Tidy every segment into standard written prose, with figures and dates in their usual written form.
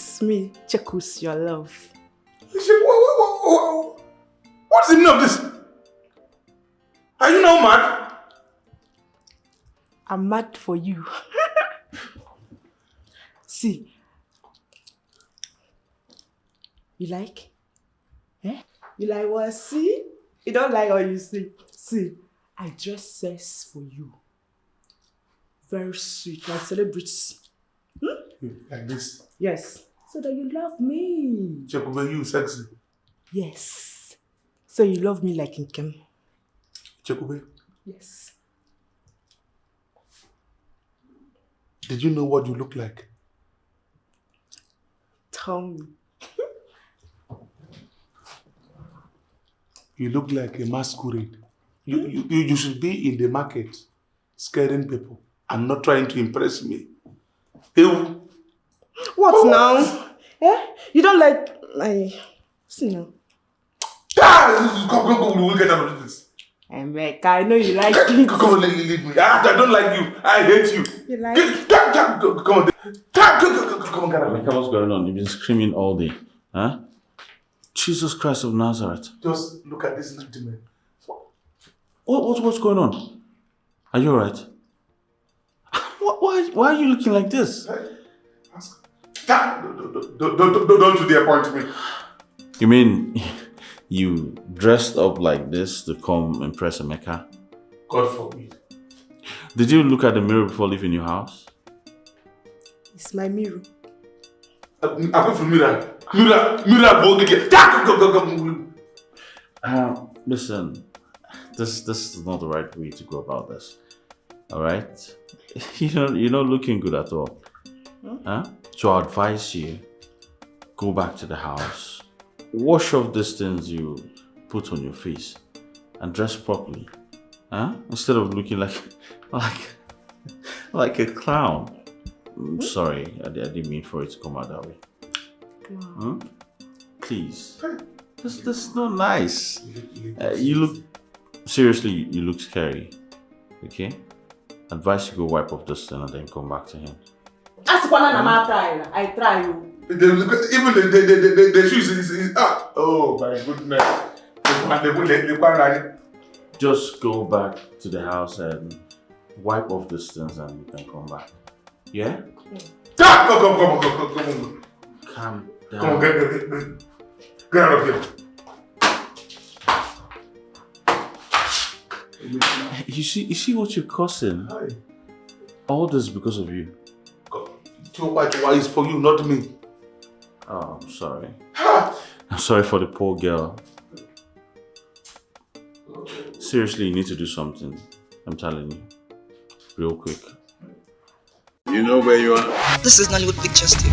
It's me, Chekus, your love. What's the meaning of this? Are you now mad? I'm mad for you. See. You like? Eh? You like what? See? You don't like what you see. See, I dress sex for you. Very sweet, like celebrities. Like this? Yes. So that you love me. Chekube, you sexy. Yes. So you love me like Nkem. Chekube? Yes. Did you know what you look like? Tell me. You look like a masquerade. You should be in the market, scaring people and not trying to impress me. Ew. What now? Eh? You don't like my... See now. Come, we'll get out of this. Emeka, I know you like it. Come on, leave me. I don't like you. I hate you. You like it? Come on. Come on, get out of Emeka, what's going on? You've been screaming all day. Huh? Jesus Christ of Nazareth. Just look at this gentleman. What's going on? Are you alright? Why are you looking like this? Don't you dare point to me. You mean you dressed up like this to come impress Emeka? God forbid. Did you look at the mirror before leaving your house? It's my mirror. I'm going for mirror. Mirror, listen, this is not the right way to go about this. Alright? You're not looking good at all. Huh? So I advise you, go back to the house, wash off these things you put on your face, and dress properly. Huh? Instead of looking like a clown. I'm sorry, I didn't mean for it to come out that way. Wow. Please. This is not nice. You look... Seriously, you look scary. Okay? Advise you go wipe off this thing and then come back to him. I try you. Even the shoes is oh my goodness. Just go back to the house and wipe off these things and you can come back. Yeah? Come. Calm down. Come on, get out of here. You see what you're causing? All this because of you. Why is for you, not me? Oh, I'm sorry. I'm sorry for the poor girl. Seriously, you need to do something. I'm telling you. Real quick. You know where you are? This is Nollywood Pictures TV.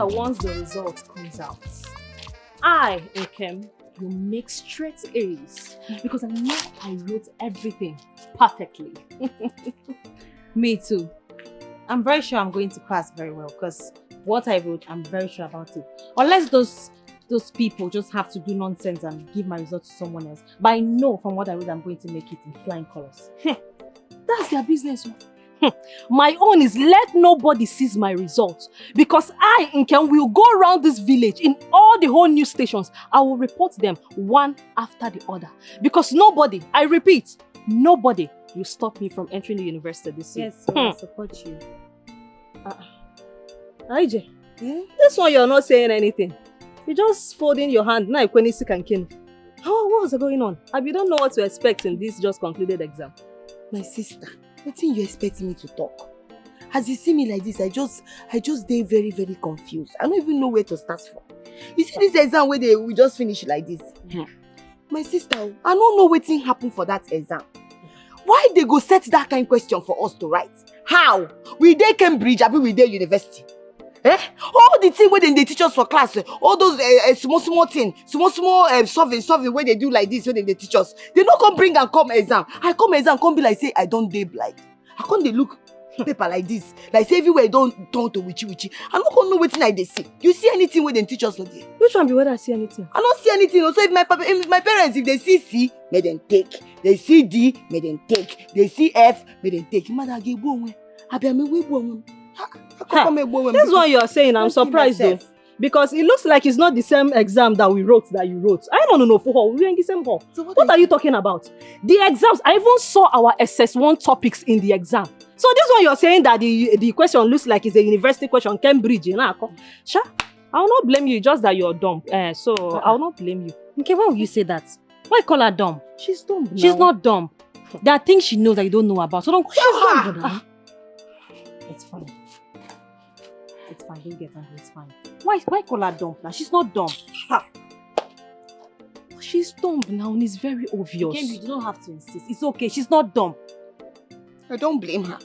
Once the result comes out, I, Nkem, will make straight A's because I know I wrote everything perfectly. Me too. I'm very sure I'm going to pass very well because what I wrote, I'm very sure about it. Unless those people just have to do nonsense and give my result to someone else. But I know from what I wrote, I'm going to make it in flying colors. That's their business. My own is let nobody sees my results because I, Nkem, will go around this village in all the whole news stations. I will report them one after the other because nobody, I repeat, nobody will stop me from entering the university this year. Yes, I support you. IJ, this one you're not saying anything. You're just folding your hand. Now when sick and kin. What was going on? You don't know what to expect in this just concluded exam. My sister, what thing you expect me to talk? As you see me like this, I just dey very, very confused. I don't even know where to start from. You see this exam where we just finish like this? My sister, I don't know wetin happen for that exam. Why they go set that kind of question for us to write? How? We dey Cambridge, abi we dey university? All the thing where they teach us for class, all those small thing, small solving where they do like this, where they teach us. They not come bring and come exam. I come exam, come be like say I don't dey blind. I come they look paper like this, like say everywhere don't turn to witchy. I don't know wetin I dey see. You see anything where they teach us for there? Which one be whether I see anything? I don't see anything. So if my parents, if they see C, may them take. They see D, may them take. They see F, may them take. Mother give one. Abi me we one. This one you are saying, I'm surprised though. Because it looks like it's not the same exam that you wrote. I don't know for her. We're in the same hall. So what are you talking about? The exams, I even saw our SS1 topics in the exam. So this one you're saying that the question looks like it's a university question, Cambridge, you know? Sure, I will not blame you, just that you're dumb. So I will not blame you. Okay, why would you say that? Why call her dumb? She's dumb now. She's not dumb. There are things she knows that you don't know about. So don't. She's dumb now. It's fine. It's fine. Don't get angry. It's fine. Why call her dumb now? She's not dumb. She's dumb now, and it's very obvious. Again, you don't have to insist. It's okay. She's not dumb. I don't blame her.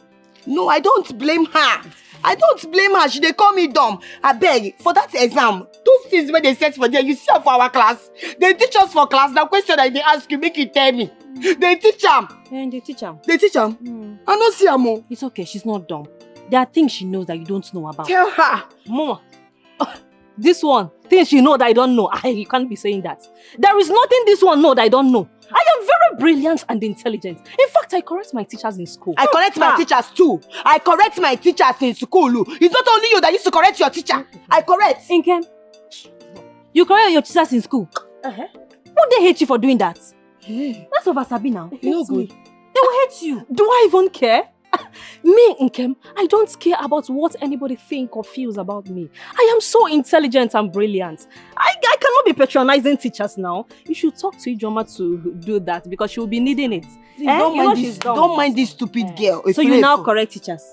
No, I don't blame her. I don't blame her. She dey call me dumb. I beg, for that exam, those things where they set for there, you see her for our class. They teach us for class. The question that they ask you, make you tell me. They teach them. And they teach them. They teach them? I don't see her more. It's okay. She's not dumb. There are things she knows that you don't know about. Tell her. Mama. This one, things she knows that I don't know. You can't be saying that. There is nothing this one knows that I don't know. I am very brilliant and intelligent. In fact, I correct my teachers in school. I correct my teachers too. I correct my teachers in school. It's not only you that used to correct your teacher. I correct. Inkem, you correct your teachers in school. Won't they hate you for doing that? That's over Sabi now. No good. They will hate you. Do I even care? Me, Nkem, I don't care about what anybody think or feels about me. I am so intelligent and brilliant. I cannot be patronizing teachers now. You should talk to Ijoma to do that because she will be needing it. Don't mind this stupid girl. So you now correct teachers.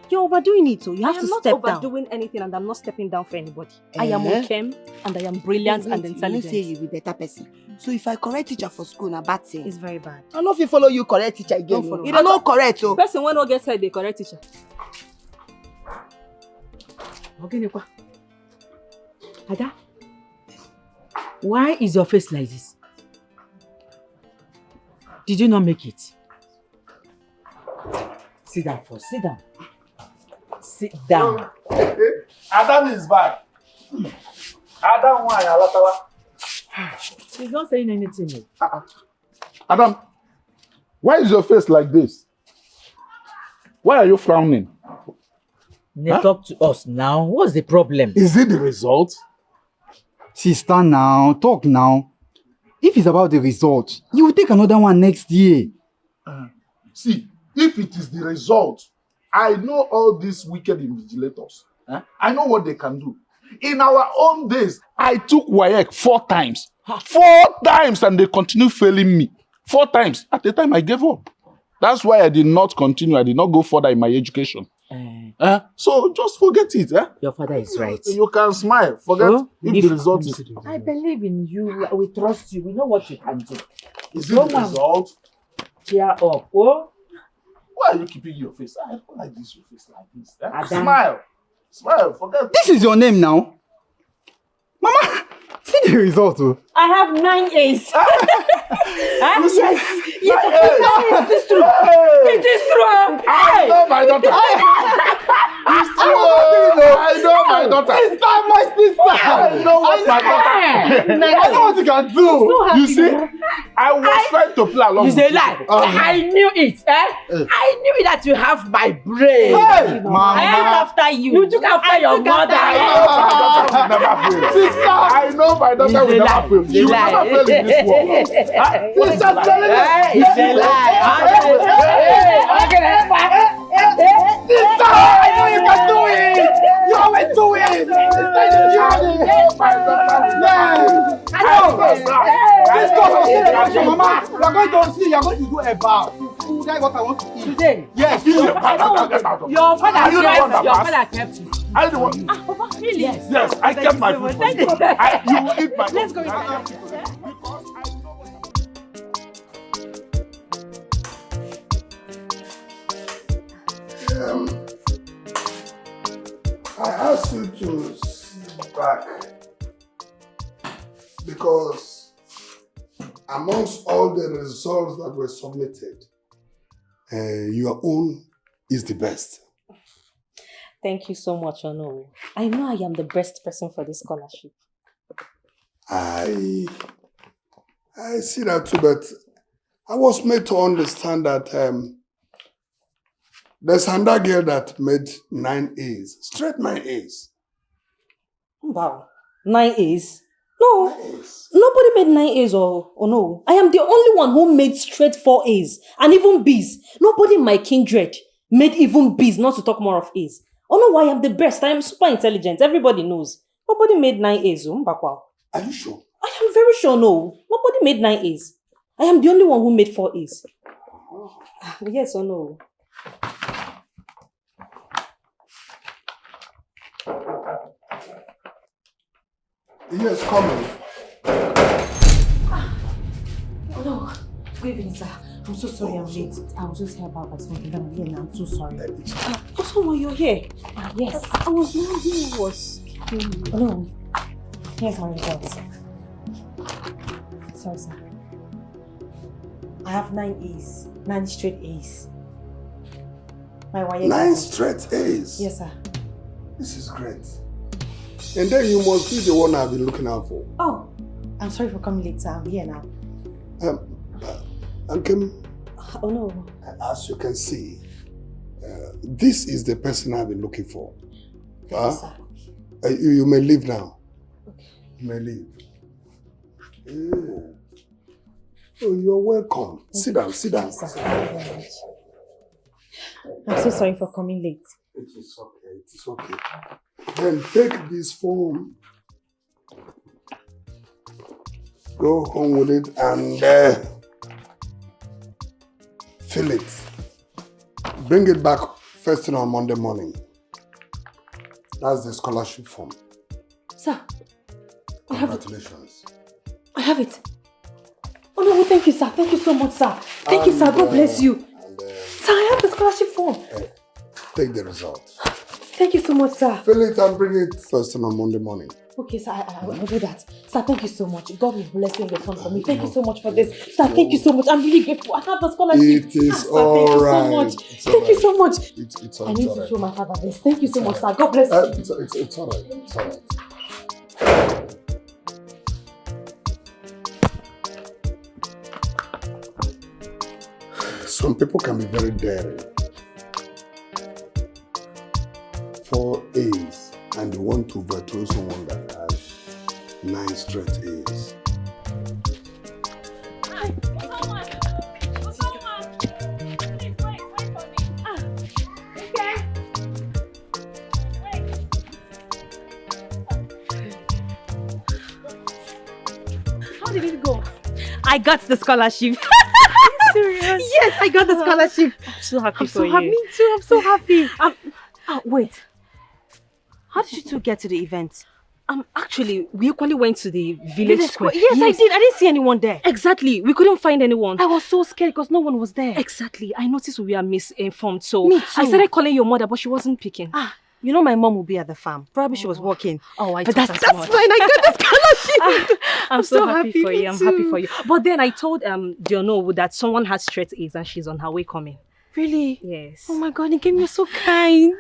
You're overdoing it, so you have to step down. I'm not overdoing anything and I'm not stepping down for anybody. I am Nkem and I am brilliant and intelligent. You say you be better person. So if I correct teacher for school, na bad thing. It's very bad. I know if you follow you correct teacher again. You don't know correct. The person when not get said they correct teacher. Okay, Ada, why is your face like this? Did you not make it? Sit down first. Sit down. Sit down. Adam is back. Adam, why? He's not saying anything. Adam, why is your face like this? Why are you frowning? Talk to us now. What's the problem? Is it the result? Sister now, talk now. If it's about the result, you will take another one next year. See, if it is the result, I know all these wicked invigilators. I know what they can do. In our own days, I took WAEC 4 times. 4 times and they continue failing me. 4 times. At the time, I gave up. That's why I did not continue. I did not go further in my education. So just forget it. Your father is right. You can smile. Forget if the result is... I believe in you. We trust you. We know what you can do. Is it the result? Cheer up. Oh? Why are you keeping your face? I don't like this, your face like this. Smile. Smile. Forget it. This is your name now. Mama, see the result. I have 9 A's. Yes. It is true. It is true. I know my daughter. It's true. I know my daughter. It's not my sister. I know what my daughter. I know what you can do. So You see, I was trying to play along. You say lie. I knew it. I knew that you have my brain. Hey, Mama. I am after you. You took after your mother. I know my daughter will never fail. She will never fail in this world. It's a lie. It's a lie. I know you can do it. You always do it. Let's go. Mama, we are going to see. You are going to do a vow. You guys what I want to eat. Today? Yes. Get Your father kept it. I don't want. Ah, Papa, really? Yes, I kept my food for you. You will eat my food. Let's go inside. I asked you to sit back because amongst all the results that were submitted, your own is the best. Thank you so much, Ono. I know I am the best person for this scholarship. I see that too, but I was made to understand that there's another girl that made 9 A's, straight 9 A's. Wow. 9 A's? No. 9 A's. Nobody made 9 A's or no. I am the only one who made straight 4 A's and even B's. Nobody in my kindred made even B's, not to talk more of A's. Oh no, I am the best. I am super intelligent. Everybody knows. Nobody made 9 A's. Are you sure? I am very sure, no. Nobody made 9 A's. I am the only one who made 4 A's. Yes or no? Yes, coming. No. Good evening, sir. I'm so sorry I'm late. I was just here about something that I'm here now. I'm so sorry. Also, while you're here? Yes. I was wondering who was... Oh, no. Here's my results. Sorry, sir. I have 9 A's. 9 straight A's. My wife. 9 straight A's? Yes, sir. This is great. And then you must be the one I've been looking out for. Oh, I'm sorry for coming late, sir. I'm here now. Uncle, oh no. As you can see, this is the person I've been looking for. Yes, sir. You may leave now. Okay. You may leave. Yeah. Oh, you're welcome. Sit down, sit down. Thank you very much. I'm so sorry for coming late. It is okay, it is okay. Then take this form, go home with it and fill it. Bring it back first thing on Monday morning. That's the scholarship form. Sir, congratulations. I have it. Oh no, thank you, sir. Thank you so much, sir. Thank you, sir. God bless you. Sir, I have the scholarship form. Take the result. Thank you so much, sir. Fill it and bring it first thing on Monday morning. Okay, sir, I will do that. Sir, thank you so much. God will bless you and your son for me. Thank you so much for this. Sir, thank you so much. I'm really grateful. I have the scholarship. It is all right. Thank you so much. It's I need to show my father this. Thank you so much, sir. God bless you. It's all right. It's all right. Some people can be very daring. 4 A's and they want to overthrow someone that has 9 straight A's. How did it go? I got the scholarship. Serious? Yes, I got the scholarship. I'm so happy for you. Me too. I'm so happy. Wait. How did you two get to the event? Actually, we equally went to the village square. Yes, I did. I didn't see anyone there. Exactly. We couldn't find anyone. I was so scared because no one was there. Exactly. I noticed we were misinformed. So Me too. I started calling your mother, but she wasn't picking. You know my mom will be at the farm. Probably she was working. Oh, but that's fine. I got the scholarship. I'm so happy for you. I'm happy for you. But then I told Diono that someone has straight A's and she's on her way coming. Really? Yes. Oh my God, Nkem, you're so kind.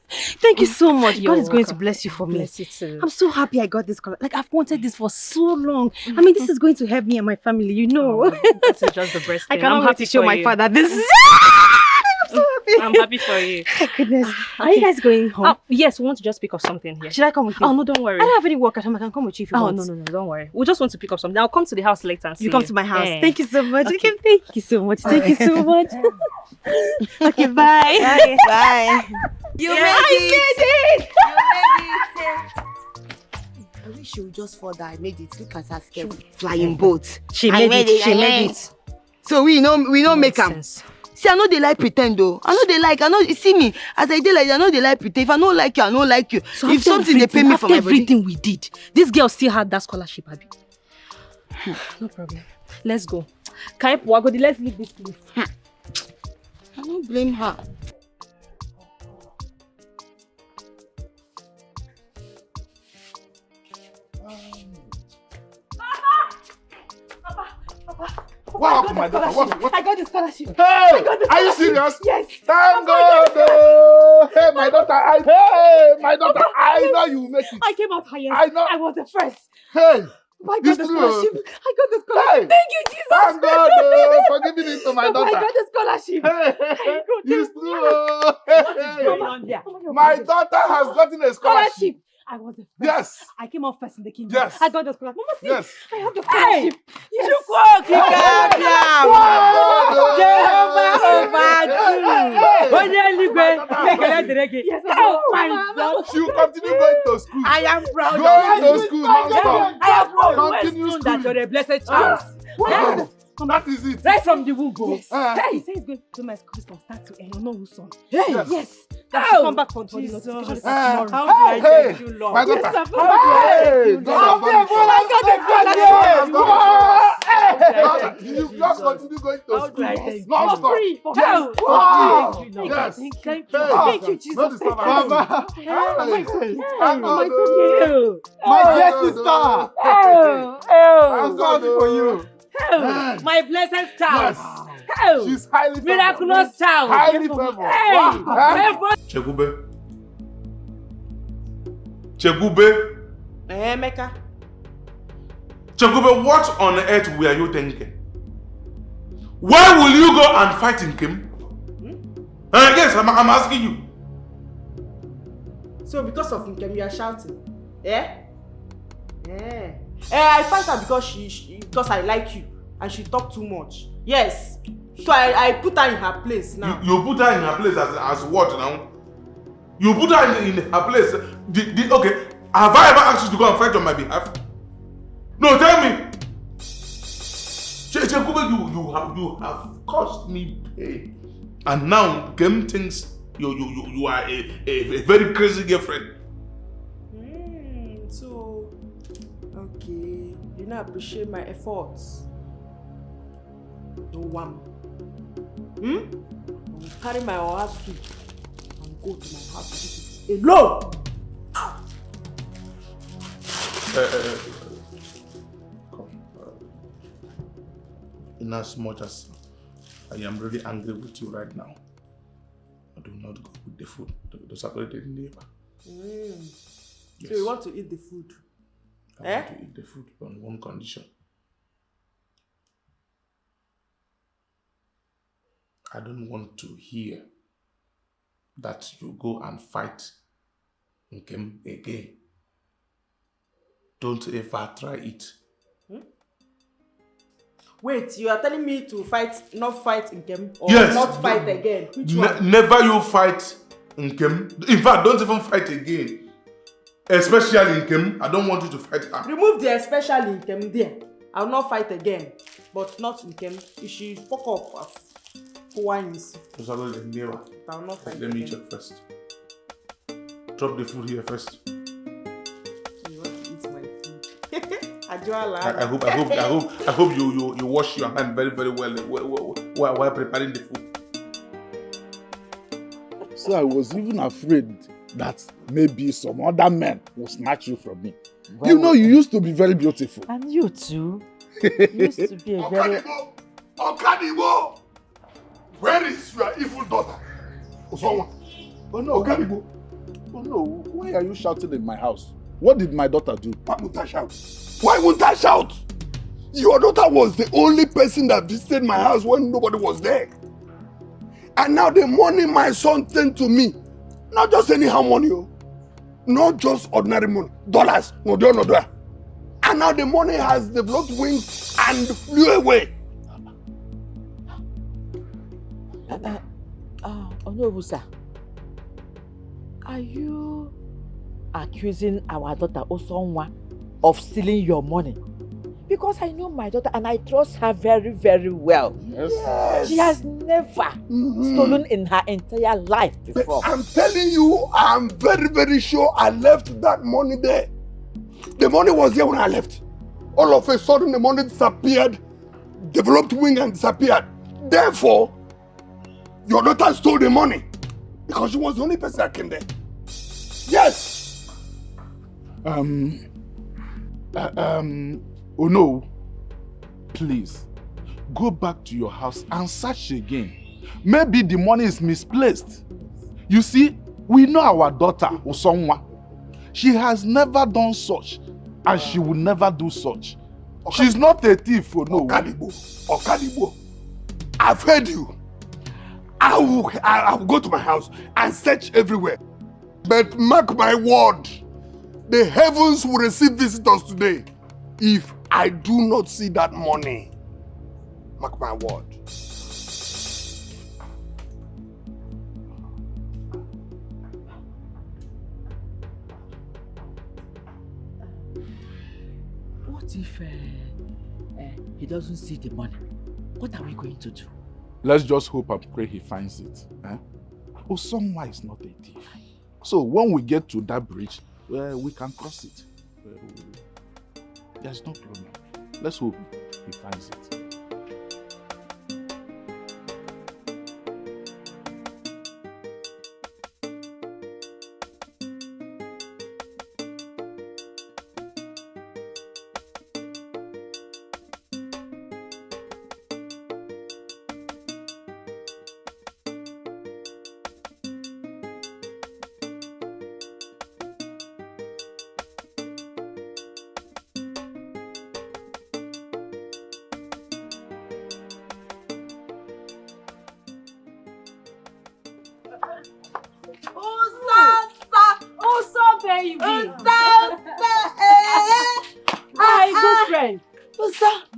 Thank you so much. God is going to bless you for me. Bless you too. I'm so happy I got this scholarship. Like, I've wanted this for so long. I mean, this is going to help me and my family, you know. That's just the best thing. I cannot wait to show my father this. I'm so happy. I'm happy for you. My goodness. Are you guys going home? Yes, we want to just pick up something here. Should I come with you? Oh, no, don't worry. I don't have any work at home. I can come with you if you want. No, don't worry. We just want to pick up something. I'll come to the house later and see you. come to my house. Thank you so much. Okay. Thank you so much. Thank you so much. Okay, bye. Bye. Bye. You made it. I wish she would just fall down. I made it. Look at her skirt. Flying boat. She made it. So we know make them. See, I know they like pretend though. You see me, as I did like, I know they like pretend. If I don't like you, I don't like you. So if something they pay me for my body. everything we did, this girl still had that scholarship, Abi. No problem. Let's go. Wagodi, let's leave this place. I don't blame her. What happened, my daughter? What? I got the scholarship. Hey! Are you serious? Yes. Thank God! Hey, my daughter! I know you will make it. I came out highest. I know. I was the first. Hey! I got the scholarship. I got the scholarship. Hey. Thank you, Jesus. Thank God for giving it to my daughter. I got the scholarship. Hey! It's true. Hey. My daughter has gotten a scholarship. I was the first. Yes. I came out first in the kingdom. Yes. I got the scholarship. Mama, see, Yes. I have the scholarship. Yes. Oh my God. She will continue going to school. I am proud Going of to school non-stop. I am proud. Continue school. That you're a blessed child. Yes. That is it. Right from the womb. Yes. Hey, he says he's going to do my school from start to end. You know who's son. Yes. Yes. That should come back for the notification tomorrow. How do I thank you, Lord? My daughter. Hey, God has banished. You just continue going to school. Non-stop. Yes. Wow. Yes. Thank you. Thank you, Jesus. Mama. My dear sister. I'm sorry for you. My blessed child. Yes. She's highly favored. Miraculous child. Highly favored. Wow. Chegube, Mecca. Chegube, what on earth were you thinking? Why will you go and fight in Kim? Yes, I'm asking you. So because of Nkem, you are shouting? Yeah? Yeah. I fight her because because I like you and she talk too much. Yes. So I put her in her place now. You put her in her place as what now? You put her in her place. Okay, have I ever asked you to go and fight on my behalf? No, tell me. Chekube, you have caused me pain, and now Game thinks you are a very crazy girlfriend. So okay, you don't appreciate my efforts. No one. I'll carry my house food and go to my house to eat it alone. In as much as I am really angry with you right now, I do not go with the food. The separated neighbor. Yes. So you want to eat the food? I want to eat the food on one condition. I don't want to hear that you go and fight Nkem again. Don't ever try it. Wait, you are telling me to not fight Nkem or yes, not fight again? Which one? Never you fight Nkem. In fact, don't even fight again. Especially Nkem. I don't want you to fight her. Remove the especially Nkem there. I will not fight again. But not Nkem. You should fuck up. Wines. I will not fight Let me again. check first. Drop the food here first. You want to eat my food? I hope you wash your hand very, very well while preparing the food. So I was even afraid that maybe some other men will snatch you from me. Well, you used to be very beautiful. And you too. You used to be a very... Okadibo! Where is your evil daughter? Oh no, Okadibo. Oh no, why are you shouting in my house? What did my daughter do? Why won't I shout? Why won't I shout? Your daughter was the only person that visited my house when nobody was there. And now the money my son sent to me, not just anyhow money, not just ordinary money, dollars, no. And now the money has developed wings and flew away. Onobusa, are you accusing our daughter Osonwa of stealing your money? Because I know my daughter and I trust her very, very well. Yes. She has never stolen in her entire life before. I'm telling you, I'm very, very sure I left that money there. The money was there when I left. All of a sudden, the money disappeared, developed wing and disappeared. Therefore, your daughter stole the money because she was the only person that came there. Yes. Oh no, please go back to your house and search again. Maybe the money is misplaced. You see, we know our daughter Osonwa. She has never done such and she will never do such. She's not a thief, oh no. Okadibo, I've heard you. I will go to my house and search everywhere. But mark my word, the heavens will receive visitors today if I do not see that money. Mark my word. What if he doesn't see the money? What are we going to do? Let's just hope and pray he finds it. Osonwa is not a thief. So when we get to that bridge, we can cross it. There's no problem. Let's hope he finds it.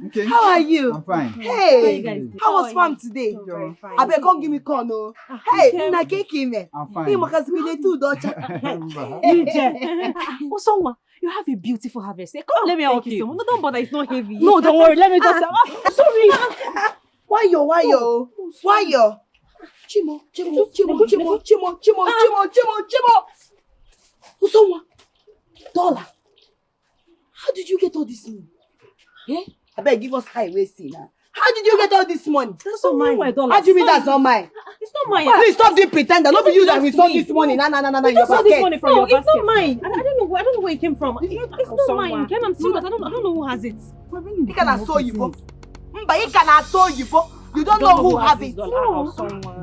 Okay. How are you? I'm fine. Hey, how was fun today? Very fine. I beg, come give me corn, oh. Hey, na cake in I'm fine. Hey, because we need two daughter. Osonwa, you have a beautiful harvest. Come, let me help you. No, don't bother. It's not heavy. No, don't worry. Let me just. Sorry. Why yo? Chimo. Osonwa, dollar. How did you get all this money? Eh? I beg, give us highway see now. How did you get all this money? That's not mine. How do you mean that's not mine? It's not mine. Please stop doing pretend. Not be you that we saw this money. No, You your saw this basket. money from your basket. It's not mine. I don't know where it came from. It's not mine. Ken, I'm serious. I don't know who has it. You cannot show you, but you cannot show you, but you don't know who has it.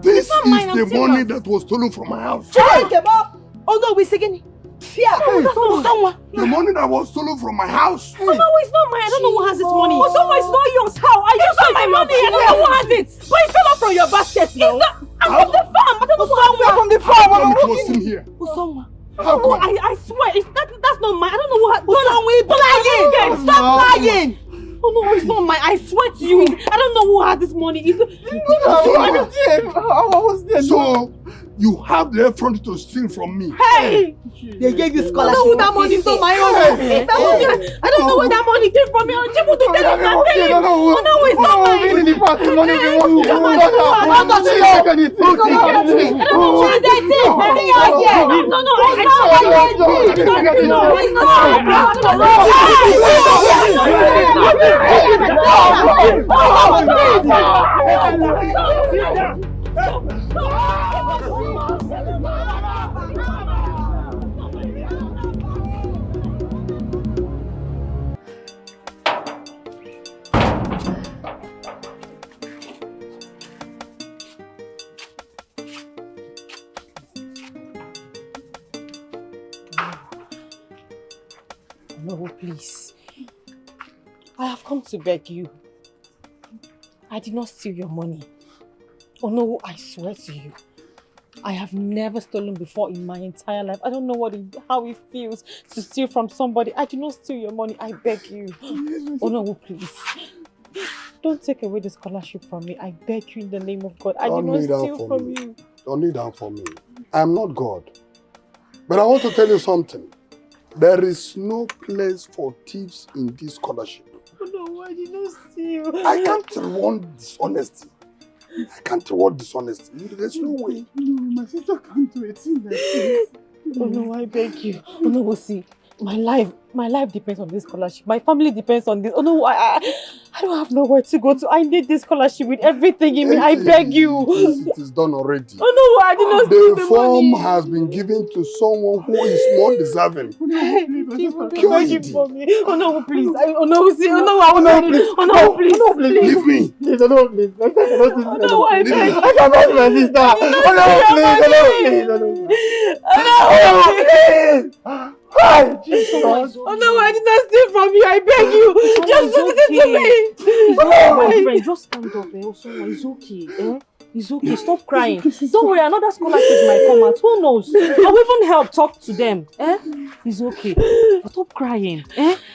This is the money that was stolen from my house. Oh no, we're singing. Yeah, someone. The money that was stolen from my house. Oh, no, it's not mine. I don't know who has this money. Oh, someone is not yours. How? I just saw my money. I don't know who has it. But it fell off from your basket now. I'm from the farm. I don't know who has it. From the farm. It was in here. How come? I swear, that's not mine. I don't know who has it. Stop lying. Oh no, it's not mine. I swear to you, I don't know who has this money. So you have the effort to steal from me. Hey! They gave you scholarship. I don't know who that money is. Not my own. I don't know where that money came from. People to tell you nothing. Oh no, it's not mine. No, please. I have come to beg you. I did not steal your money. Oh no, I swear to you. I have never stolen before in my entire life. I don't know how it feels to steal from somebody. I did not steal your money. I beg you. Oh no, please. Don't take away the scholarship from me. I beg you in the name of God. I did not steal from you. Don't kneel down for me. I am not God. But I want to tell you something. There is no place for thieves in this scholarship. Oh I did not see you. I can't reward dishonesty. I can't reward dishonesty. There's no way. No, my sister can't do a thing like this. Oh no, I beg you. Oh no, we'll see. My life depends on this scholarship. My family depends on this. Oh no, I don't have nowhere to go to. I need this scholarship with everything in me. I beg you. It is done already. Oh no, I did not steal The the form money. has been given to someone who is more deserving. Beg you for me. Oh no, please. Oh no, see. Oh no, I will not. Oh no, please. Oh, no, please. Leave me. Please, oh no, please. My sister cannot do this. Oh no, I beg. I cannot, my sister. Oh no, please. Oh no, please. Oh no, please. Hi, Jesus. Oh no, I did not steal from you. I beg you. Just listen to me. It's okay, my friend. Just stand up. It's okay. It's okay. Stop crying. Don't worry. Another scholarship might come out. Who knows? I'll even help talk to them. It's okay. Stop crying.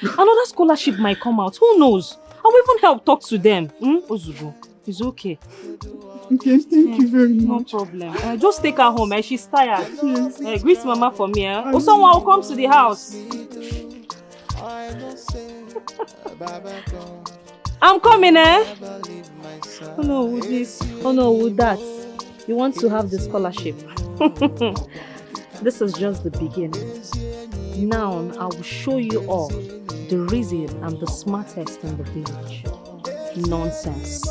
Another scholarship might come out. Who knows? I'll even help talk to them. Ozugo. It's okay. Okay, thank you very much. No problem. Just take her home. She's tired. Greet Mama for me. Or someone will come to the house. I'm coming, Oh no, with this. Oh no, with that. You want to have the scholarship. This is just the beginning. Now I will show you all the reason I'm the smartest in the village. Nonsense.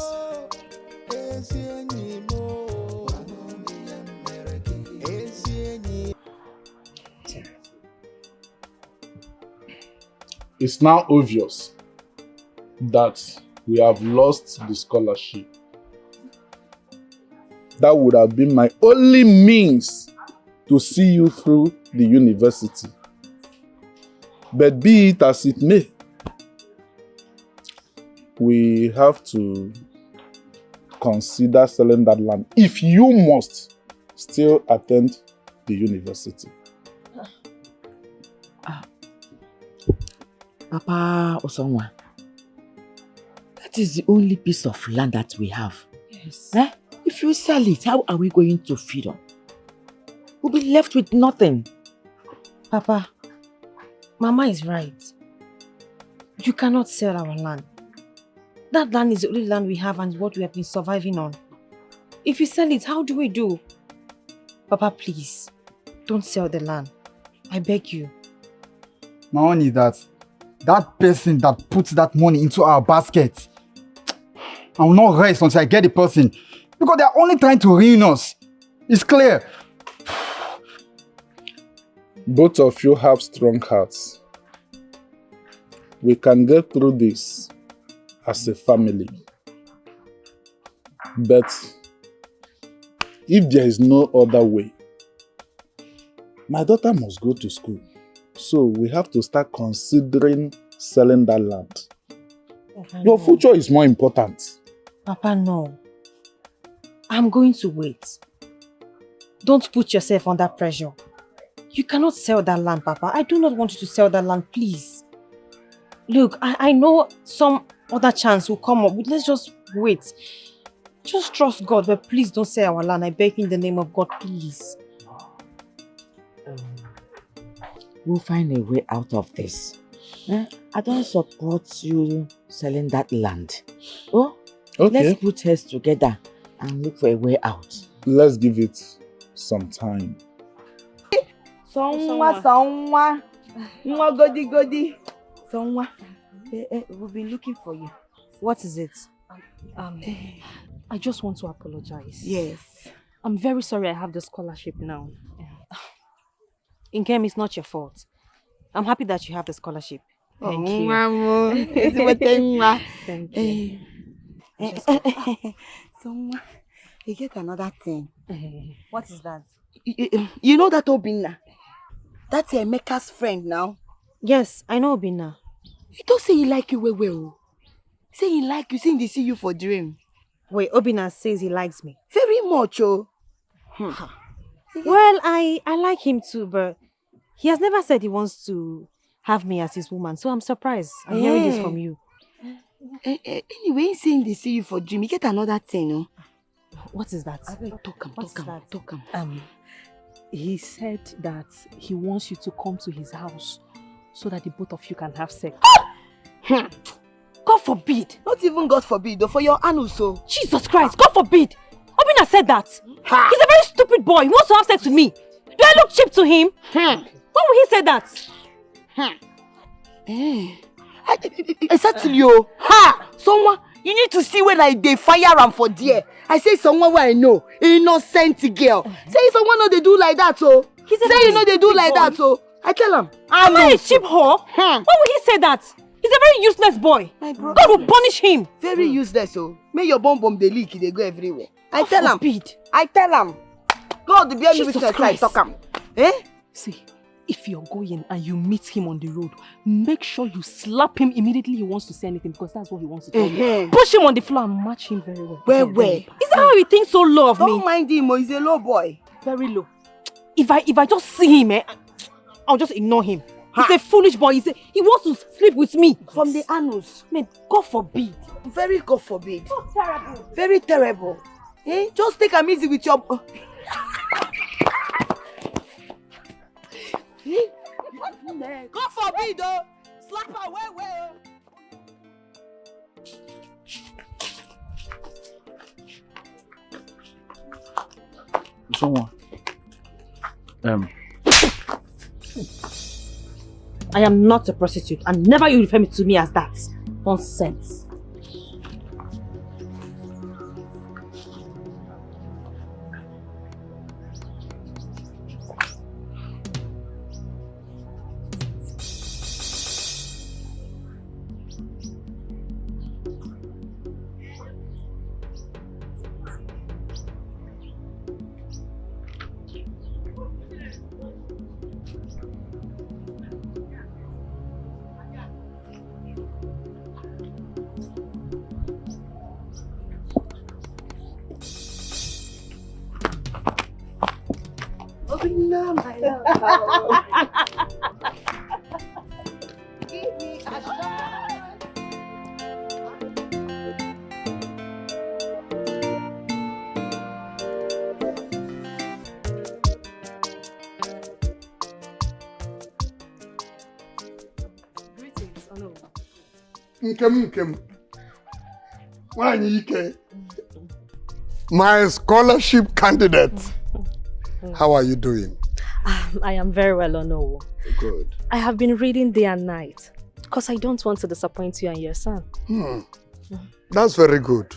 It's now obvious that we have lost the scholarship. That would have been my only means to see you through the university. But be it as it may, we have to consider selling that land if you must still attend the university. Papa Osonwa, that is the only piece of land that we have. Yes. If you sell it, how are we going to feed on? We'll be left with nothing. Papa, Mama is right. You cannot sell our land. That land is the only land we have and what we have been surviving on. If you sell it, how do we do? Papa, please, don't sell the land. I beg you. My own is that person that puts that money into our basket, I will not rest until I get the person. Because they are only trying to ruin us. It's clear. Both of you have strong hearts. We can get through this as a family. But if there is no other way, my daughter must go to school. So we have to start considering selling that land. Papa, Your no. future is more important. Papa, no. I'm going to wait. Don't put yourself under pressure. You cannot sell that land, Papa. I do not want you to sell that land, please. Look, I know some other chance will come up, but let's just wait. Just trust God, but please don't sell our land. I beg you in the name of God, please. We'll find a way out of this. I don't support you selling that land. Oh, Okay. let's put heads together and look for a way out. Let's give it some time. Sonwa. Nwa godi. Sonwa. We've been looking for you. What is it? I just want to apologize. Yes. I'm very sorry I have the scholarship now. Nkem, it's not your fault. I'm happy that you have the scholarship. Thank you. Thank you. Sonwa, you get another thing. What is that? You know that Obinna? That's Emeka's friend now. Yes, I know Obinna. He don't say he like you well. Say he like you, say he see you for dream. Wait, Obinna says he likes me. Very much, oh. Well, I like him too, but he has never said he wants to have me as his woman, so I'm surprised. I'm hearing this from you. Anyway, he's saying they see you for dream. You get another thing, no? What is that? Talk him. He said that he wants you to come to his house so that the both of you can have sex. God forbid. Not even God forbid, though, for your anus, so. Jesus Christ, God forbid. Obina said that. Ha. He's a very stupid boy. He wants to have sex with me. Do I look cheap to him? Why would he say that? Exactly, oh. Ha! Someone, you need to see when they fire him for there. I say someone where I know. Innocent girl. Say someone know they do like that, oh. Say you know they do like that, oh. I tell him. Am I a cheap whore? Why would he say that? He's a very useless boy. God will punish him. Very useless, oh. May your bomb they leak, they go everywhere. I tell him. I tell him. God, the bear me with I talk him. Eh? See, if you're going and you meet him on the road, make sure you slap him immediately he wants to say anything, because that's what he wants to tell you. Push him on the floor and match him very well. Where? Is that how you think so low of me? Don't mind him, he's a low boy. Very low. If I just see him, I'll just ignore him. He's a foolish boy. He wants to sleep with me. From the anus. Man, God forbid. Very God forbid. So terrible. Very terrible. Eh? Just take him easy with your... God forbid, oh. Slap her well. Someone. I am not a prostitute, and never you refer to me as that. Nonsense. No, my love. Give me a shot. Greetings, Ono. Nkem. My scholarship candidate. How are you doing? I am very well, Ono. Good. I have been reading day and night because I don't want to disappoint you and your son. That's very good.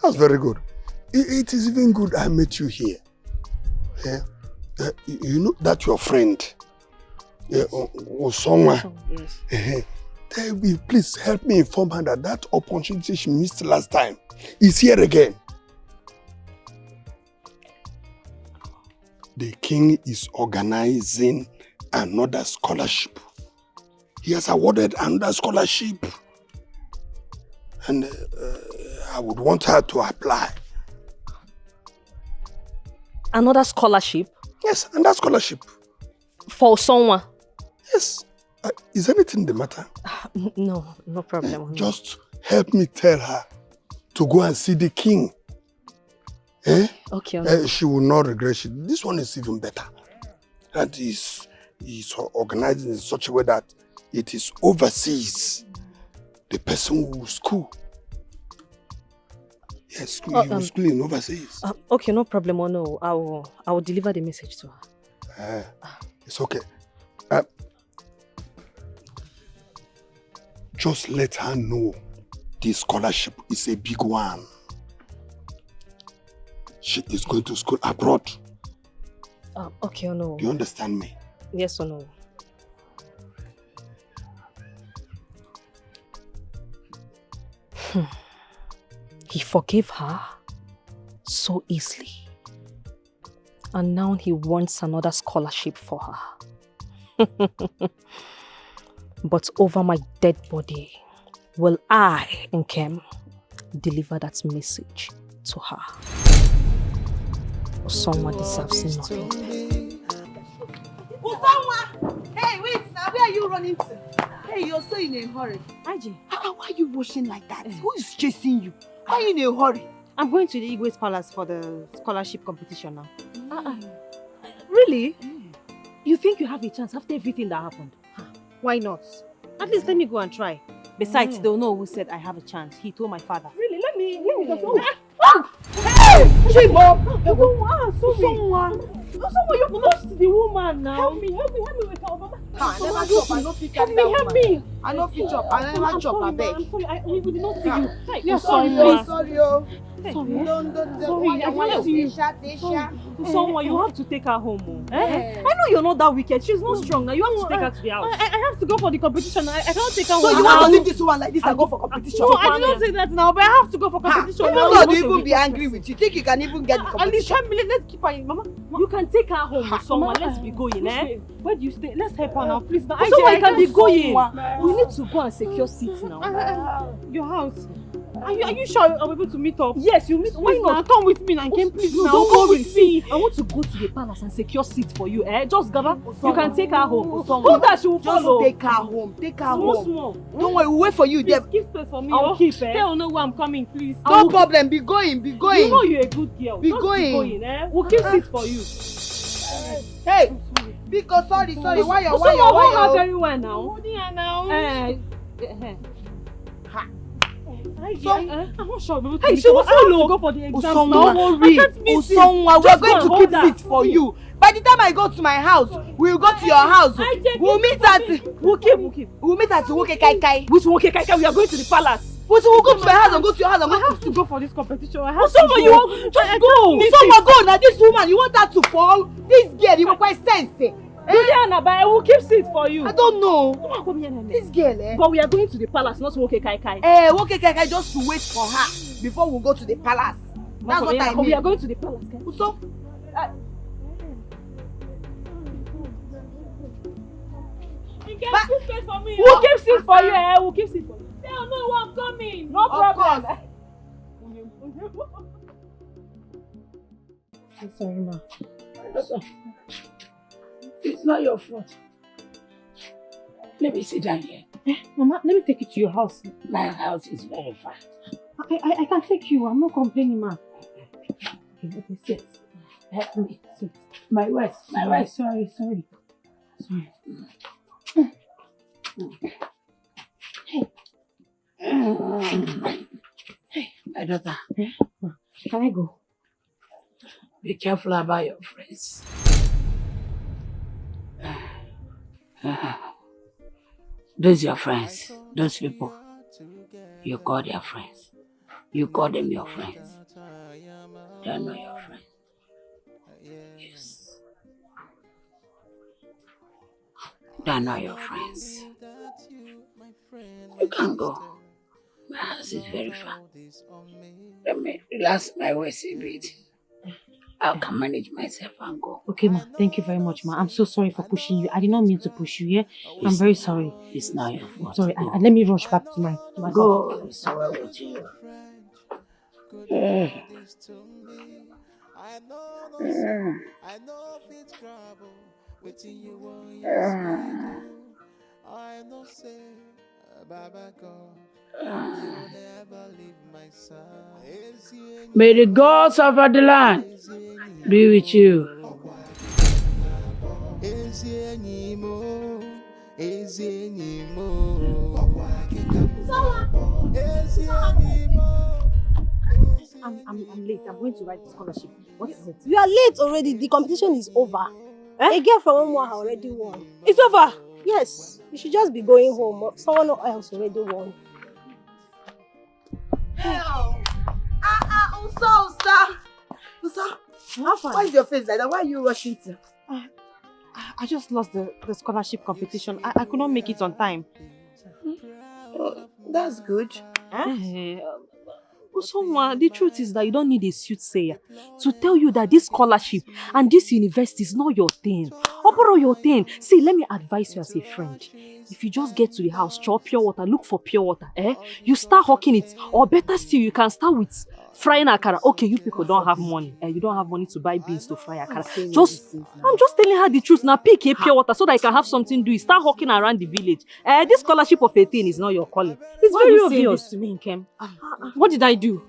That's very good. It is even good I met you here. Yeah. You know that your friend, Osonwa. Yes. Please help me inform her that opportunity she missed last time is here again. The king is organizing another scholarship. He has awarded another scholarship. And I would want her to apply. Another scholarship? Yes, another scholarship. For someone? Yes. Is anything the matter? No problem. Just help me tell her to go and see the king. Eh? Okay. She will not regret it. This one is even better. And is organized in such a way that it is overseas. The person will school. Yes, he will school in overseas. Okay, no problem. No, I will deliver the message to her. It's okay. Just let her know the scholarship is a big one. She is going to school abroad. Okay, no. Do you understand me? Yes or no? He forgave her so easily. And now he wants another scholarship for her. But over my dead body, will I, Nkem, deliver that message to her? Someone deserves nothing. Usanwa! Hey, wait, now where are you running to? Hey, you're so in a hurry. Aji, why are you rushing like that? Who is chasing you? Why are you in a hurry? I'm going to the Igwe's palace for the scholarship competition now. Really? You think you have a chance after everything that happened? Why not? At least let me go and try. Besides, they'll know who said I have a chance. He told my father. Really? Let me just... Someone, you've lost the woman now. Help me with her. Mama. Help me. I know fit chop. I never chop, I beg. I'm sorry, we did not see you. We are sorry, sorry, Sorry, oh. Sorry. Sorry, I want to see you. Someone, you have to take her home. I know you're not that wicked. She's not strong now. You have to take her to the house. I have to go for the competition. I can't take her home. So you want to leave this woman like this and go for competition? No, I did not say that now, but I have to go for competition. Even God will even be angry with you. Think you can even get the At least competition? let's keep her in, Mama. You can take her home with someone. Let's be going, eh? Where do you stay? Let's help her now, please. Now, Someone can be going. Someone. We need to go and secure seats now. Your house. Are you sure I'm able to meet up? Yes, you meet. Why Please, not? now, come with me now, please. No, Now, don't come worry. with See, me. I want to go to the palace and secure seats for you, eh? Just gather. You can take her home. Someone. Hold that, she will follow. Just take her home. Take her home. Small. Don't worry, we'll wait for you there. Please keep space for me. I'll keep, eh? They don't know where I'm coming, please. No problem. Be going. Be going. You know you're a good girl. Be Just going. be going, eh? We'll keep seats for you. Hey, because sorry. Why you? Hold her very well now. Holding her now. I'm not sure I'll be able to meet she will up. I have follow. to go for the exam. Don't worry. Someone, We're going to keep seats for you. By the time I go to my house, we'll go to your house. We'll meet at We'll Woke Kai Kai. Which Woke Kai Kai? We are going to the palace. We'll go to my house and go to your house and I go. have to go for this competition. I have Someone, to you go. want just go. Someone go now. This woman, you want her to fall? This girl, you quite sense. Juliana, but I will keep seats for you. I don't know. This girl, But we are going to the palace, not Woke Kai Kai. Woke Kai Kai just to wait for her before we go to the palace. That's what I mean. We are going to the palace. So, Keep space for me. We'll keep seats for you, eh? We'll keep seats for you. They don't know where I'm coming. No problem. I'm sorry, ma. It's not your fault. Let me sit down here. Mama, let me take you to your house. My house is very far. I can take you. I'm not complaining, ma. Okay, sit. Help me. Sit. My words. Sorry. Hey, my daughter. Can I go? Be careful about your friends. Those your friends. Those people. You call their friends. You call them your friends. They are not your friends. Yes. They are not your friends. You can go. My house is very far. Let me relax my waist a bit. I can manage myself and go. Okay, ma. Thank you very much, ma. I'm so sorry for pushing you. I did not mean to push you, yeah? I'm very sorry. It's not your fault. Sorry, let me rush back to my Go. It's well with you. May the gods of the land be with you. I'm late. I'm going to write the scholarship. What is it? You are late already. The competition is over. A girl from Omo already won. It's over. Yes. You should just be going home. Someone else already won. Usa. Why is your face like that? Why are you rushing to? I just lost the scholarship competition. I could not make it on time. Oh, that's good. Someone, the truth is that you don't need a soothsayer to tell you that this scholarship and this university is not your thing. Opera your thing. See, let me advise you as a friend. If you just get to the house, chop pure water, look for pure water, you start hawking it. Or better still, you can start with frying akara. Okay, you people don't have money. You don't have money to buy beans to fry akara. I'm just telling her the truth. Now pick a pure water so that I can have something to do. Start hawking around the village. This scholarship of a thing is not your calling. It's very obvious to me, Nkem. What did I do?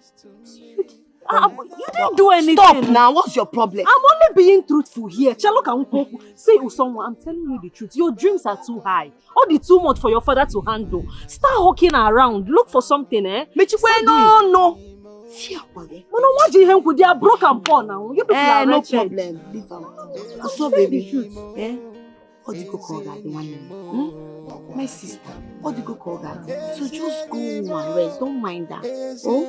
You didn't do anything. Stop now. What's your problem? I'm only being truthful here. See, Usonwa, I'm telling you the truth. Your dreams are too high. All the too much for your father to handle. Start hawking around. Look for something, eh? No. They are broken poor now. You people are no wretched. problem. Leave am. So baby, eh? What do you go call that? The one name? My sister. What do you go call that? So just go home and rest. Don't mind that. Oh?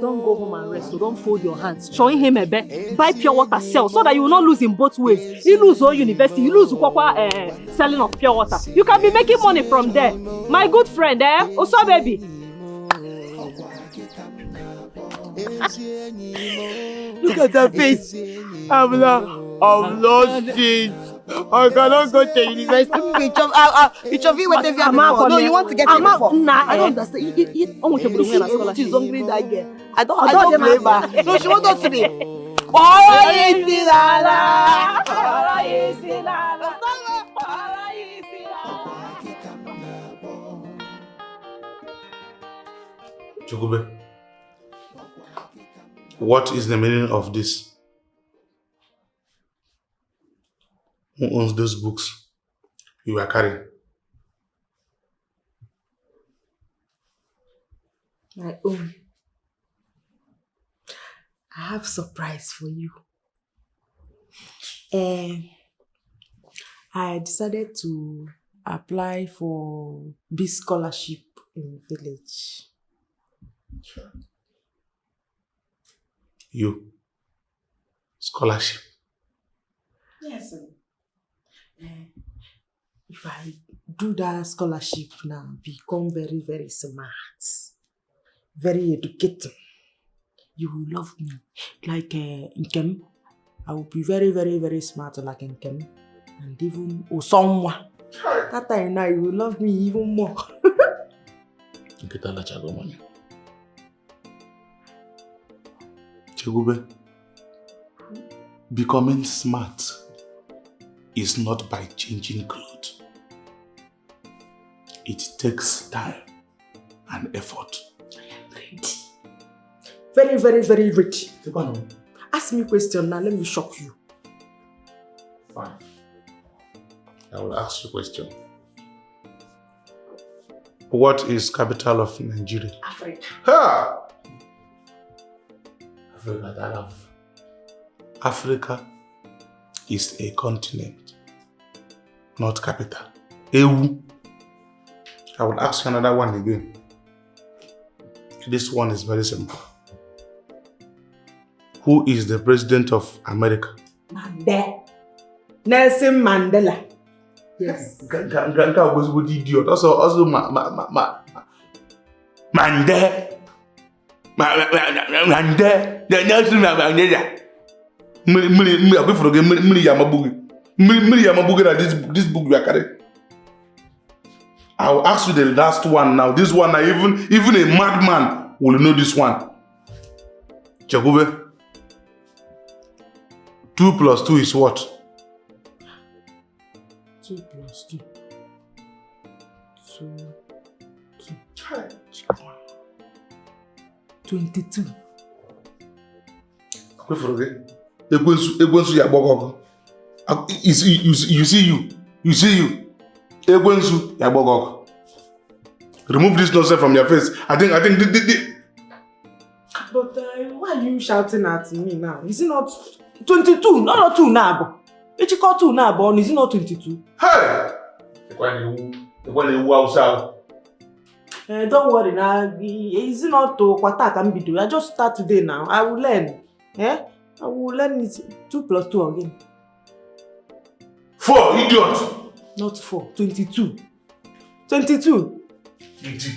Don't go home and rest. So don't fold your hands. Showing him a bit. Buy pure water, sell, so that you will not lose in both ways. You lose all university. You lose selling of pure water. You can be making money from there. My good friend, eh? Also, baby. Look at her face. I'm lost it. I cannot go to university. Which of you went there before? No, you want to get it before. I don't understand. She's hungry, that girl. I don't blame her. No, she wants us to be. Chukube, what is the meaning of this? Who owns those books you are carrying? My own. I have surprise for you. I decided to apply for big scholarship in the village. You? Scholarship? Yes. If I do that scholarship now, become very, very smart, very educated, you will love me. Like Nkem, I will be very, very, very smart like Nkem. And even Osomwa. That time now, you will love me even more. Chegube, becoming smart is not by changing clothes. It takes time and effort. Very, very, very rich. Ask me a question now, let me shock you. Fine. I will ask you a question. What is capital of Nigeria? Africa. Ha! Africa is a continent, not capital. Ewu. I will ask you another one again. This one is very simple. Who is the president of America? Nelson Mandela. Yes. Grandpa was good idiot. Also Mandela. Nelson Mandela. This book you are carrying. I will ask you the last one now. This one, even a madman will know this one. Chagube. 2 plus 2 is what? 2 plus 2. 22. You see you. Remove this nonsense from your face. I think But why are you shouting at me now? Is it not 22? Not 2 now. It's called 2 now, but is it not 22? Hey! Don't worry now. Is it not to Kwata can be doing? I just start today now. I will learn. Yeah? I will learn it 2 plus 2 again. 4, idiot! Not 4, 22. 22. 20.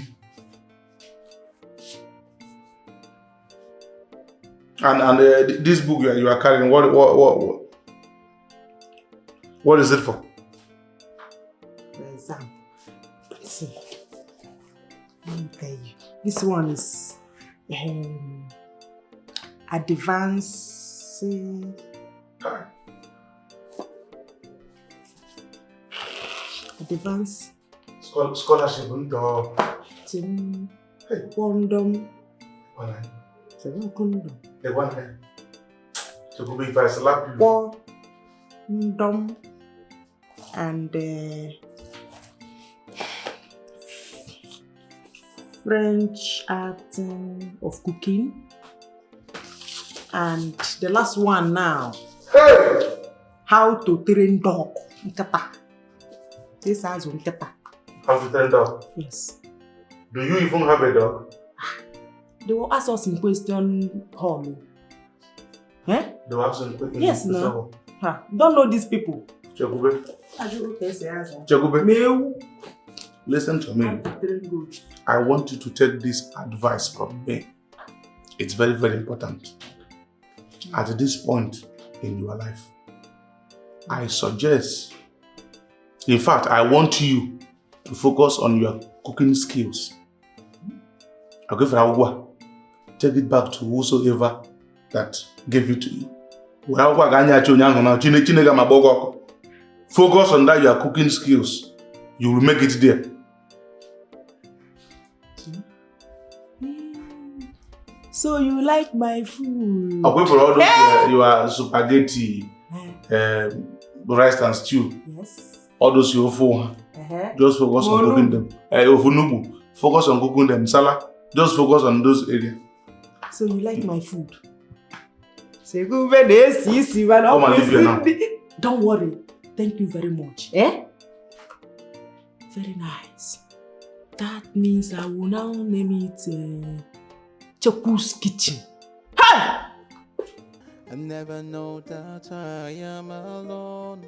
And this book you are carrying, what is it for? Exam. See, let me tell you. This one is advanced. Advanced scholarship. Condom. Condom. The one here. So go if I slap you. Bon, dom, and French art of cooking. And the last one now. Hey! How to train dog. Nkata. This has Nkata. How to train dog? Yes. Do you even have a dog? They will ask us in question hall. Eh? They will ask us in question. Yes, no. Don't know these people. Chekube. Chekube. Listen to me. I want you to take this advice from me. It's very, very important. At this point in your life, I suggest, in fact, I want you to focus on your cooking skills. Okay, for take it back to whosoever that gave it to you. Focus on that your cooking skills. You will make it there. So you like my food? Away for all those your spaghetti, rice and stew. Yes. All those your phone. Just focus on cooking them. Focus on cooking them. Salah. Just focus on those areas. So you like my food? Come and live here now. Don't worry. Thank you very much. Eh? Very nice. That means I will now name it Choku's Kitchen. Hey! I never know that I am alone.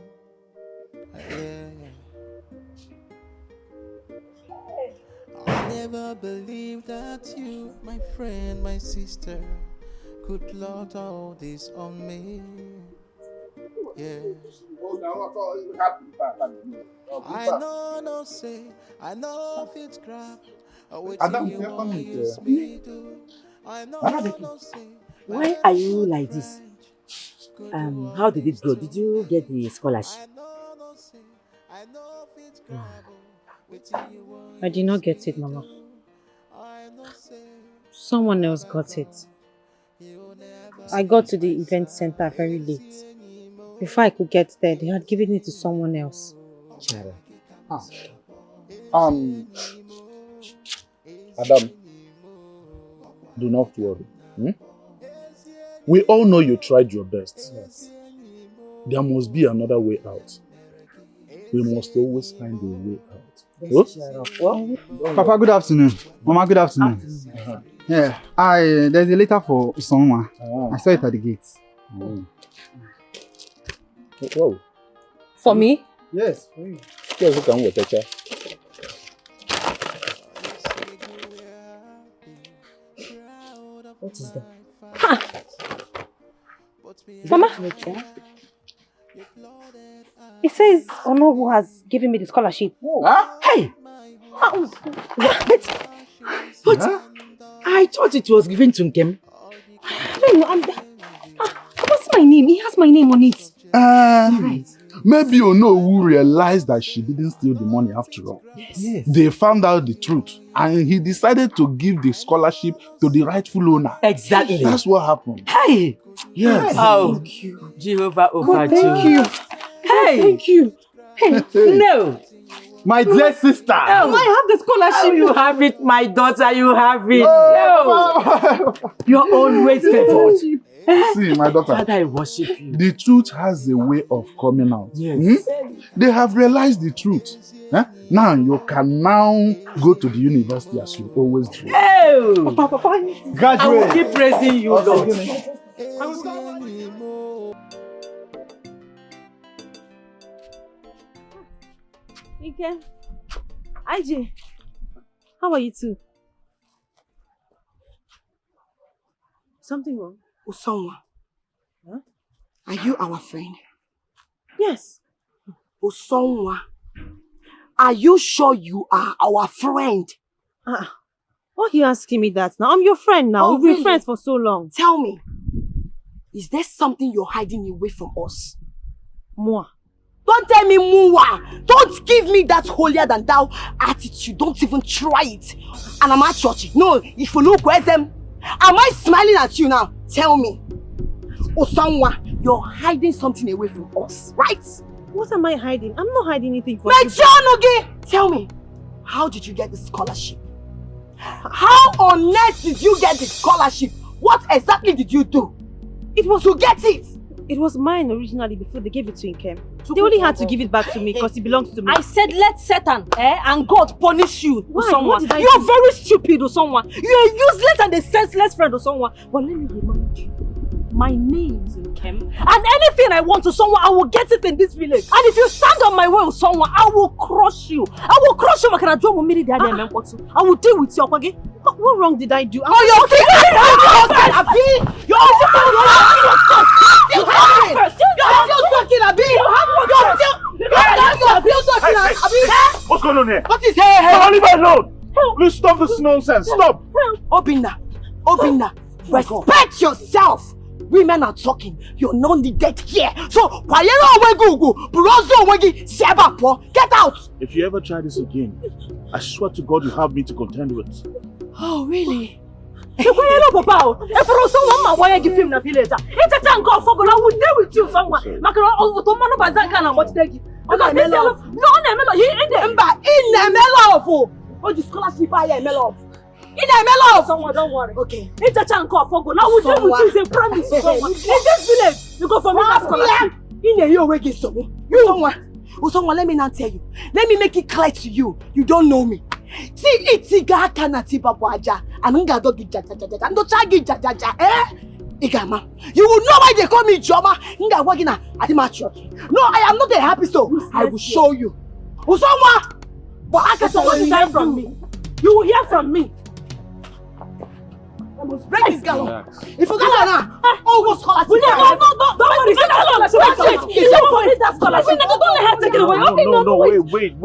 I never believed that you, my friend, my sister, could plot all this on me. Yeah. I know no say, I know if it's crap. Why are you like this? How did it go? Did you get the scholarship? I did not get it, Mama. Someone else got it. I got to the event center very late. Before I could get there, they had given it to someone else. Adam, do not worry. We all know you tried your best. Yes. There must be another way out. We must always find a way out. Papa, good afternoon. Mama, good afternoon. Yeah, there's a letter for someone. I saw it at the gate. Whoa. For me? Yes. Yes, you can wait, teacher. What is that? Mama? It says Onowu has given me the scholarship. Huh? Hey! But I thought it was given to Nkem. No, what's my name? He has my name on it. Maybe Onowu realized that she didn't steal the money after all. Yes. They found out the truth and he decided to give the scholarship to the rightful owner. Exactly. That's what happened. Hey! Yes. Oh, thank you. Jehovah over thank you. Hey! Thank you. Hey! No! My dear sister! Oh, I have the scholarship. You have it, my daughter, you have it. Oh. No! You're always favored. See, my daughter. Father, I worship you. The truth has a way of coming out. Yes. They have realized the truth. Now you can go to the university as you always do. Oh! Graduate. I will keep praising you, Lord. Dikeh, IJ, how are you two? Something wrong? Osonwa, are you our friend? Yes. Osonwa, are you sure you are our friend? Why are you asking me that now? I'm your friend now. We've been friends for so long. Tell me, is there something you're hiding away from us? Moi. Don't tell me Muwa. Don't give me that holier than thou attitude. Don't even try it. And I'm at church. No, if you look where them, Am I smiling at you now? Tell me. Osanwa, you're hiding something away from us, right? What am I hiding? I'm not hiding anything from My you. John, tell me, how did you get the scholarship? How on earth did you get the scholarship? What exactly did you do? It was to get it. It was mine originally before they gave it to Nkem. They only had to give it back to me because it belongs to me. I said let Satan and God punish you, Why? someone. What did I You're do? very stupid, or someone. You're a useless and a senseless friend, or someone. But let me remind you, my name is Nkem, and anything I want to someone, I will get it in this village. And if you stand on my way with someone, I will crush you. I will crush you. I will deal with you, okay? What wrong did I do? Oh, you're talking, Abi! You're What's going on here? What is hey? Leave me alone! Please stop this nonsense. Stop! Obinna, respect yourself. Women are talking. You're not needed here. So, get out. If you ever try this again, I swear to God you have me to contend with. Oh, really? If you someone why give him na village. It's a tank of fog. I will deal with you someone. Makaro otomano bazaka watch tegi. No, he in the oh, the scholarship I am someone, don't worry. Okay. It's a chunk of fog. Now we deal with you. Promise you someone. In this village, you go for me scholarship. In the year wake so. Someone, let me not tell you. Let me make it clear to you. You don't know me. See, it's Iga Kanati Babuaja. And Nga Dogi Jaja. And Dochagi Jaja. Igama. You will know why they call me Joma. Nga Wagina Adima Church. No, I am not a happy soul. I will show you. Usoma! But I can someone hear from me. You will hear from me. I must break this gallon. If you got an almost scholarship. No, don't worry. You don't want that scholarship. Don't let her take it away. No, wait. Don't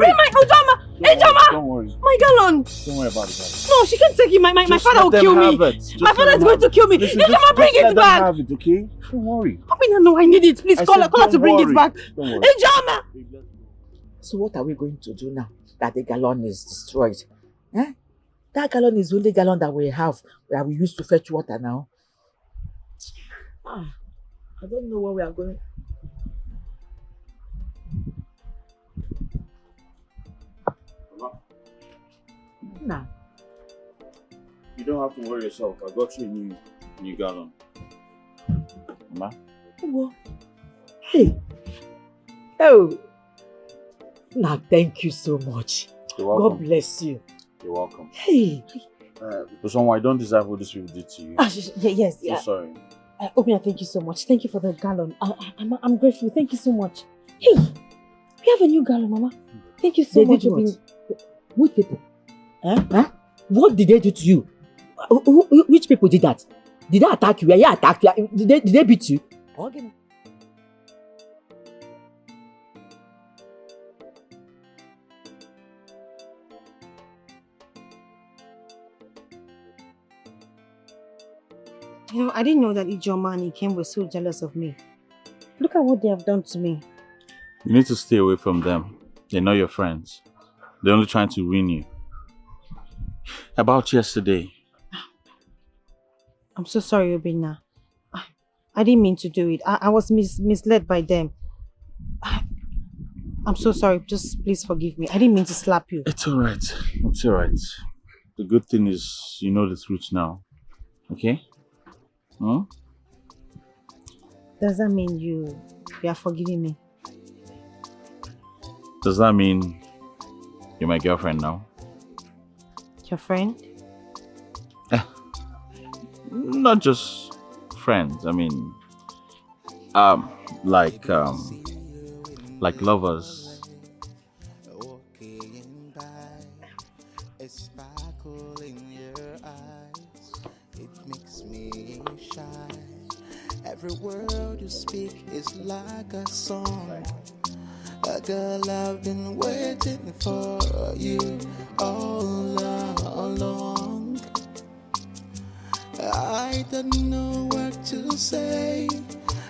worry. My gallon. Don't worry about it. No, she can't take it. My father will kill me. My father is going to kill me. Ijoma, bring it back. Have it, okay? Don't worry. No, I need it. Please call her to bring it back. Ijoma. So what are we going to do now that the gallon is destroyed? Eh? That gallon is the only gallon that we have that we used to fetch water now. I don't know where we are going. Nah. You don't have to worry yourself. I got you a new gallon. Mama? What? Hey. Oh. Nah, thank you so much. You're welcome. God bless you. You're welcome. Hey. Someone, I don't deserve what this people did to you. Yes. So sorry. Obina, thank you so much. Thank you for the gallon. I'm grateful. Thank you so much. Hey, we have a new gallon, Mama. Thank you so much. Which people? Huh? What did they do to you? Which people did that? Did they attack you? Were you attacked? Did they beat you? Okay. You know, I didn't know that Ijoma and Ikem were so jealous of me. Look at what they have done to me. You need to stay away from them. They're not your friends. They're only trying to ruin you. About yesterday. I'm so sorry, Obina. I didn't mean to do it. I was misled by them. I'm so sorry. Just please forgive me. I didn't mean to slap you. It's alright. It's alright. The good thing is you know the truth now. Okay? Hmm? Does that mean you are forgiving me? Does that mean you're my girlfriend now? Your friend? Not just friends. I mean, like lovers. Every word you speak is like a song. A girl, I've been waiting for you all along. I don't know what to say,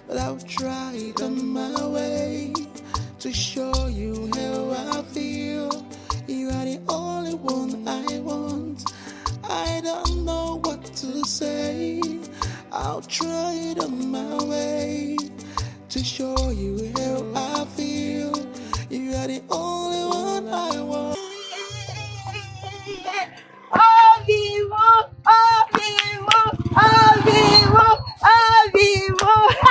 but I'll try it on my way to show you how I feel. You are the only one I want. I don't know what to say. to show you how I feel. You are the only one I want.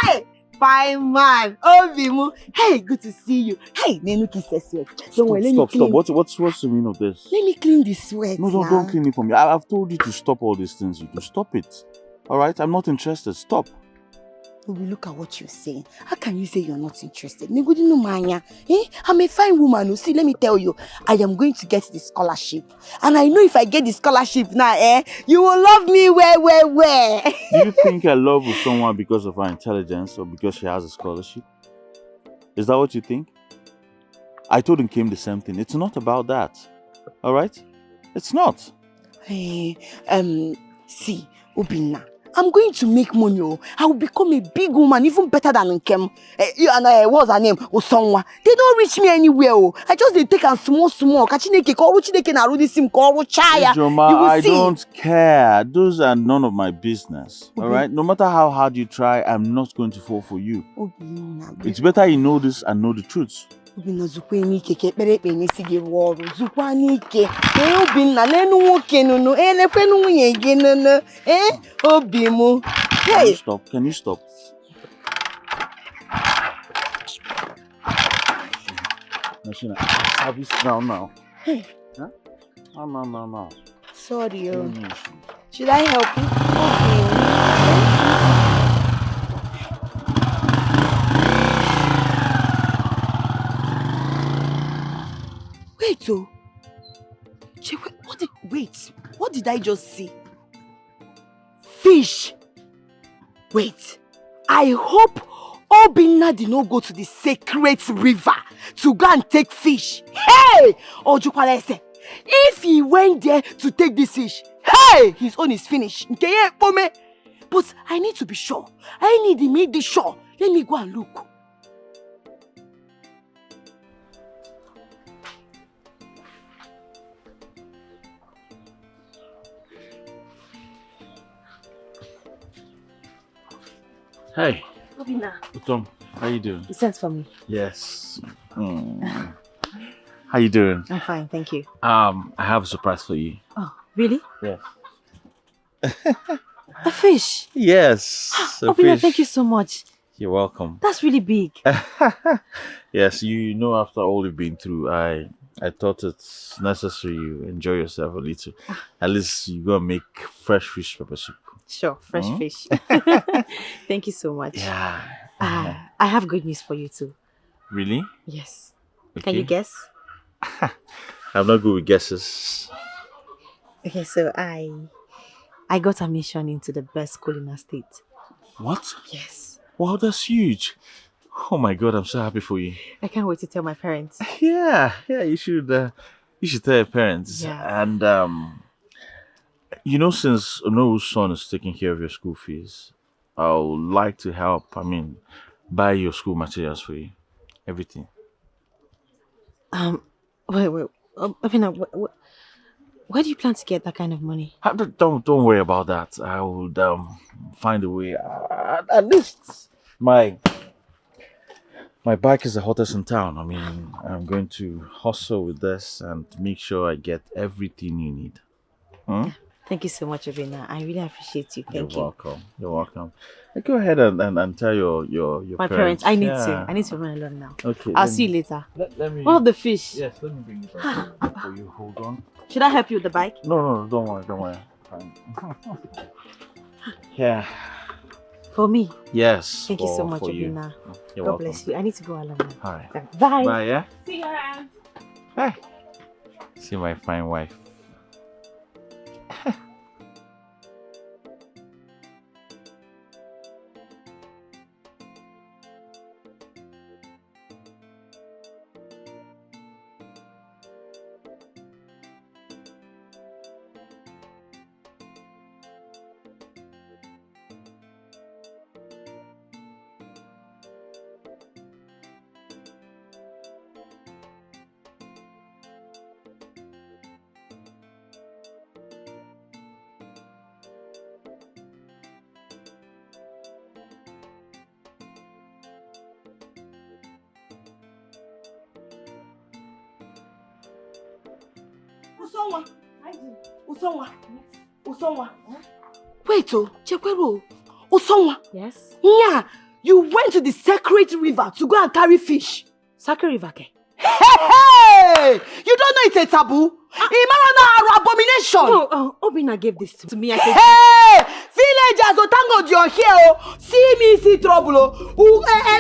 Hey, fine man, Obimu. Hey, good to see you. Hey, Nenu kiss the sweat. Don't worry, let me Stop. clean. What's the meaning of this? Let me clean the sweat. No, don't clean it for me. I've told you to stop all these things you do. Stop it. Alright? I'm not interested. Stop. Obi, look at what you're saying. How can you say you're not interested? I'm a fine woman. See, let me tell you, I am going to get the scholarship. And I know if I get the scholarship now, you will love me where. Do you think I love with someone because of her intelligence or because she has a scholarship? Is that what you think? I told him came the same thing. It's not about that. Alright? It's not. See, Obinna, I'm going to make money. I will become a big woman, even better than Nkem. What's her name? Osonwa. They don't reach me anywhere. I just they take and small. Ijoma, I don't care. Those are none of my business. Alright? No matter how hard you try, I'm not going to fall for you. It's better you know this and know the truth. Obinna Zukwanike kekpere ekpenye si gị rụọ ọrụ Zukwanike Obinna n'enu nwoke nụnụ elekwe nwunye gị nụnụ obi mụ. Hey, Can you stop? Machina, have you now? Hey. Huh? No. Sorry. Should I help you? Wait, what did I just see? Fish. Wait, I hope Obinna did not go to the sacred river to go and take fish. Hey! Ojukwalese, if he went there to take this fish, hey! His own is finished. But I need to be sure. I need to make this sure. Let me go and look. Hey. Obinna. Tom, how you doing? You sent for me. Yes. How you doing? I'm fine, thank you. I have a surprise for you. Oh, really? Yes. A fish? Yes. Obinna, thank you so much. You're welcome. That's really big. Yes, you know, after all you've been through, I thought it's necessary you enjoy yourself a little. At least you go and make fresh fish pepper soup. Sure, fresh fish. Thank you so much. Yeah. I have good news for you too. Really? Yes. Okay. Can you guess? I'm not good with guesses. Okay, so I got admission into the best school in our state. What? Yes. Wow, that's huge. Oh my God, I'm so happy for you. I can't wait to tell my parents. Yeah, you should tell your parents. Yeah. And you know, since Onoru's son is taking care of your school fees, I would like to help. Buy your school materials for you, everything. Wait. Obinna, where do you plan to get that kind of money? Don't worry about that. I will find a way. At least my bike is the hottest in town. I'm going to hustle with this and make sure I get everything you need. Thank you so much, Obinna. I really appreciate you. Thank you. You're welcome. Go ahead and tell your my parents. I need to run along now. Okay. I'll see you later. Let me. What of the fish? Yes, let me bring it back for you. Hold on. Should I help you with the bike? No, don't worry. Fine. Yeah. For me? Yes. Thank you so much, Obinna. You're God welcome. bless you. I need to go along now. All right. Bye. Bye, yeah? See you around. Bye. See my fine wife. Usonwa. Wait, Chekwero. Usonwa. Yes? Yeah, you went to the sacred river to go and carry fish. Sacred River, ke? Hey! You don't know it's a taboo? Imarana abomination! No, Obina gave this to me. I said, hey! Villagers, Otango, you're here. See me, see trouble.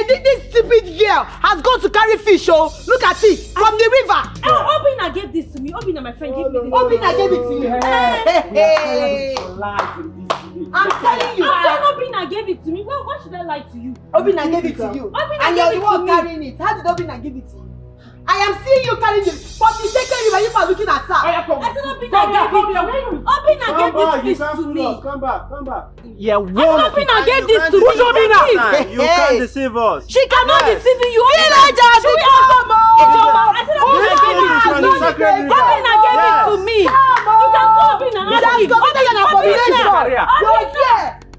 This stupid girl has gone to carry fish. Look at it, from the river. Obina gave this to me. Obina, my friend, gave me this. Obina gave it to you. Hey! I'm telling you. I said Obina gave it to me. Well, why should I lie to you? Obina gave it to you. And you're the one carrying it. How did Obina give it to you? I am seeing you carrying it from the second river. You are looking at her. I said Obina gave it to me. Obina gave this fish to me. Come back. Yeah, Obina gave this to me. You can't deceive us. She cannot deceive you. Villagers, I said Obina gave it to me. Obina gave it to me. You can call Obina.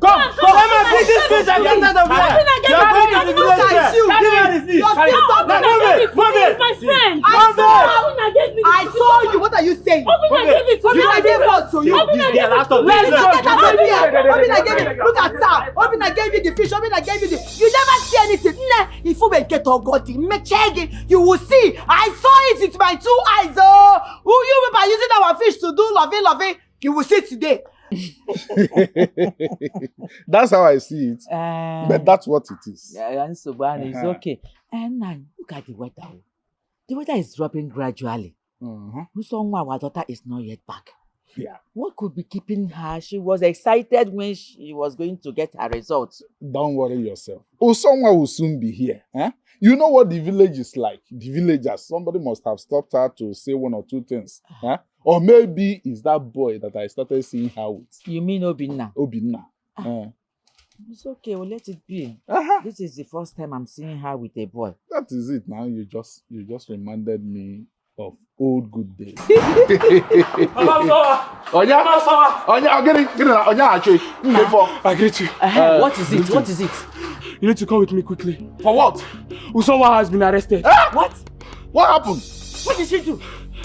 Come, bring this fish and get out of here. You're going to the village there. Give her the fish. Move it. My friend. I saw you. What are you saying? Obina gave it to me. Obina gave what to you? Obina gave it to me. Obina gave it. Look at her. Obina gave you the fish. Obina gave you the. You never see anything. If you get a god, you will see. I saw it with my 2 eyes. Oh, who you by using our fish to do loving? You will see today. That's how I see it. But that's what it is. It's okay. And now look at the weather. The weather is dropping gradually. Our daughter is not yet back. Yeah. What could be keeping her? She was excited when she was going to get her results. Don't worry yourself. Someone will soon be here. You know what the village is like. The villagers, somebody must have stopped her to say 1 or 2 things. Or maybe it's that boy that I started seeing her with. You mean Obinna? Obinna. It's okay, we'll let it be. This is the first time I'm seeing her with a boy. That is it now. You just reminded me of old good days. Onya, get it. Onya, actually. I get you. What is it? What is it? You need to come with me quickly. For what? Usowa has been arrested. What? What happened? What did she do?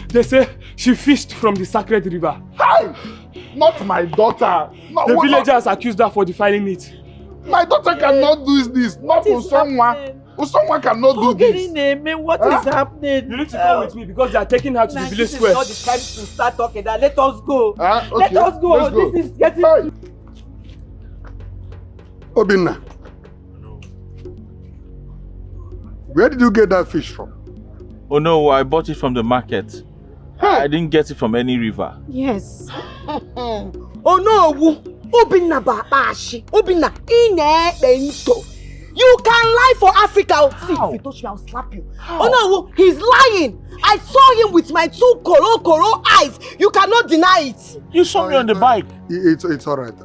They say she fished from the sacred river. Hi! Not my daughter. No, the villagers accused her for defiling it. My daughter cannot do this. Not Usonwa. Usonwa cannot do this. What is happening? You need to come with me because they are taking her to the village square. This is not the time to start talking that. Let us go. Okay, let us go. Let's go. This is getting... Obinna. Where did you get that fish from? Oh no, I bought it from the market. I didn't get it from any river. Yes. Oh no, Obinna Babashi, Obinna Ini Edo. You can lie for Africa. See, if you touch me, I'll slap you. How? Oh no, he's lying. I saw him with my 2 koro eyes. You cannot deny it. You saw me on the bike. It's all right.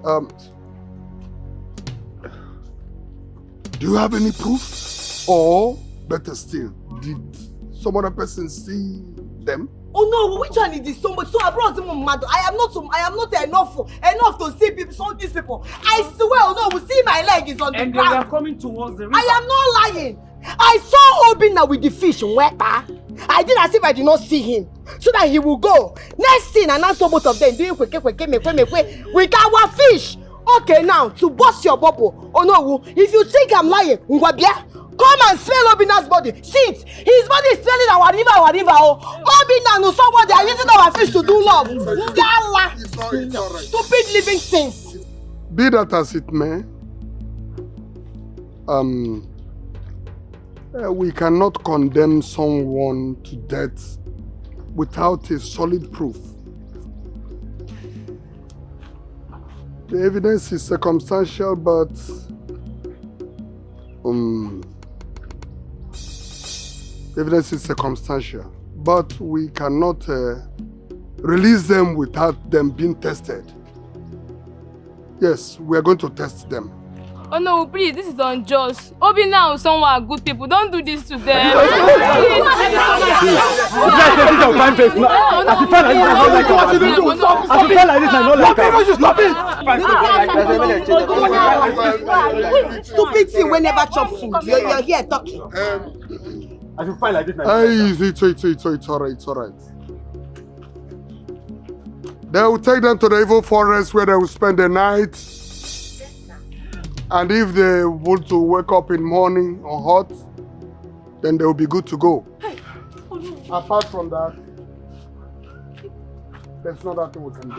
Do you have any proof? Or better still, did some other person see them? Oh no, which one is this? Somebody so I brought him mad. I am not enough to see people, some these people. I swear, oh no, we see my leg is on the ground. And they are coming towards the river. I am not lying. I saw Obinna with the fish. I did as if I did not see him. So that he will go. Next thing, and I saw both of them doing with our fish. Okay, now, to bust your bubble. Oh no, if you think I'm lying, come and smell Obinna's body. See it. His body is smelling our river. Obinna knows someone they are using our fish to do love. It's all right. Stupid living things. Be that as it may, we cannot condemn someone to death without a solid proof. The evidence is circumstantial, but we cannot release them without them being tested. Yes, we are going to test them. Oh no, please, this is unjust. Obinna and someone are good people. Don't do this to them. Stupid thing we never chop food. You're here talking. I should find like this. It's all right. They will take them to the evil forest where they will spend the night. And if they want to wake up in morning or hot, then they will be good to go. Apart from that, there's no other thing we can do.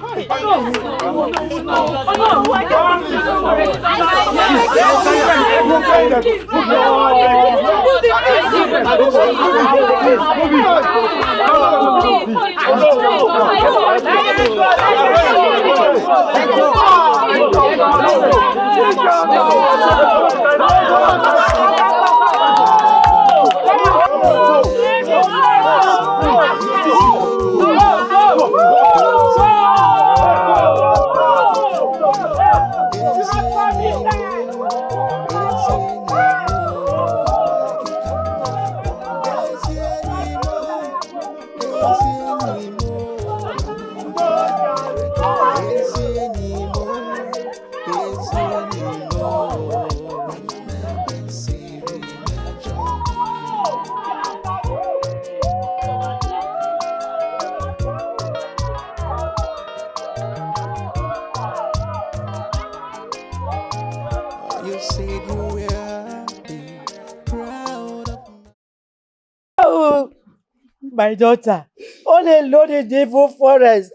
My daughter, all alone in the evil forest.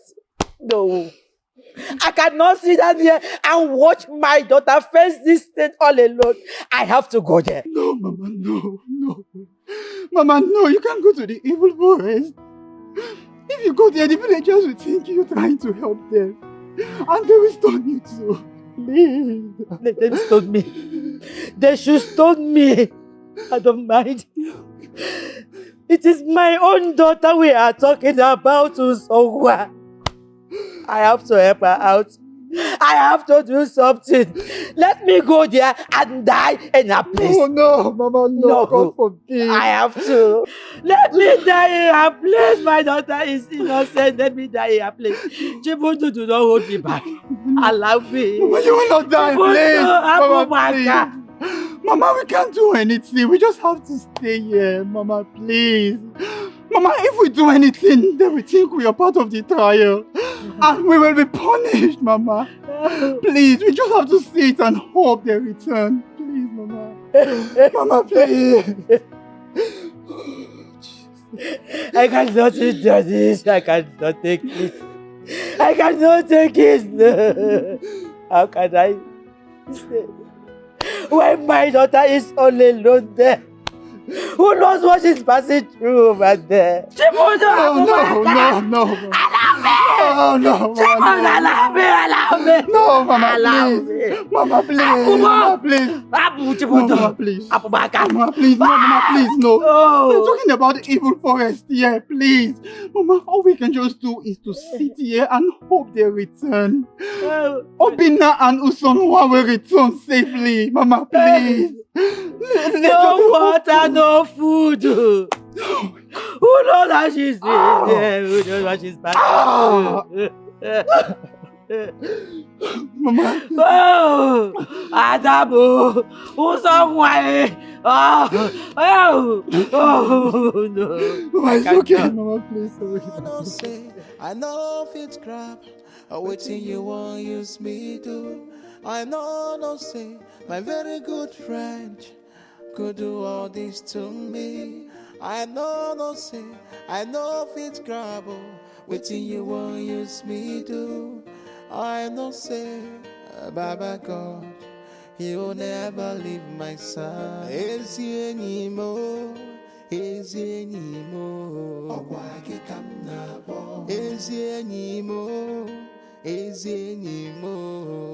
No. I cannot sit down here and watch my daughter face this thing all alone. I have to go there. No, Mama, no. Mama, no, you can't go to the evil forest. If you go there, the villagers will think you're trying to help them. And they will stone you too. Please. Let them stone me. They should stone me. I don't mind. It is my own daughter we are talking about, Usowa. I have to help her out. I have to do something. Let me go there and die in a place. Oh no, Mama, no. God forbid. I have to. Let me die in a place. My daughter is innocent. Let me die in a place. Chibudu, do not hold me back. Allow me. Mama, you will not die, please. Mama, please. Mama, we can't do anything. We just have to stay here. Mama, please. Mama, if we do anything, they will think we are part of the trial. And we will be punished, Mama. Please, we just have to sit and hope they return. Please, Mama. Mama, please. I cannot do this. I cannot take it. I cannot take it. How can I stay? When my daughter is all alone there, who knows what she's passing through over there? Chibudu, No. allow me. No, Mama, allow please. me. Mama, please. Mama, please. Mama, please. Mama, please. No, Mama, please, no. We're talking about the evil forest here, please. Mama, all we can just do is to sit here and hope they return. Obina and Usonwa will return safely. Mama, please. No water, no food. Who knows how she's doing there? Who knows what she's passing through? Mama. Oh, Adamu. Who's somewhere? Oh, no. Mama, it's okay. Mama, please. I know if it's crap, waiting you won't use me do. I know, no say, my very good friend could do all this to me. I know, no say, I know if it's crap, waiting you won't use me do. I know say, Baba God, you'll never leave my side. Is anymore. Is anymore. Is anymore. Is anymore.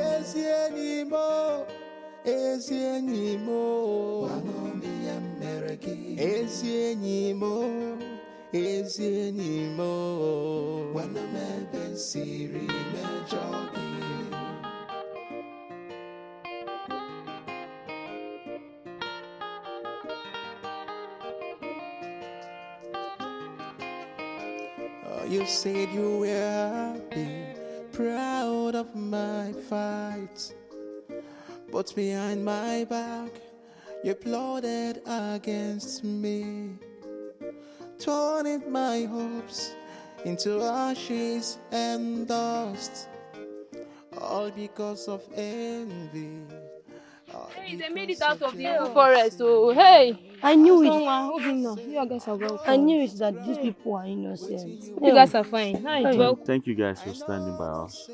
Is anymore. Is anymore. Is anymore. Is anymore. When I'm at Siri, jogging. You said you were happy, proud of my fight, but behind my back, you plotted against me, turning my hopes into ashes and dust, all because of envy. Hey, they made it out of the forest, so hey! I knew it. You guys are welcome. I knew it that these people are innocent. You guys are fine. Hi, welcome. Thank you guys for standing by us.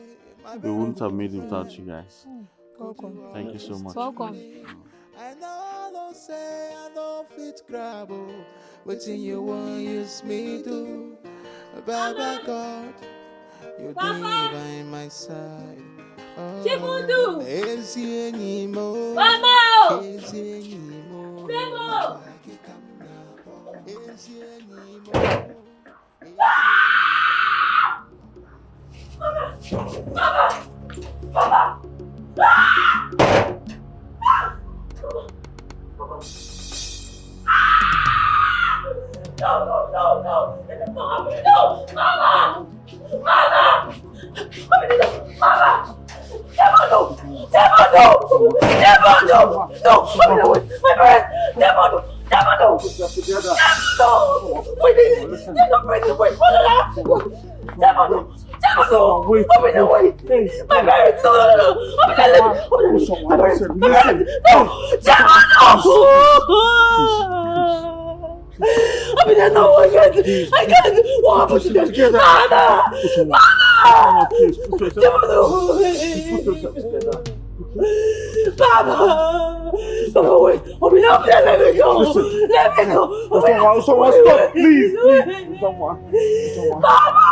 We wouldn't have made it without you guys. Welcome. Thank you so much. Welcome. I know say I know fit grab waiting you want use me do. Baba God, you by my side. Chifundu! Mama! I can't! What happened to them? Baba, wait! Let me go! Let me go! Someone, stop! Please! Someone! Baba!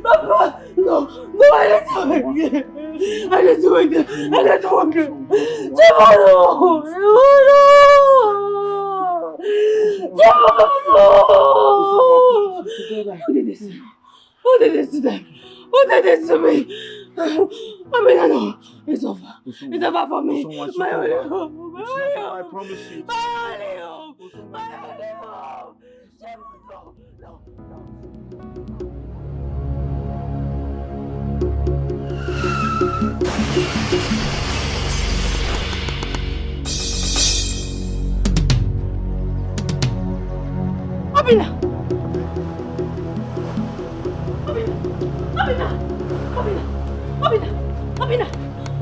Baba! No, I didn't do it! Who did this to them? Who did this to me? I know. It's over. It's over for me. My only hope. I promise you. My only hope. No.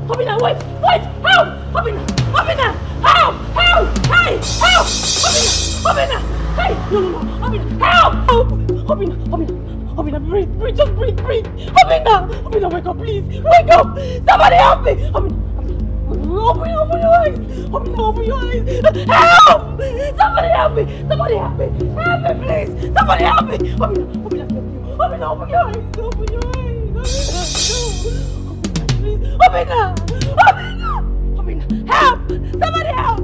Abina, wait, help! Abina, help! Hey, help! Abina, hey, no, Abina, help! Abina, breathe, just breathe. Abina, wake up, please, wake up! Somebody help me! Abina, open your eyes! Open your eyes! Help! Somebody help me, please! Somebody help me! Abina, open your eyes! Abina, help! Somebody help!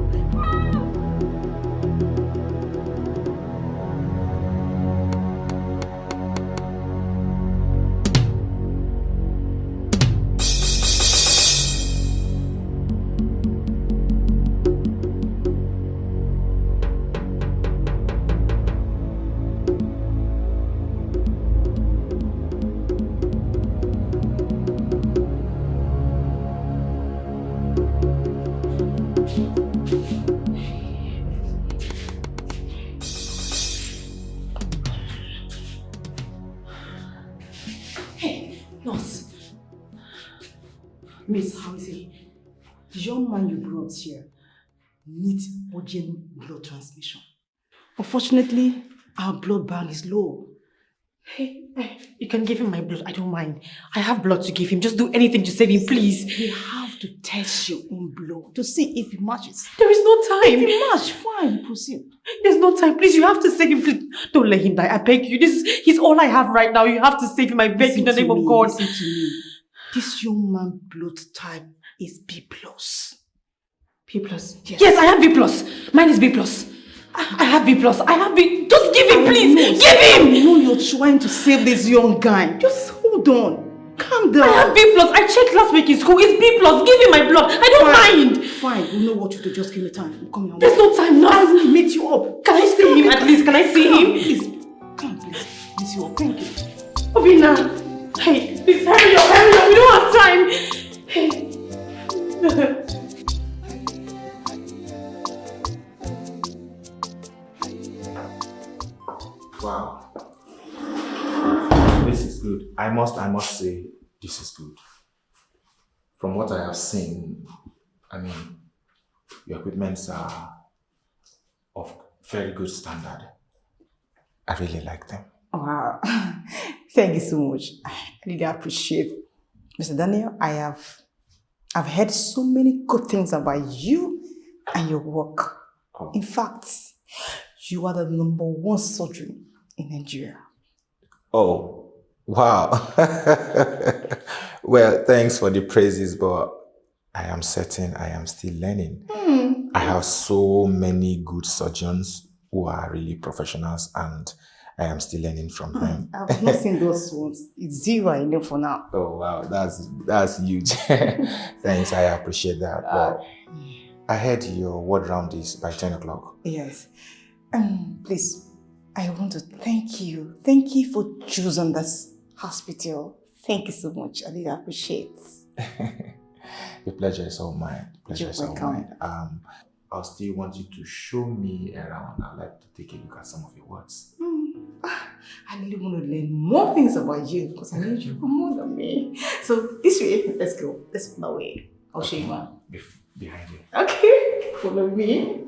Miss, how is he? The young man you brought here needs urgent blood transfusion. Unfortunately, our blood bank is low. Hey, you can give him my blood. I don't mind. I have blood to give him. Just do anything to save him, please. We have to test your own blood to see if it matches. There is no time. If it matches, fine, proceed. There's no time. Please, you have to save him. Please. Don't let him die. I beg you. He's all I have right now. You have to save him. I beg you in the name of God. Listen to me. This young man's blood type is B+. B+? Yes, I have B+. Mine is B+. I have B+. I have B. Just give him, please. Give him. I know you're trying to save this young guy. Just hold on. Calm down. I have B+. I checked last week in school. It's B+. Give him my blood. I don't mind. Fine. We know what you do. Just give me time. We'll come here. There's no time now. I will meet you up. Can I see him at least? Can I see him? Please. Come, please. Meet you up. Thank you. Obina. Hey, please hurry up. We don't have time. Hey. good. I must say, this is good. From what I have seen, I mean, your equipments are of very good standard. I really like them. Wow. Thank you so much. I really appreciate it. Mr. Daniel, I've heard so many good things about you and your work. Oh. In fact, you are the #1 surgery in Nigeria. Oh, wow. Well, thanks for the praises, but I am certain I am still learning. I have so many good surgeons who are really professionals, and I am still learning from them. I've not seen those ones. It's 0 I know for now. Oh, wow, that's huge. Thanks, I appreciate that. But I heard your word round is by 10 o'clock. Yes. Please, I want to thank you. Thank you for choosing this hospital. Thank you so much. I really appreciate it. The pleasure is all mine. You're welcome. I'll still want you to show me around. I'd like to take a look at some of your works. I really want to learn more things about you because I know you more than me. So this way, let's go. Let's go my way. I'll show you one. Behind you. Okay, follow me.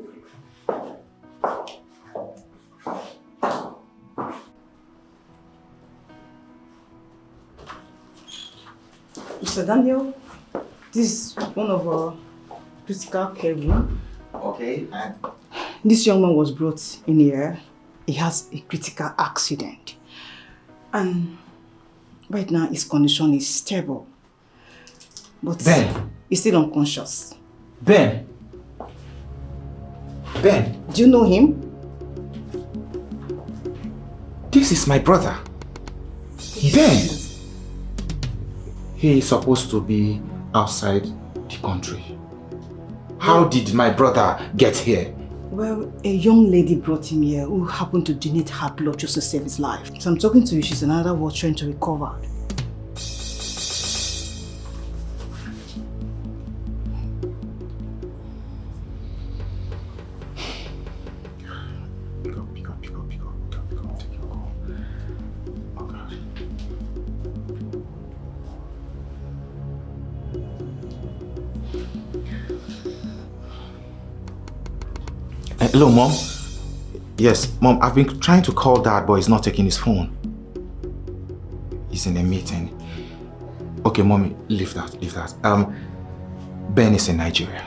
Mr. Daniel, this is one of our critical care rooms. Okay. This young man was brought in here. He has a critical accident. And right now his condition is stable. But Ben! He's still unconscious. Ben! Ben! Do you know him? This is my brother. Ben! He is supposed to be outside the country. How did my brother get here? Well, a young lady brought him here who happened to donate her blood just to save his life. So I'm talking to you, she's another one trying to recover. Hello, Mom? Yes, Mom, I've been trying to call Dad, but he's not taking his phone. He's in a meeting. Okay, Mommy, leave that. Ben is in Nigeria.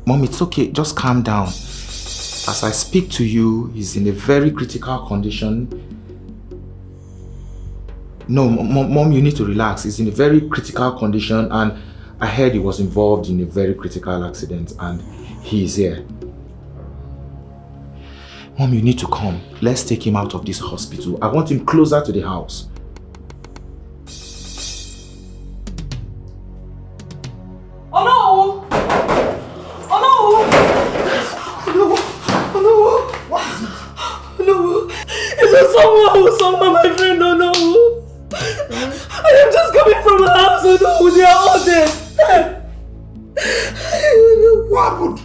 Mom, it's okay, just calm down. As I speak to you, he's in a very critical condition. No, Mom, you need to relax. He's in a very critical condition, and I heard he was involved in a very critical accident, and he is here. Mom, you need to come. Let's take him out of this hospital. I want him closer to the house. Oh no! Oh no! Oh no! What is it? No! It's someone, my friend, oh no! I am just coming from the house, oh no! They are all dead! What happened?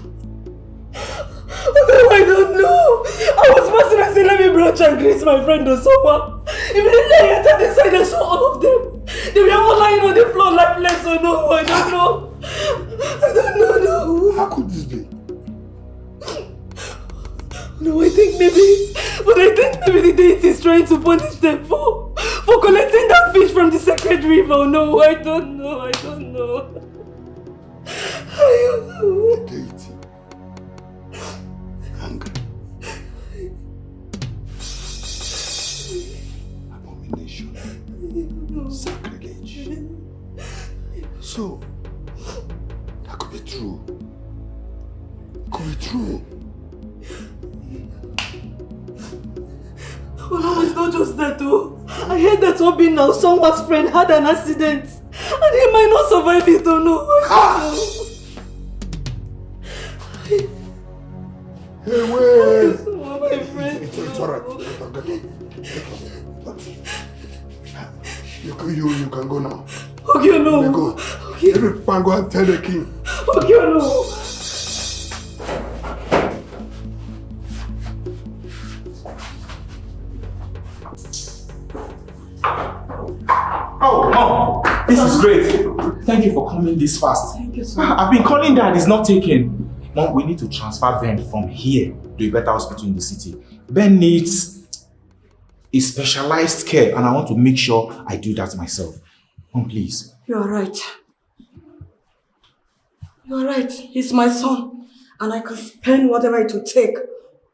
Oh no, I don't know! I was passing and said, let me brunch and greet my friend Osowa. Immediately I entered inside and saw all of them. They were all lying on the floor lifeless, oh no, I don't know. I don't know, no. How could this be? No, I think maybe the deity is trying to punish them for collecting that fish from the sacred river. No, I don't know, I don't know. The deity. Angry. Abomination. Sacrilege. So, that could be true. Could be true. Oh no, it's not just that though. I heard that Obi now, someone's friend, had an accident. And he might not survive it, oh no. Hey, wait! Oh, my friend. It's alright. You can go now. Okay, no. You go. Okay. Everyone go and tell the king. Okay, no. Oh, Mom, this is great. Thank you for coming this fast. Thank you, sir. I've been calling Dad, it's not taken. Mom, we need to transfer Ben from here to a better hospital in the city. Ben needs a specialized care and I want to make sure I do that myself. Mom, please. You are right. You are right. He's my son. And I can spend whatever it will take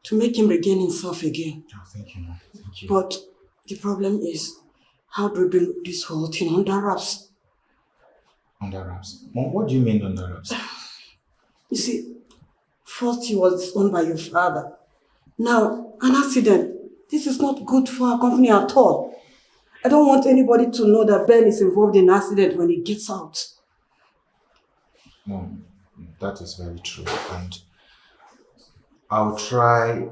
to make him regain himself again. Oh, thank you, Mom. Thank you. But the problem is, how do we bring this whole thing under wraps? Under wraps? Mom, what do you mean under wraps? You see, first he was owned by your father. Now, an accident. This is not good for our company at all. I don't want anybody to know that Ben is involved in an accident when he gets out. Mom, that is very true. And I'll try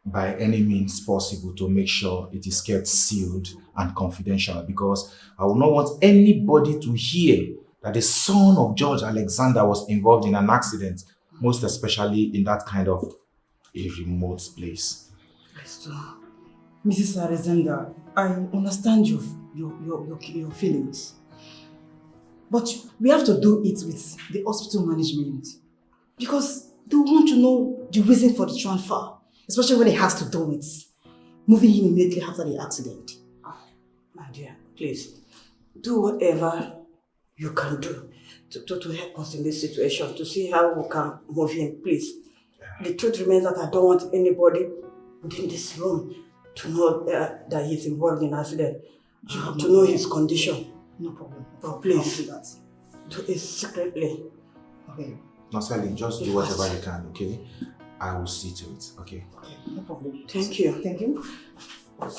by any means possible to make sure it is kept sealed and confidential because I will not want anybody to hear that the son of George Alexander was involved in an accident, most especially in that kind of a remote place. Mrs. Alexander, I understand your feelings. But we have to do it with the hospital management because they want to know the reason for the transfer, especially when it has to do with moving him immediately after the accident. My dear, please, do whatever you can do to help us in this situation, to see how we can move him, please. The truth remains that I don't want anybody within this room to know that he's involved in an accident, to know his condition. No problem. But please, do that. Do it secretly. Okay. No, Sally, just do whatever you can, okay? I will see to it, okay? Okay, no problem. Thank you. Thank you. I've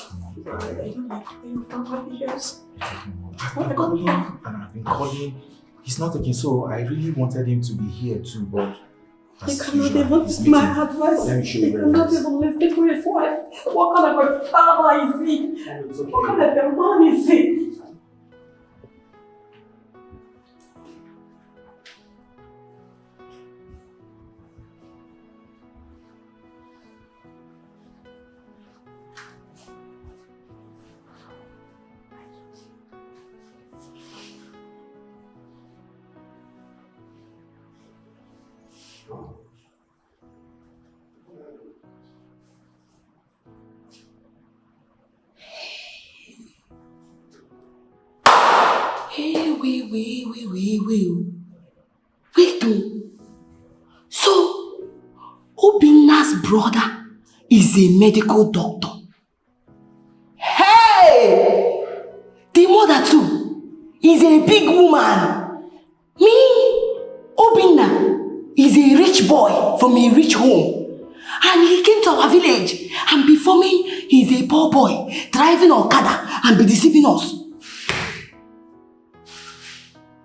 been calling. He's not taking, so I really wanted him to be here too, but he cannot even take my advice. Let me show He you cannot even listen to his wife. What kind of a father is he? What kind of a man is he? Wait, so, Obinna's brother is a medical doctor. Hey! The mother too is a big woman. Me, Obinna, is a rich boy from a rich home. And he came to our village and before me, he's a poor boy driving Okada and be deceiving us.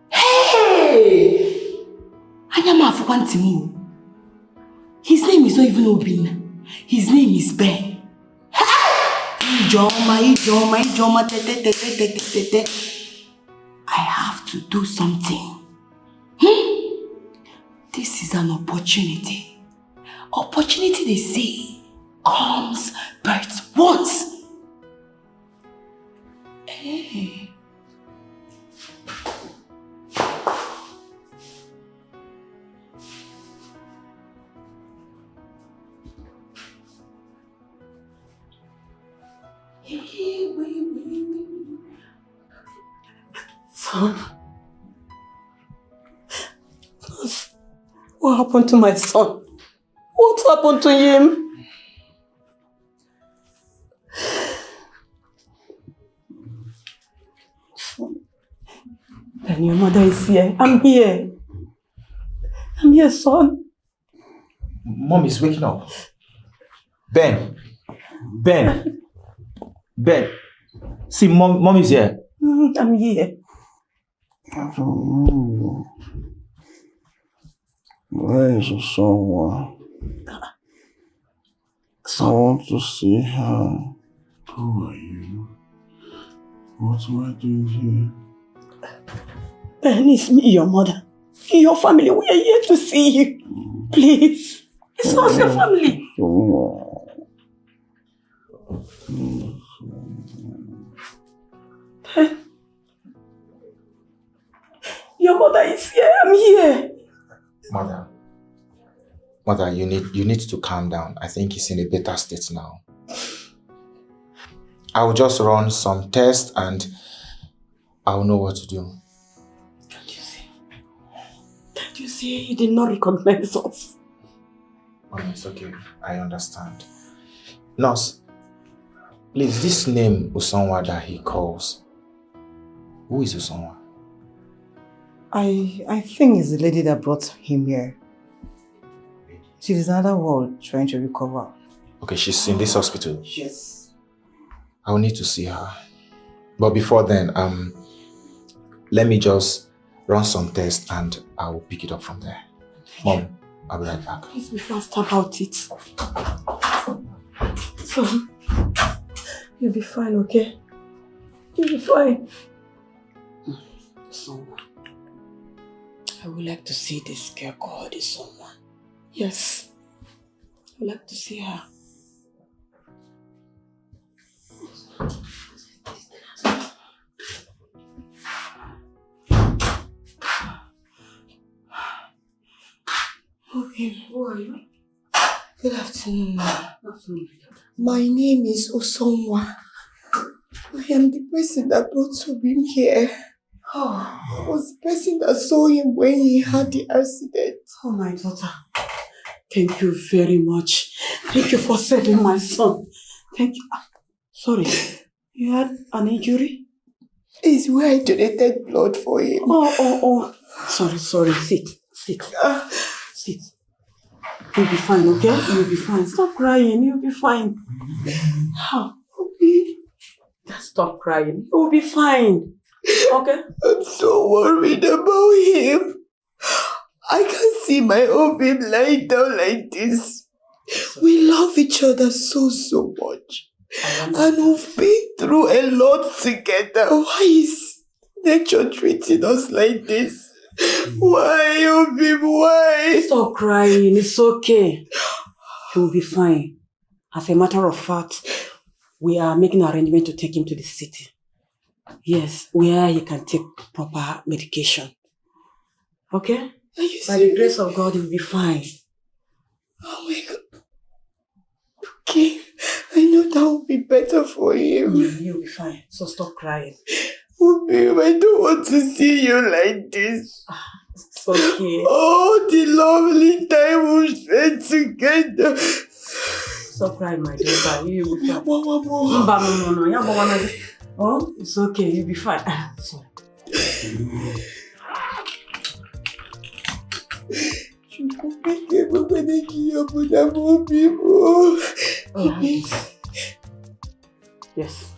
Hey! His name is not even Obinna. His name is Ben. I have to do something. This is an opportunity. Opportunity, they say, comes but once. Hey. Son, what happened to my son? What happened to him? And your mother is here. I'm here. I'm here, son. Mom is waking up. Ben. See, mom is here. I'm here. I don't know. Where is someone? I want to see her. Who are you? What am I doing here? Ben, it's me, your mother. Your family, we are here to see you. Please. It's us, your family. Your mother is here. I'm here. Mother, you need to calm down. I think he's in a better state now. I'll just run some tests and I'll know what to do. Can't you see he did not recognize us? Oh, it's okay. I understand. Nurse, please, this name Usonwa that he calls, who is Usonwa? I think it's the lady that brought him here. She's in another world trying to recover. Okay, she's in this hospital. Yes. I'll need to see her. But before then, let me just run some tests and I will pick it up from there. Mom, I'll be right back. Please be fast about it. So, you'll be fine, okay? You'll be fine. So, I would like to see this girl called someone. Yes. I would like to see her. Okay, Who are you? good afternoon, ma. My name is Osonwa. I am the person that brought Sobim here. I was the person that saw him when he had the accident. Oh, my daughter. Thank you very much. Thank you for saving my son. Thank you. Sorry, you had an injury? It's where I donated blood for him. Oh. Sorry. Sit. Sit. You'll be fine, okay? You'll be fine. Stop crying. You'll be fine. How? Okay. Just stop crying. You'll be fine. Okay? I'm so worried about him. I can't see my own babe lying down like this. We love each other so much. And we've been through a lot together. Why is nature treating us like this? Why, oh babe, why? Stop crying. It's okay. He'll be fine. As a matter of fact, we are making an arrangement to take him to the city. Yes, where he can take proper medication. Okay? By the grace of God, he'll be fine. Oh my God. Okay, I know that will be better for him. You'll be fine. So stop crying. Oh babe, I don't want to see you like this. It's okay. Oh, the lovely time we spent together. Stop crying, my daughter. You'll be fine. No. Oh, it's okay. You'll be fine. Sorry. Yes.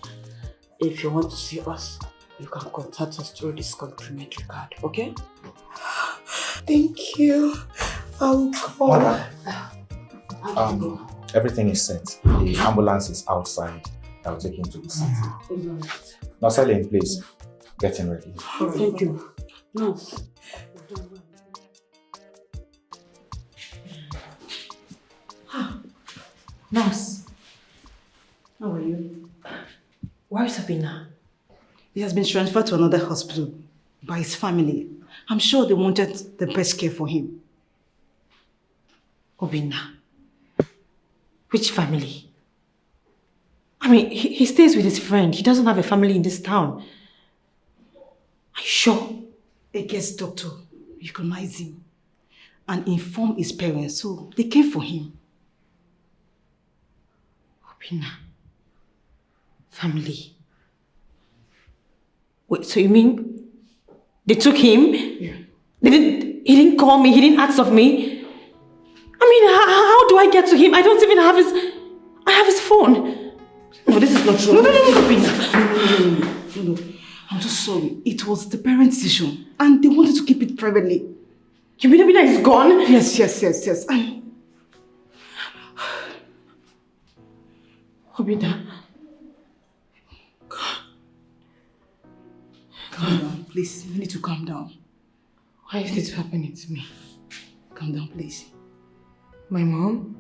If you want to see us, you can contact us through this complimentary card, okay? Thank you. I'll call. Mother, everything is set. The ambulance is outside. I'll take him to the city. Now, Sally, please, getting ready. Thank you. Nurse. Nurse, how are you? where is Sabina? He has been transferred to another hospital by his family. I'm sure they wanted the best care for him. Obina. Which family? I mean, he stays with his friend. He doesn't have a family in this town. Are you sure? A guest doctor recognized him and informed his parents, so they came for him. Obina. Family. Wait, so you mean they took him? Yeah. He didn't call me, he didn't ask of me. I mean, how do I get to him? I don't even have I have his phone. No, this is not true. No. I'm just sorry. It was the parents' decision and they wanted to keep it privately. You mean Obina is gone? Yes. Obina. Calm down, please. You need to calm down. Why is this happening to me? Calm down, please. My mom?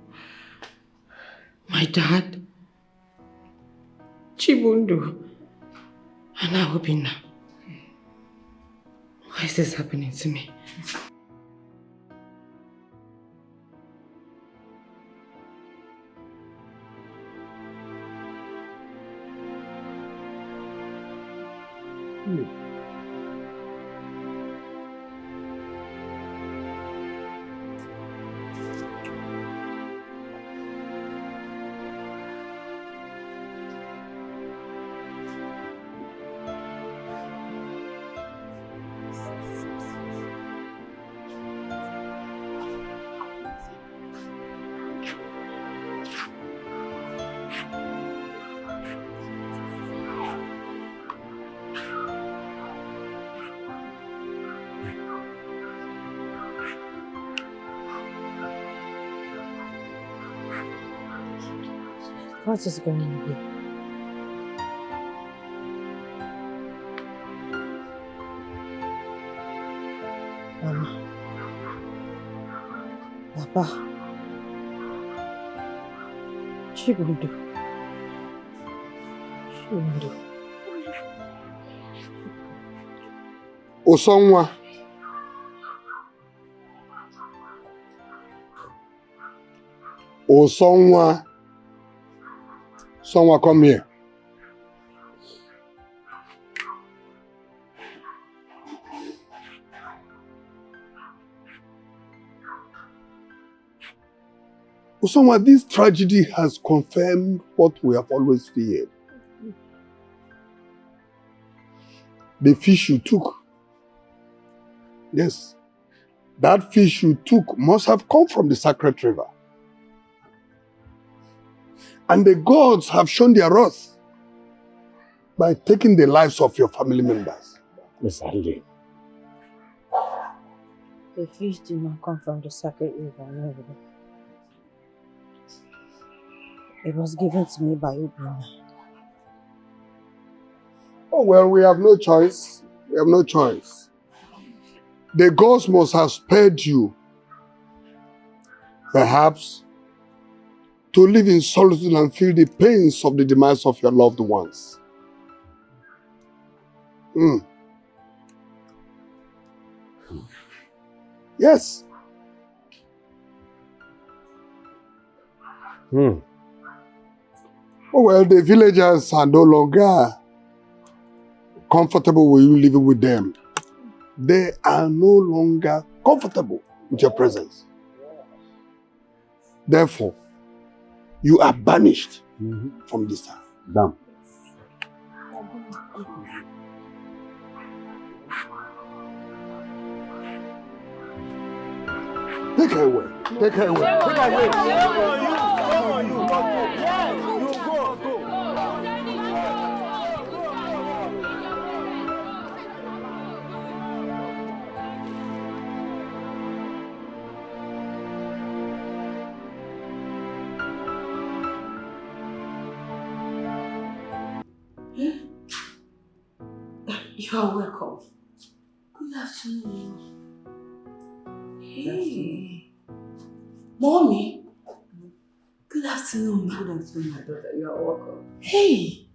My dad? Chibundo? And now, Obinna, why is this happening to me? What is going on here? Mama. Papa. Chibundu. Osonwa. Osonwa. Someone come here. Someone, this tragedy has confirmed what we have always feared. The fish you took. Yes. That fish you took must have come from the sacred river. And the gods have shown their wrath by taking the lives of your family members. Exactly. The fish did not come from the sacred river, no. It was given to me by Obinna. Oh, well, we have no choice. We have no choice. The gods must have spared you. Perhaps to live in solitude and feel the pains of the demise of your loved ones. Yes. Oh well, the villagers are no longer comfortable with you living with them. They are no longer comfortable with your presence. Therefore, you are banished from this town. Damn. Take her away. Take her away. Take her away. You are welcome. Good afternoon. Hey. Mommy. Good afternoon. Good afternoon, my daughter. You are welcome. Hey.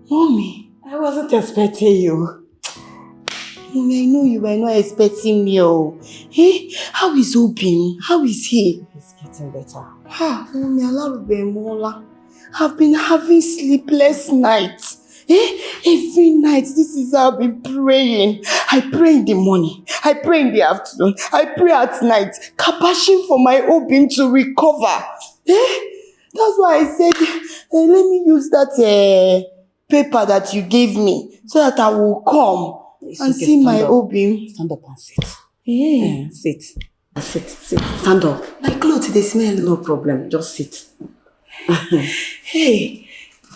Mommy. I wasn't expecting you. Mommy, I know you were not expecting me. Oh. Hey, how is Obin? How is he? He's getting better. Mommy, I've been having sleepless nights. Every night, this is how I've been praying. I pray in the morning, I pray in the afternoon, I pray at night, kabashing for my Obin to recover. That's why I said, let me use that paper that you gave me so that I will come and see my Obin. Stand up and sit. Sit. Sit. Stand up. My clothes, they smell. No problem. Just sit. Hey,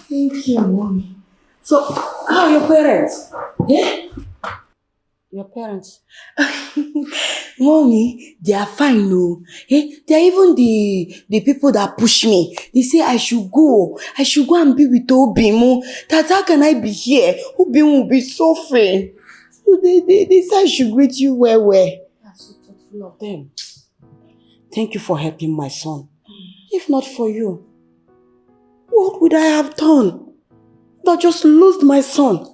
thank you, Mommy. So, how are your parents? Your parents? Mommy, they are fine, no. They are even the people that push me. They say I should go and be with Obin. That how can I be here? Obin will be suffering. So they say I should greet you well. That's so thoughtful of them. Thank you for helping my son. If not for you, what would I have done? I just lost my son.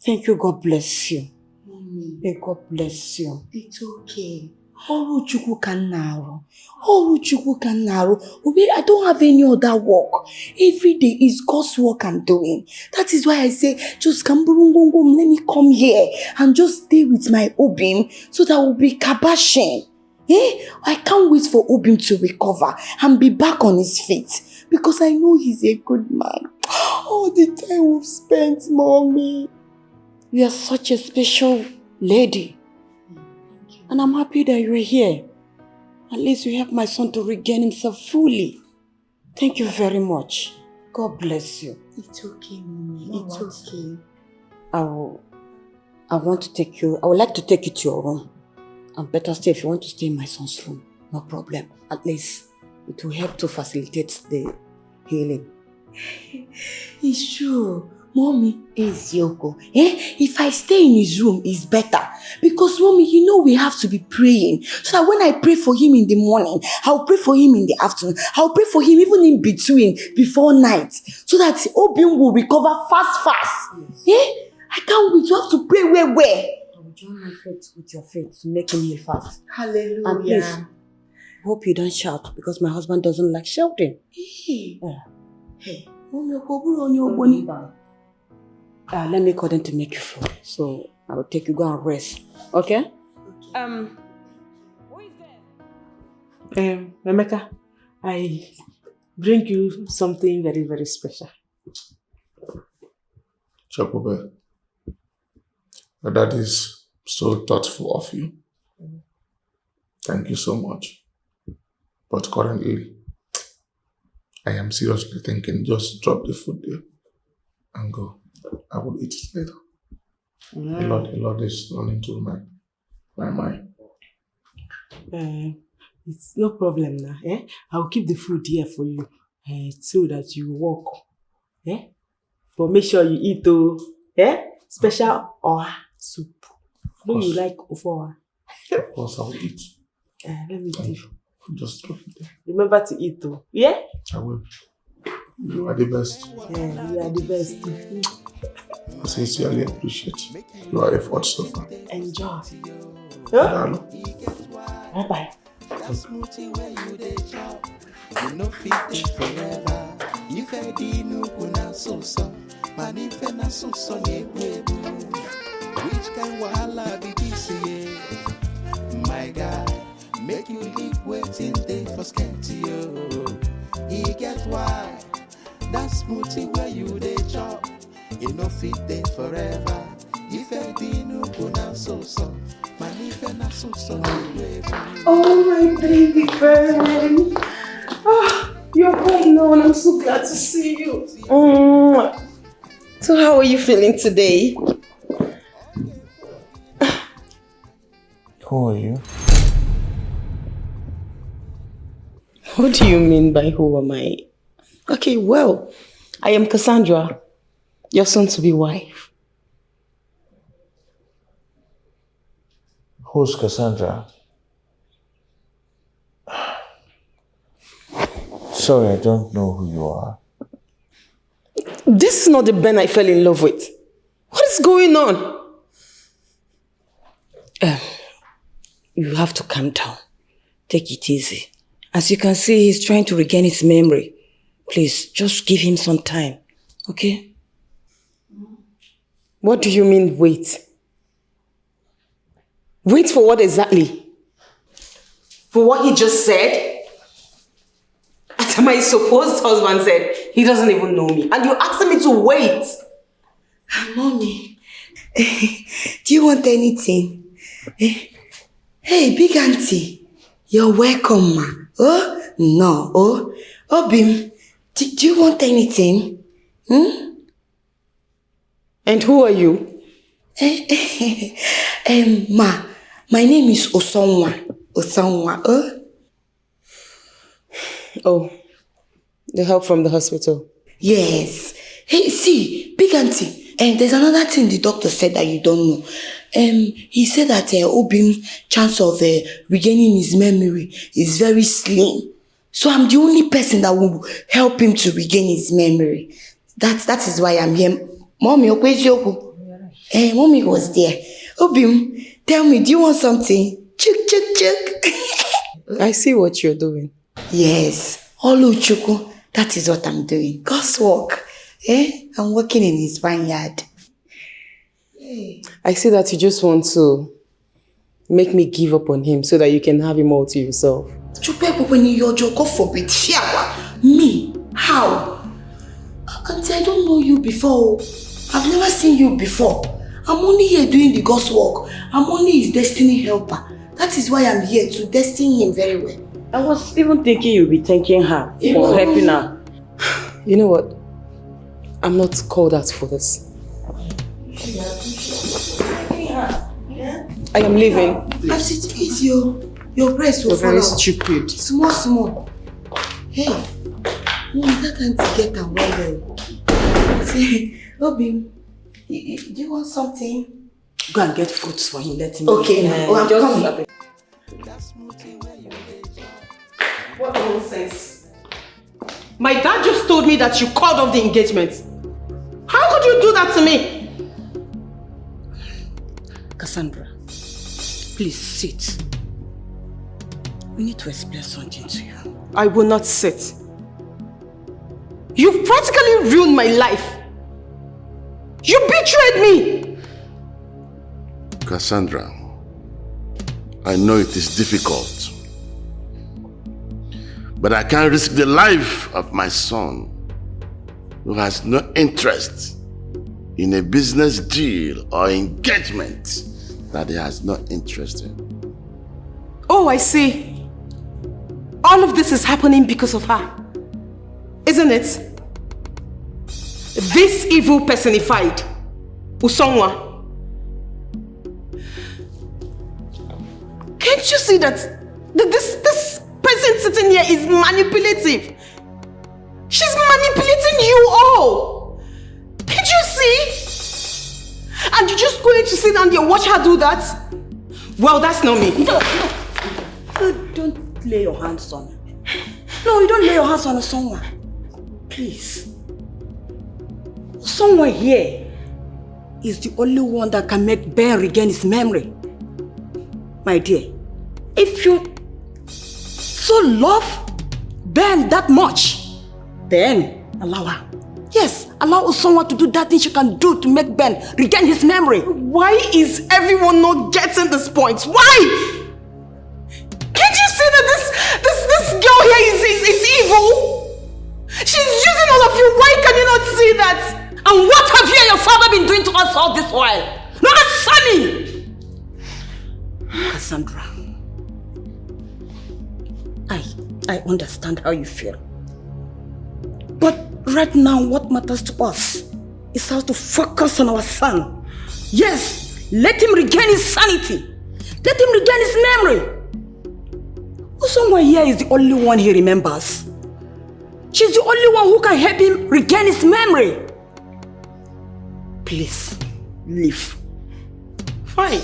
Thank you. God bless you. May God bless you. It's okay. I don't have any other work. Every day is God's work I'm doing. That is why I say, just come, let me come here and just stay with my Obim so that we'll be kabashing. I can't wait for Obim to recover and be back on his feet because I know he's a good man. All the time we've spent, Mommy. You are such a special lady. And I'm happy that you're here. At least you help my son to regain himself fully. Thank you very much. God bless you. It's okay, Mommy. It's okay. I would like to take you to your room. And better still, if you want to stay in my son's room, no problem. At least it will help to facilitate the healing. It's true. Mommy is Yoko. If I stay in his room, it's better. Because, Mommy, you know we have to be praying. So that when I pray for him in the morning, I'll pray for him in the afternoon. I'll pray for him even in between, before night. So that Obim will recover fast. Yes. I can't wait. You have to pray where? I will join my faith with your faith to make him heal fast. Hallelujah. And please, hope you don't shout because my husband doesn't like shouting. Hey. Let me call them to make you full. So I will take you, go and rest. Okay? Who is there? Emeka, I bring you something very, very special. Chakobe, that is so thoughtful of you. Thank you so much. But currently, I am seriously thinking just drop the food there and go. I will eat it later. A lot is running through my mind. It's no problem now. I'll keep the food here for you so that you walk. But make sure you eat special oha soup. Do you like ofoha? Of course I will eat. Let me do. Just drop it there. Remember to eat too. Yeah? I will. You are the best. Yeah, you are the best. I sincerely appreciate your efforts so far. Enjoy. Bye-bye. You know fit forever. If I didn't kuna so man if I na so which kind wahala be this year? My God, make you live waiting day for scared to you. He get why that smoothie where you dey chop. You know fit day forever. If I didn't kuna so man if I na so Oh my baby friend. You're home now and I'm so glad to see you. So how are you feeling today? Who are you? What do you mean by who am I? Okay, well, I am Cassandra, your soon-to-be wife. Who's Cassandra? Sorry, I don't know who you are. This is not the Ben I fell in love with. What is going on? You have to calm down. Take it easy. As you can see, he's trying to regain his memory. Please, just give him some time, okay? What do you mean, wait? Wait for what exactly? For what he just said? As my supposed husband said, he doesn't even know me. And you're asking me to wait. Mommy, do you want anything? Hey, big auntie, you're welcome, ma. Oh, no. Oh, Obim, do you want anything? And who are you? Ma, my name is Osonwa. Osonwa, Oh, the help from the hospital? Yes. Hey, see, big auntie, there's another thing the doctor said that you don't know. He said that Obim's chance of regaining his memory is very slim. So I'm the only person that will help him to regain his memory. That is why I'm here. Mommy, Mommy was there. Obim, tell me, do you want something? Chuk, chuk, chuk. I see what you're doing. Yes. Olu chuku, that is what I'm doing. God's work. I'm working in his vineyard. I see that you just want to make me give up on him so that you can have him all to yourself. God forbid. Me? How? Auntie, I don't know you before. I've never seen you before. I'm only here doing the God's work. I'm only his destiny helper. That is why I'm here, to destine him very well. I was even thinking you'd be thanking her for helping her. You know what? I'm not called out for this. I am leaving. As it is, your breast will You're very fall out. stupid. Small. Hey, that auntie get her well. Say, Obim, do you want something? Go and get fruits for him. Let him. Okay, I'm coming. What nonsense. My dad just told me that you called off the engagement. How could you do that to me? Cassandra, please sit. We need to explain something to you. I will not sit. You've practically ruined my life. You betrayed me. Cassandra, I know it is difficult, but I can't risk the life of my son, who has no interest in a business deal or engagement that he has no interest in. Oh, I see. All of this is happening because of her. Isn't it? This evil personified, Usonwa. Can't you see that this person sitting here is manipulative? She's manipulating you all. Can't you see? And you're just going to sit down there and watch her do that? Well, that's not me. No. Don't lay your hands on her. No, you don't lay your hands on someone. Please. Someone here is the only one that can make Ben regain his memory. My dear, if you so love Ben that much, then allow her. Yes, allow someone to do that thing she can do to make Ben regain his memory. Why is everyone not getting this point? Why? Can't you see that this girl here is evil? She's using all of you. Why can you not see that? And what have you and your father been doing to us all this while? Not Sammy! Cassandra, I understand how you feel. But right now, what matters to us is how to focus on our son. Yes, let him regain his sanity. Let him regain his memory. Someone here is the only one he remembers. She's the only one who can help him regain his memory. Please, leave. Fine.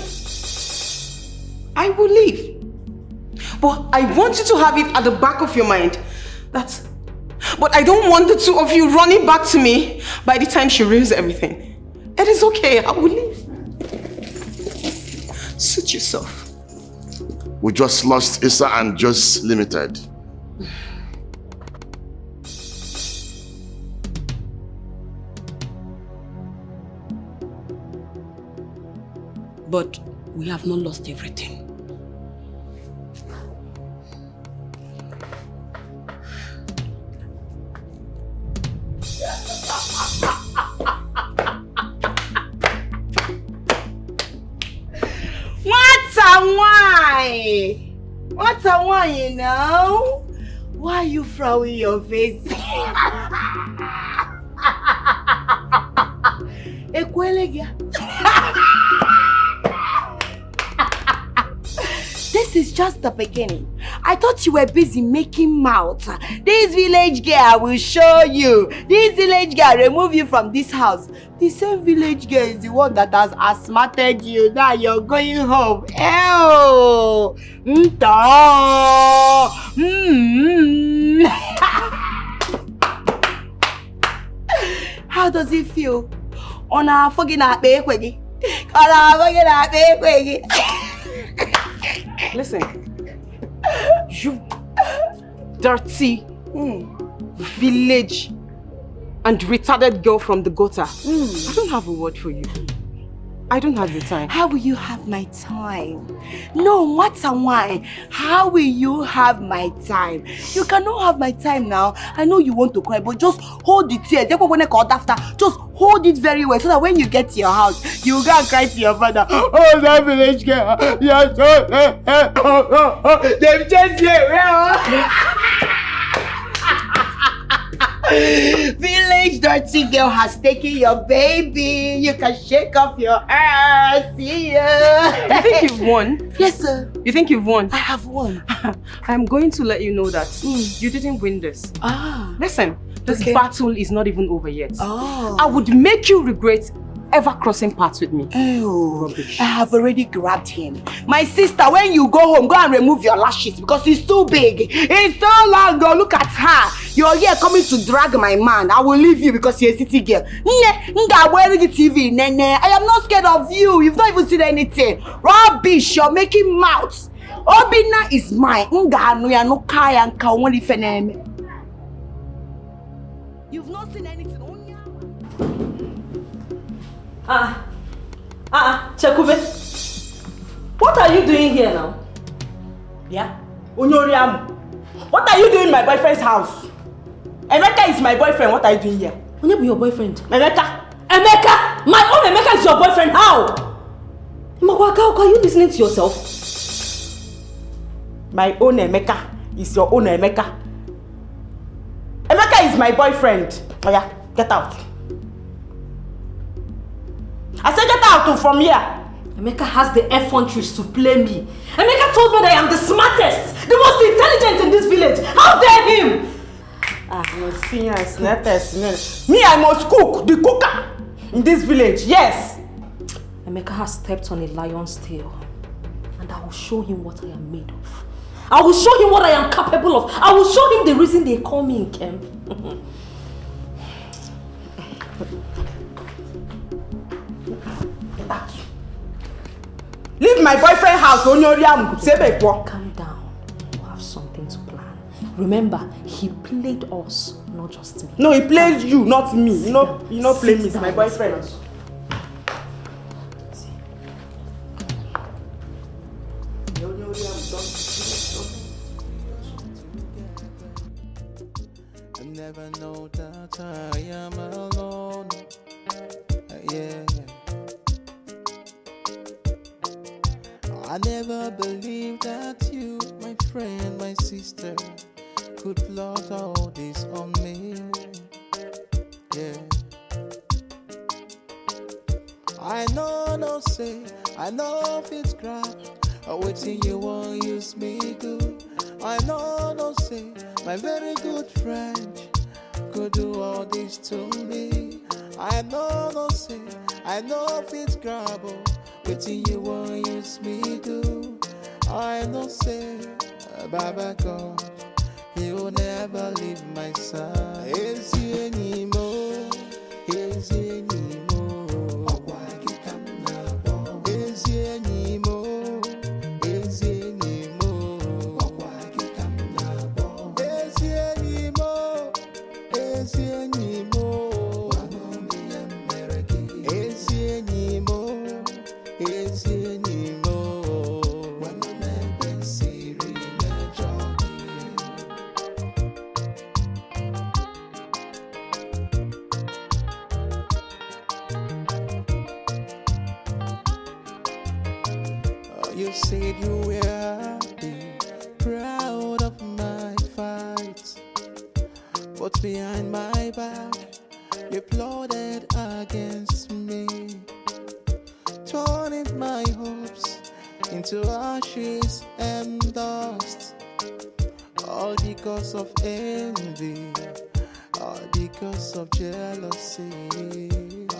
I will leave. But I want you to have it at the back of your mind that... But I don't want the two of you running back to me by the time she ruins everything. It is okay, I will leave. Suit yourself. We just lost Issa and Just Limited. But we have not lost everything. What a why, you know? Why are you frowning your face? This is just the beginning. I thought you were busy making mouth. This village girl will show you. This village girl remove you from this house. The same village girl is the one that has asthmated you. Now you're going home. Ew! How does it feel? On our fucking Listen, you dirty village and retarded girl from the gutter. I don't have a word for you. I don't have your time. How will you have my time? No matter why. How will you have my time? You cannot have my time now. I know you want to cry, but just hold the tears. Just hold it very well so that when you get to your house, you go and cry to your father. Oh, that village girl. Yes, they've chased you. Village dirty girl has taken your baby. You can shake off your hair. See ya. You think you've won? Yes, sir. You think you've won? I have won. I'm going to let you know that you didn't win this. Listen, this battle is not even over yet. I would make you regret ever crossing paths with me. Oh, rubbish. I have already grabbed him. My sister, when you go home, go and remove your lashes because he's too big. It's too long. Go look at her. You're here coming to drag my man. I will leave you because you're a city girl. TV. I am not scared of you. You've not even seen anything. Rubbish. You're making mouths. Obina is mine. You've not seen anything. Chekube, what are you doing here now? Yeah? Unyoriamu, what are you doing in my boyfriend's house? Emeka is my boyfriend, what are you doing here? Onye be your boyfriend? Emeka! Emeka! My own Emeka is your boyfriend, how? Imagwaka, are you listening to yourself? My own Emeka is your own Emeka. Emeka is my boyfriend. Oh yeah, get out. I said get out from here. Emeka has the effronteries to play me. Emeka told me that I am the smartest, the most intelligent in this village. How dare him? Me, I must cook, the cooker in this village, yes. Emeka has stepped on a lion's tail. And I will show him what I am made of. I will show him what I am capable of. I will show him the reason they call me in camp. Leave my boyfriend's house, Onyoriam. Calm down. You have something to plan. Remember, he played us, not just me. No, he played you, not me. You know play me. It's my boyfriend. I never know that I am alone. Yeah. I never believed that you, my friend, my sister, could plot all this on me. Yeah. I know, no say, I know if it's crap, or waiting you won't use me do. I know, no say, my very good friend could do all this to me. I know, no say, I know if it's crap, waiting you won't use me do. I know say, Baba God, you'll never leave my side. Is you anymore? Is you anymore? Is you anymore? Is you anymore? Is you anymore? Is you anymore? Is you anymore? Is anymore when the man been searing and jogging. You said you were happy, proud of my fights, but behind my back you plotted against me, turning my hopes into ashes and dust, all because of envy, all because of jealousy.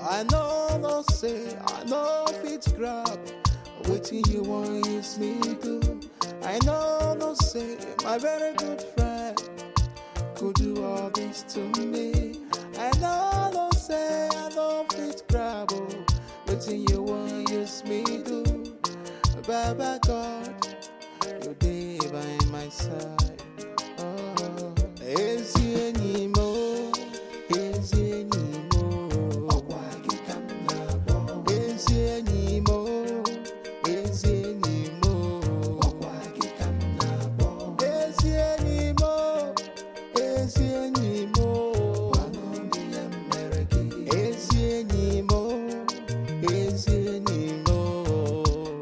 I know, no say, I know if it's grab, waiting you won't use me to. I know, no say, my very good friend could do all this to me. I know, no say, I know if it's grab, waiting you won't use use me do. Baba God, you're there by my side. Oh, ezi enimo, ezi enimo. Okwagi kamna bo. Ezi enimo, ezi enimo. Okwagi kamna bo. Ezi enimo, ezi enimo. Wanoni emereki. Ezi enimo, ezi enimo.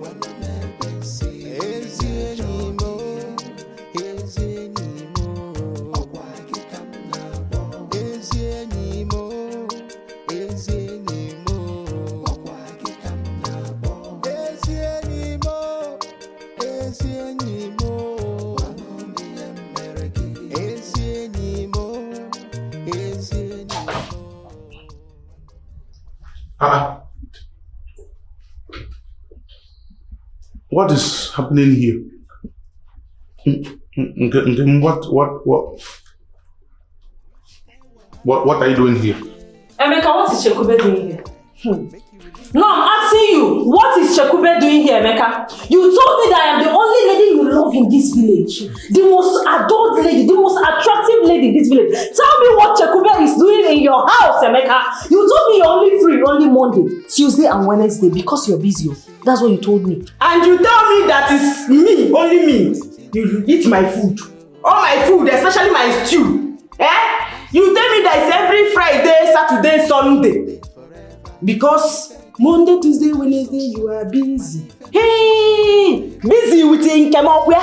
Wanamebesi. Ezi enimo, ezi enimo. Okwagi kamna bo. Ezi enimo, ezi enimo. Okwagi kamna bo. Ezi enimo, ezi enimo. Wanoni emereki. Ezi enimo, ezi enimo. What is happening here? What are you doing here? Emeka, what is Chekube doing here? No, I'm asking you, what is Chekube doing here, Emeka? You told me that I am the only lady you love in this village. The most adored lady, the most attractive lady in this village. Tell me what Chekube is doing in your house, Emeka. You told me you're only free only Monday, Tuesday and Wednesday because you're busy. That's what you told me. And you tell me that it's me, only me. You eat my food. All my food, especially my stew. You tell me that it's every Friday, Saturday, Sunday. Because Monday, Tuesday, Wednesday, you are busy. Hey! Busy with Nkemokwe?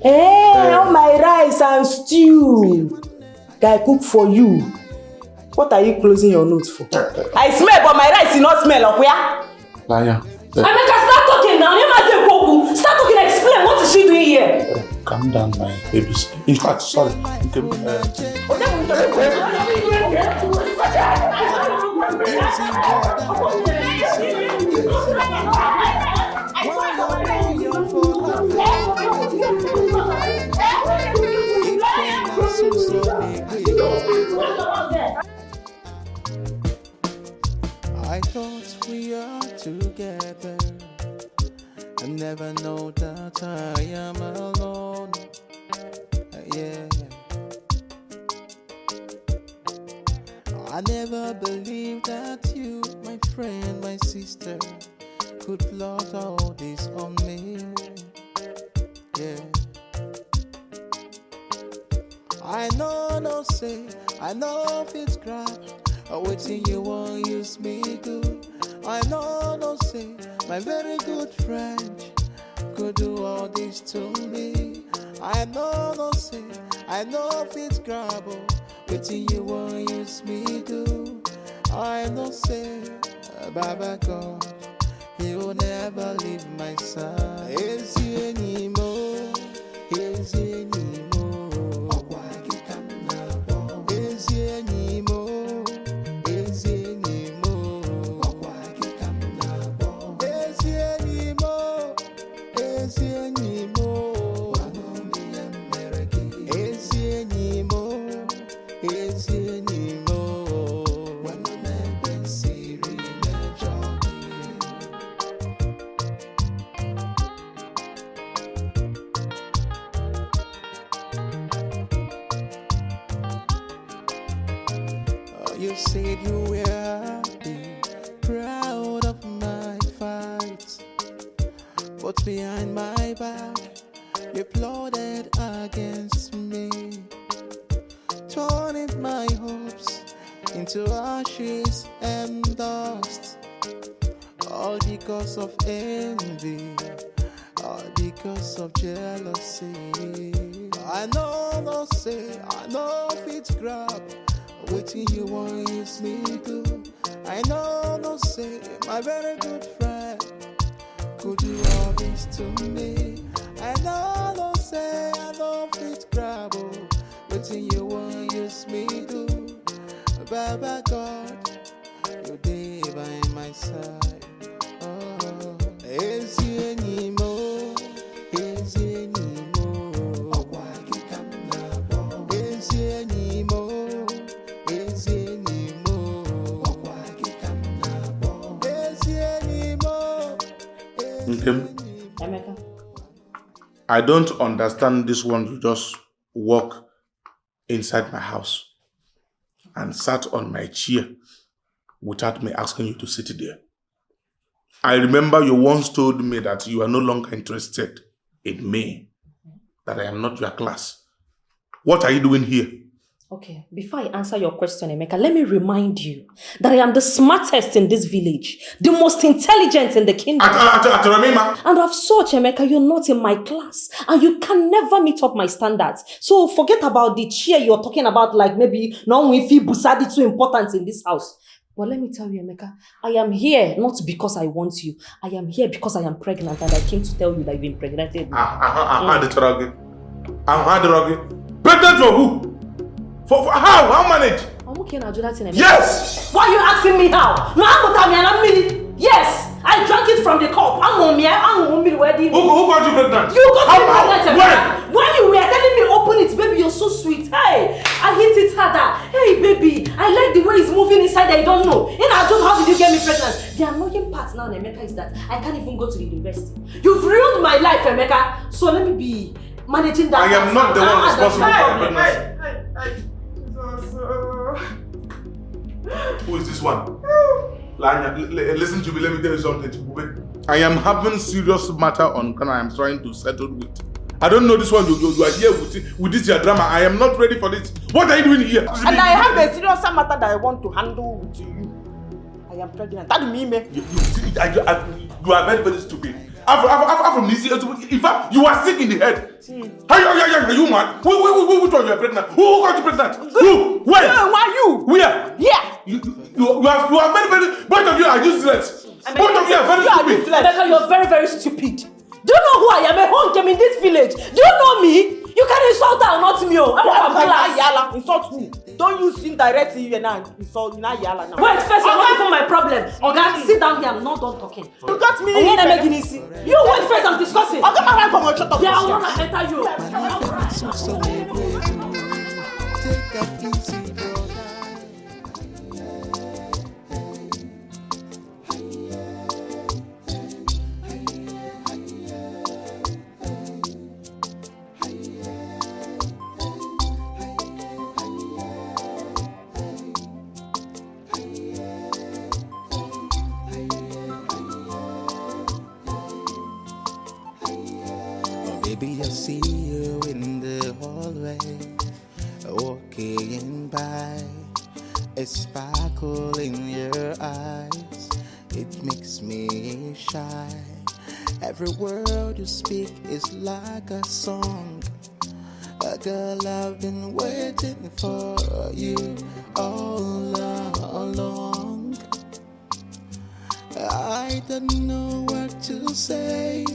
All my rice and stew that I cook for you. What are you closing your nose for? I smell, but my rice is not smell of where? Liar. Emeka, start talking now. You must say Poku. Start talking, explain. What is she doing here? Calm down, my babies. In fact, sorry. I thought we are together. I never know that I am alone. Yeah. I never believed that you, my friend, my sister, could plot all this on me. Yeah. I know, no say, I know if it's crap. Waiting you won't use me do. I know, no say, my very good friend could do all this to me. I know, no say, I know if it's grabble. Waiting you won't use me do. I know say, Baba God, you will never leave my side. Is he anymore? Is he anymore? Is he anymore? You said you were happy, proud of my fights, but behind my back, you plotted against me, turning my hopes into ashes and dust, all because of envy, all because of jealousy. I know, no say, I know if it's grab. Waiting you won't use me to. I know, no say, my very good friend could do all this to me. I know, no say, I know fit grabble. Waiting you won't use me to. Baba God, you're there by my side. Oh, is he anymore? Is he anymore? Oh, why you come now? Is he anymore? Is he anymore? Oh, why you come now? Okay. Emeka. I don't understand this one. You just walk inside my house and sat on my chair without me asking you to sit there. I remember you once told me that you are no longer interested in me, that I am not your class. What are you doing here? Okay, before I answer your question, Emeka, let me remind you that I am the smartest in this village, the most intelligent in the kingdom. And of such, Emeka, you're not in my class, and you can never meet up my standards. So forget about the chair you're talking about, like maybe no one feel Busadi too important in this house. But let me tell you, Emeka, I am here not because I want you. I am here because I am pregnant, and I came to tell you that you've been impregnated. Pregnant for who? For how? How manage? I'm okay now, do that in a minute. Yes! Why are you asking me how? No, I'm yes! I drank it from the cup. I'm on me. Who got you pregnant? You got me pregnant. When you were telling me open it, baby, you're so sweet. Hey, I hit it harder. Hey, baby, I like the way it's moving inside that you don't know. And I don't know how did you get me pregnant. The annoying part now, Emeka, is that I can't even go to the university. You've ruined my life, Emeka. So let me be managing that. I am not the one responsible for the pregnancy. Who is this one? Listen to me, let me tell you something. I am having serious matter on Ghana I am trying to settle with. I don't know this one, you are here with this your drama. I am not ready for this. What are you doing here? And I have a serious matter that I want to handle with you. I am pregnant. That means you are very, very stupid. From this, in fact, you are sick in the head. Are you mad? Which one you are pregnant? Who got you pregnant? Who? Where? Why you? Where? Yeah. You are very, very. Both of you are useless. Both of you are very stupid. Emeka, you're very, very stupid. Do you know who I am? A home in this village. Do you know me? You can insult her, not me. I'm insult who? Don't use indirectly you and insult now. Wait, first, you're not even my problem. Okay, sit down here. I'm not done talking. You got me. You wait first, I'm discussing. I'll get my right from your shut up. Yeah, I want to enter you. Take a easy, brother. Baby, I see you in the hallway, walking by, a sparkle in your eyes, it makes me shy. Every word you speak is like a song. Girl, I've been waiting for you all along. I don't know what to say,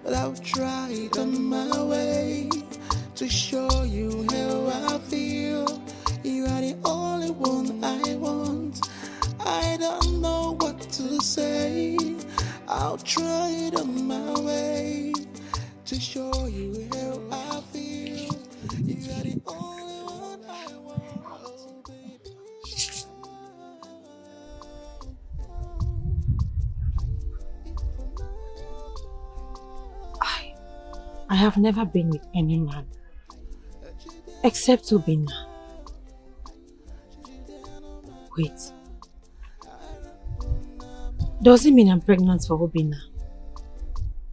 but I'll try it on my way to show you how I feel. You are the only one I want. I don't know what to say. I'll try it on my way to show you how I feel. You are the only one I want. Oh, baby. I have never been with any man except Obinna. Wait. Does it mean I'm pregnant for Obinna?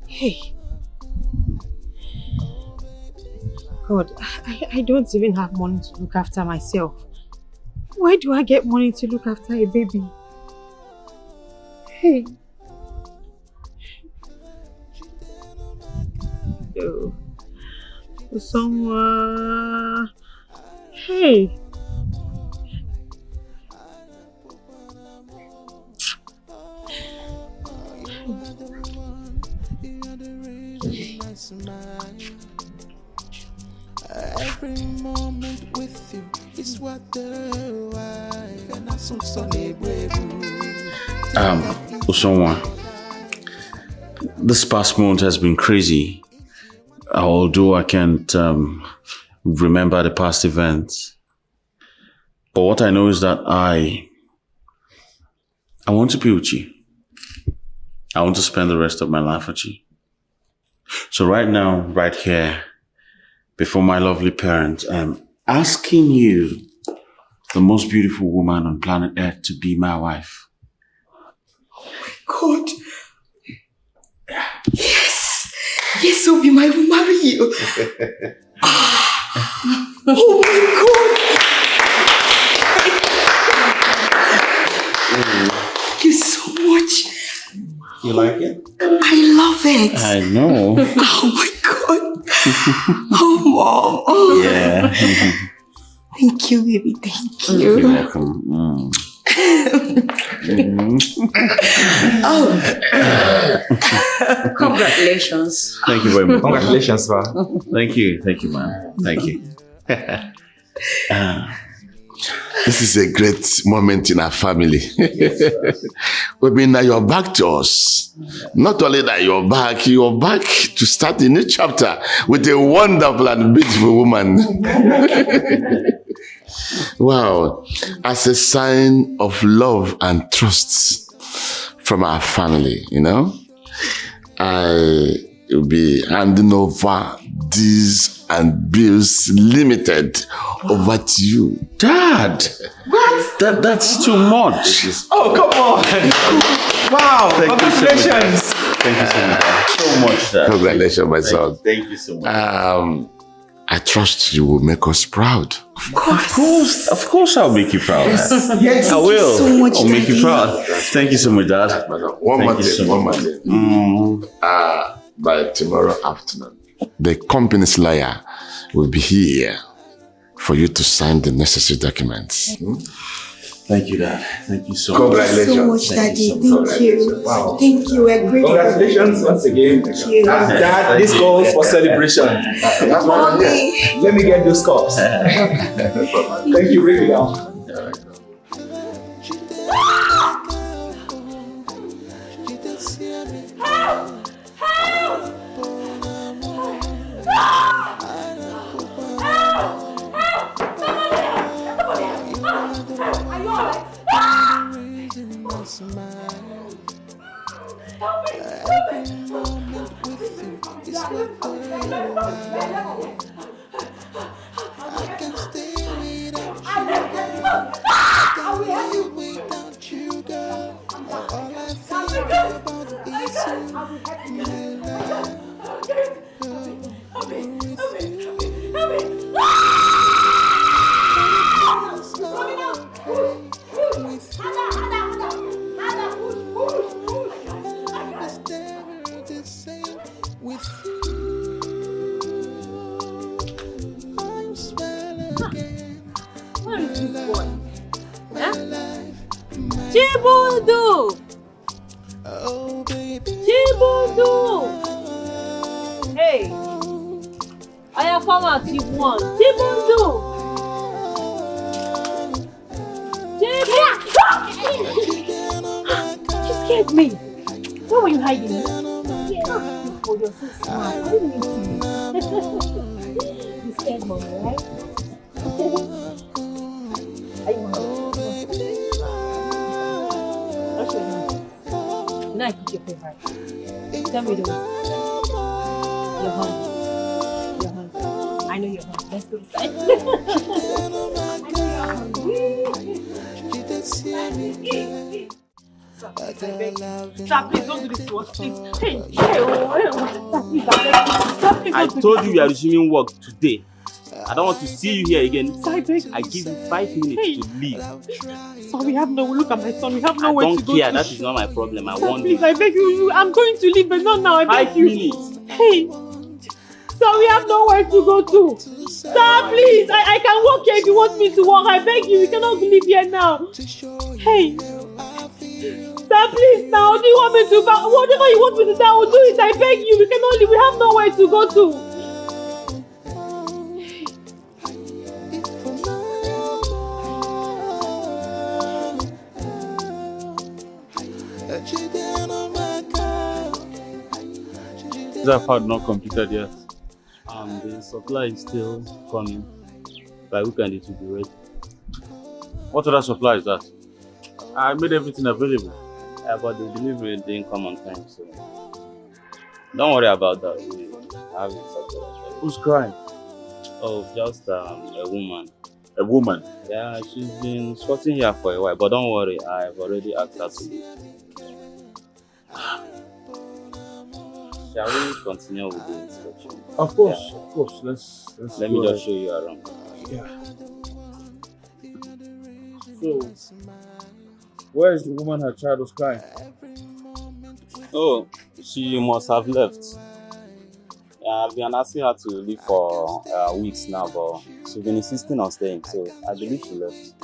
Hey. God, I don't even have money to look after myself. Where do I get money to look after a baby? Hey. Oh. Someone. Hey. Every moment with you is what the wife and I so celebrate. Usonwa, this past month has been crazy. Although I can't remember the past events, but what I know is that I want to be with you. I want to spend the rest of my life with you. So right now, right here, before my lovely parents, I'm asking you, the most beautiful woman on planet Earth, to be my wife. God. Yes. Yes, Obi, I will marry you. Oh my God. Thank you so much. You like it? I love it. I know. Oh my God. Oh, Mom. Oh. Yeah. Thank you, baby. Thank you. You're welcome. Oh. Congratulations. Thank you very much. Congratulations, sir. Thank you, man. Thank you. This is a great moment in our family. I mean, now you're back to us. Not only that you're back to start a new chapter with a wonderful and beautiful woman. Wow. As a sign of love and trust from our family, I will be handing over these and Bills Limited over to you. Dad! What? That's too much. Oh, come on! Wow! Congratulations! Thank you so much, Dad. Congratulations, my son. Thank you so much. I trust you will make us proud. Of course I'll make you proud. Yes. I will. So much, I'll make you Daddy. proud. Thank you so much, Dad. One more thing. By tomorrow afternoon, the company's lawyer will be here for you to sign the necessary documents. Thank you, Dad. Thank you so much. Congratulations. So much, Daddy. Thank you. Wow. Thank you. We're grateful. Congratulations once again. Thank you. Dad, this calls for celebration. Mommy. Let me get those cups. Thank you, really well. Chibudu! Chibudu! Hey! I have come out, you've won. Chibudu! You scared me. Where were you hiding? Oh, you're so smart. I didn't even see you. You scared mommy, right? Are you hungry? I'll show you. Now I cook your favorite. Tell me the way. You're hungry. You're hungry. I know you're hungry. Let's go inside. I know you're hungry. Sir, please don't do this to us, please. Hey, I told you we are resuming work today. I don't want to see you here again. Sir, I beg. I give you 5 minutes to leave. Sir, we have no. Look at my son. We have nowhere to go. I don't care. That is not my problem. I Sir, want please, you. I beg you. I'm going to leave, but not now. I beg 5 you. minutes. Hey, sir, we have nowhere to go to. Sir, please, I can walk here if you want me to walk. I beg you. We cannot leave here now. Hey. Sir, please, now, do you want me to back? Whatever you want me to do, I will do it. I beg you. We cannot leave. We have nowhere to go to. That part not completed yet. The supply is still coming. By weekend it will be ready. What other supply is that? I made everything available. Yeah, but the delivery didn't come on time, so don't worry about that. We have it sorted. Who's crying? Oh, just a woman. A woman? Yeah, she's been squatting here for a while, but don't worry, I've already asked her to leave. Shall we continue with the inspection? Of course, of course. Let's Let me just show you around. Yeah. So, where is the woman her child was crying? Oh, she must have left. I've been asking her to leave for weeks now, but she's been insisting on staying, so I believe she left.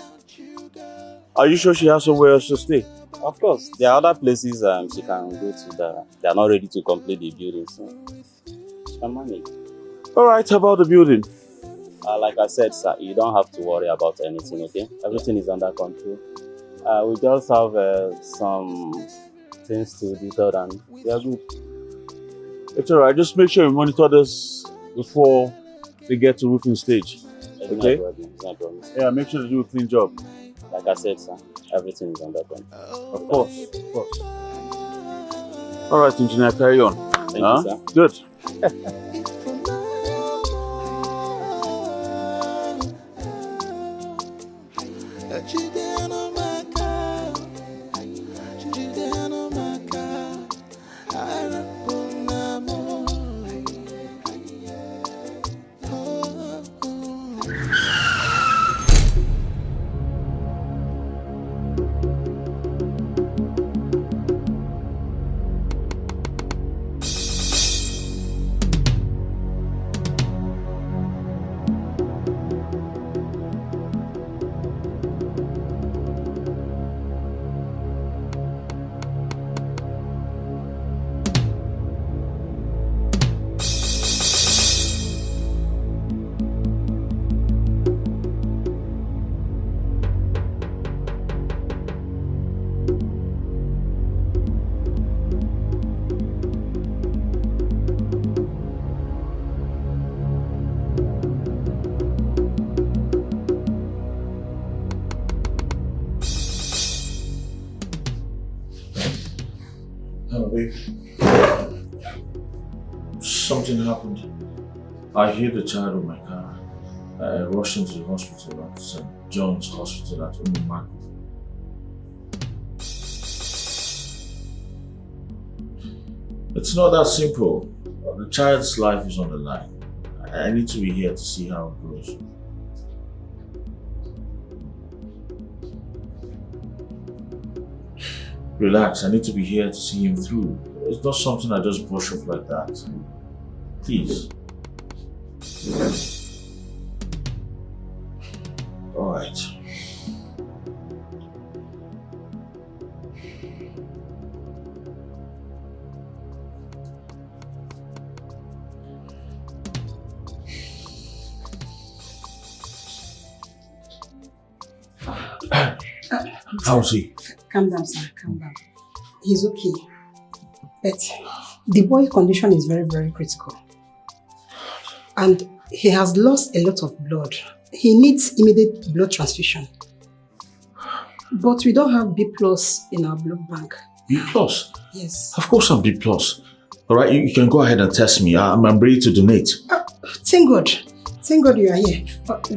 Are you sure she has somewhere else to stay? Of course, there are other places she can go to that they are not ready to complete the building, so she can manage. Alright, how about the building? Like I said, sir, you don't have to worry about anything, okay? Everything is under control. We just have some things to be done and we are good. It's alright, just make sure you monitor this before they get to roofing stage. Okay? No problem. Yeah, make sure they do a clean job. Like I said, sir, everything is under control. Of course, of course. Alright, engineer, carry on. Thank you, sir. Good. Something happened. I hit the child with my car. I rushed into the hospital at St. John's Hospital at Market. It's not that simple. The child's life is on the line. I need to be here to see how it goes. Relax, I need to be here to see him through. It's not something I just brush off like that. Please. Alright. How's he? Calm down, sir. Calm down. He's okay. But the boy's condition is very, very critical. And he has lost a lot of blood. He needs immediate blood transfusion. But we don't have B+ in our blood bank. B+? Yes. Of course I'm B+. Alright, you can go ahead and test me. I'm ready to donate. Thank God. Thank God you are here. But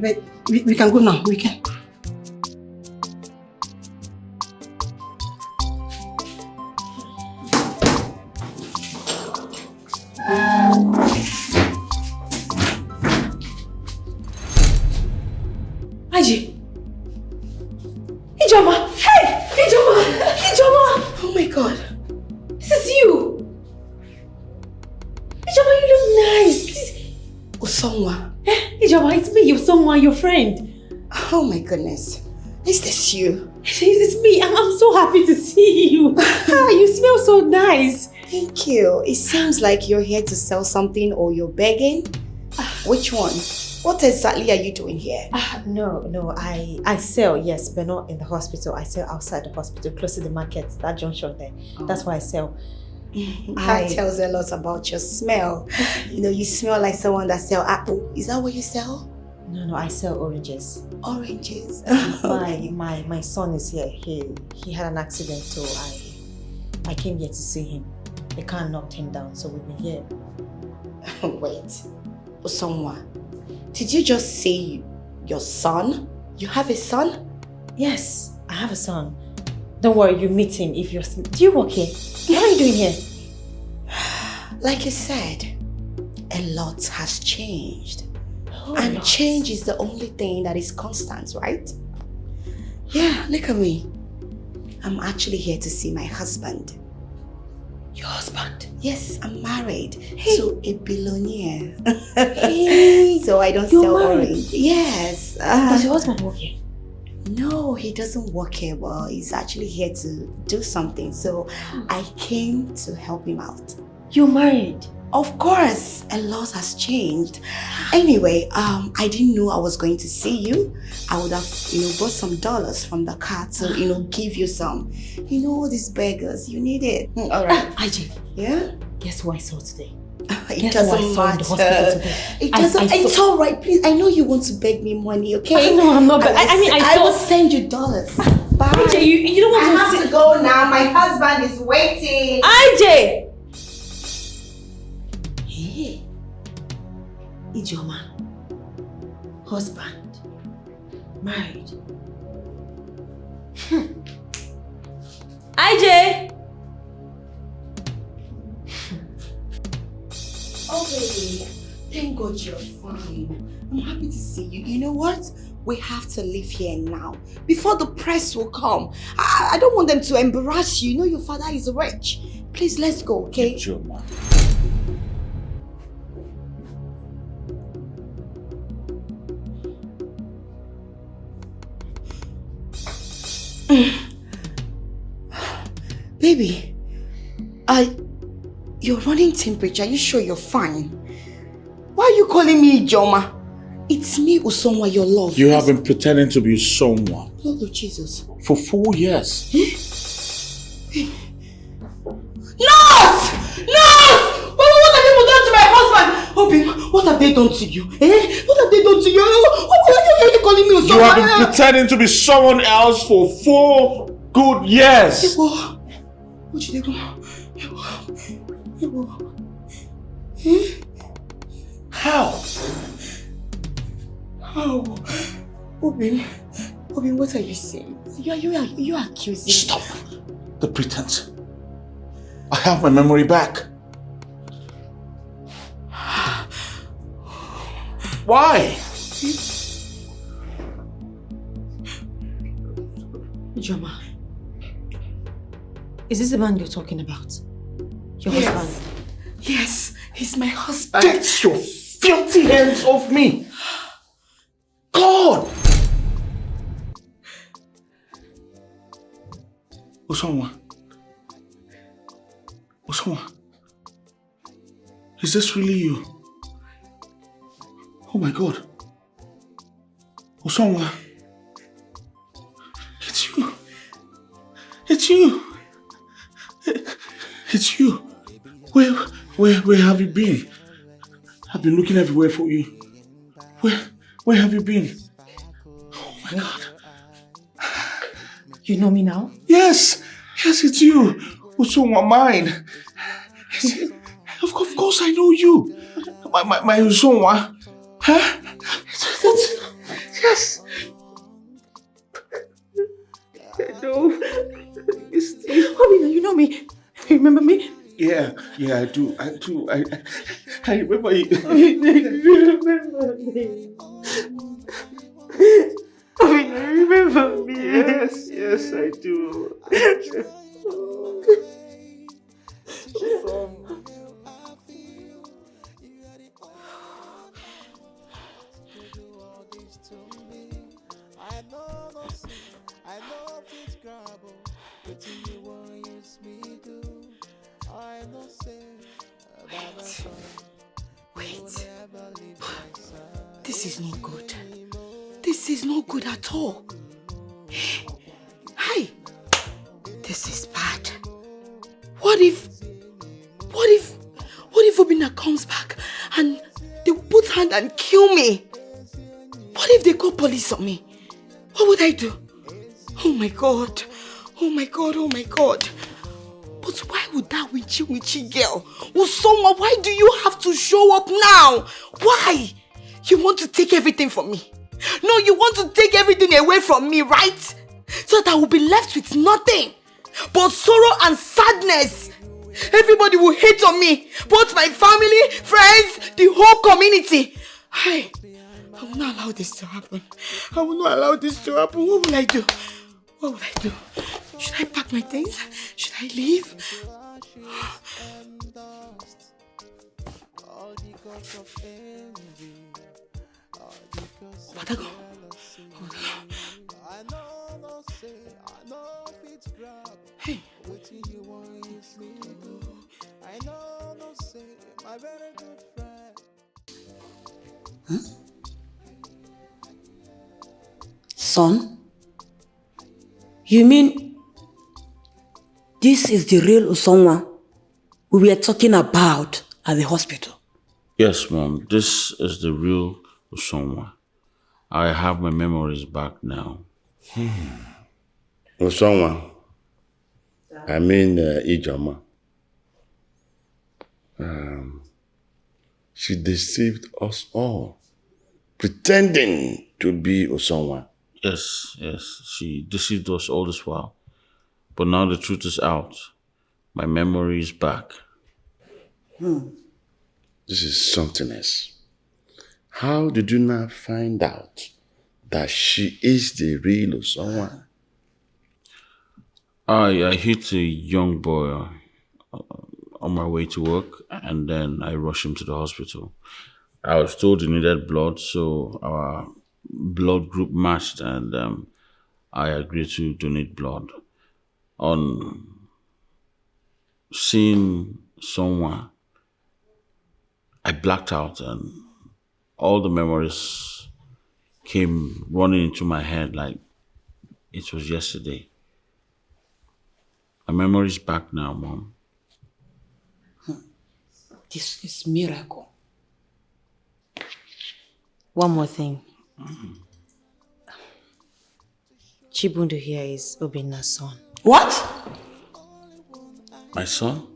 we can go now. We can. Aji! Ijoma! Hey! Ijoma! Ijoma! Oh my God! This is you! Ijoma, you look nice! Osonwa. Ijoma, it's me, Osonwa, your friend. Oh my goodness. Is this you? It's me. I'm so happy to see you. You smell so nice. Thank you. It sounds like you're here to sell something or you're begging. Which one? What exactly are you doing here? No, I sell, yes, but not in the hospital. I sell outside the hospital, close to the market, that junction there. That's why I sell. That tells a lot about your smell. You know, you smell like someone that sells apple. Is that what you sell? No, I sell oranges. Oranges? My son is here. He had an accident, so I came here to see him. The car knocked him down, so we've been here. Wait. Osonwa, did you just say your son? You have a son? Yes, I have a son. Don't worry, you meet him if you're... Do you work here? What are you doing here? Like you said, a lot has changed. Oh, and lot. Change is the only thing that is constant, right? Yeah, look at me. I'm actually here to see my husband. Your husband? Yes, I'm married Hey. to a billionaire. Hey. So I don't You're sell married? orange. Yes. Does your husband work here? No, he doesn't work here. Well, he's actually here to do something. So I came to help him out. You're married? Of course, a lot has changed. Anyway, I didn't know I was going to see you. I would have, bought some dollars from the car to, give you some. All these beggars, you need it. All right. IJ. Yeah? Guess who I saw today? It Guess who I doesn't saw in the hospital matter. today? It doesn't. It's all right. Please, I know you want to beg me money, okay? No, I'm not. I will send you dollars. Bye. IJ, you don't want I to have to go now. My husband is waiting. IJ! Hey, Ijoma, husband, married. IJ! Okay, thank God you're fine. I'm happy to see you. You know what? We have to leave here now before the press will come. I don't want them to embarrass you. Your father is rich. Please, let's go, okay? Ijoma. Baby, you're running temperature. Are you sure you're fine? Why are you calling me Ijoma? It's me, Usonwa, your love. You have been pretending to be someone Lord of Jesus. for 4 years. Nurse! What have people done to my husband? Obi, what have they done to you? What have they done to you? Why are you calling me Usonwa? You have been pretending to be someone else for 4 good years. How? Obi, what are you saying? You are accusing. Stop the pretense. I have my memory back. Why? Ijoma, is this the man you're talking about? Your Yes. husband? Yes, he's my husband. Get your filthy hands off me! God! Usonwa, is this really you? Oh my God. Usonwa, it's you. It's you. It's you. Where have you been? I've been looking everywhere for you. Where have you been? Oh my God. You know me now? Yes, it's you. Usonwa, mine. Of course I know you. My Usonwa. Huh? Yes. I know. You know me. You remember me? Yeah, I do. I remember you. Remember me. Remember me. Yes, I do. Wait. This is not good. This is not good at all. Hi. This is bad. What if Obina comes back and they will put hand and kill me? What if they call police on me? What would I do? Oh my God. But why would that witchy girl, Usoma, why do you have to show up now? Why? You want to take everything from me? No, you want to take everything away from me, right? So that I will be left with nothing but sorrow and sadness. Everybody will hate on me. Both my family, friends, the whole community. I will not allow this to happen. I will not allow this to happen. What will I do? What will I do? Should I pack my things? Should I leave? Watago. Hey. Huh? Son? You mean this is the real Usonwa we were talking about at the hospital? Yes, Mom. This is the real Usonwa. I have my memories back now. Usonwa. I mean, Ijoma. She deceived us all, pretending to be Usonwa. Yes. She deceived us all this while. But now the truth is out. My memory is back. This is something else. How did you not find out that she is the real Usonwa? I hit a young boy on my way to work, and then I rushed him to the hospital. I was told he needed blood, so our blood group matched, and I agreed to donate blood. On seeing someone, I blacked out, and all the memories came running into my head like it was yesterday. My memory's back now, Mom. This is miracle. One more thing. Chibundu here is Obinna's son. What? My son?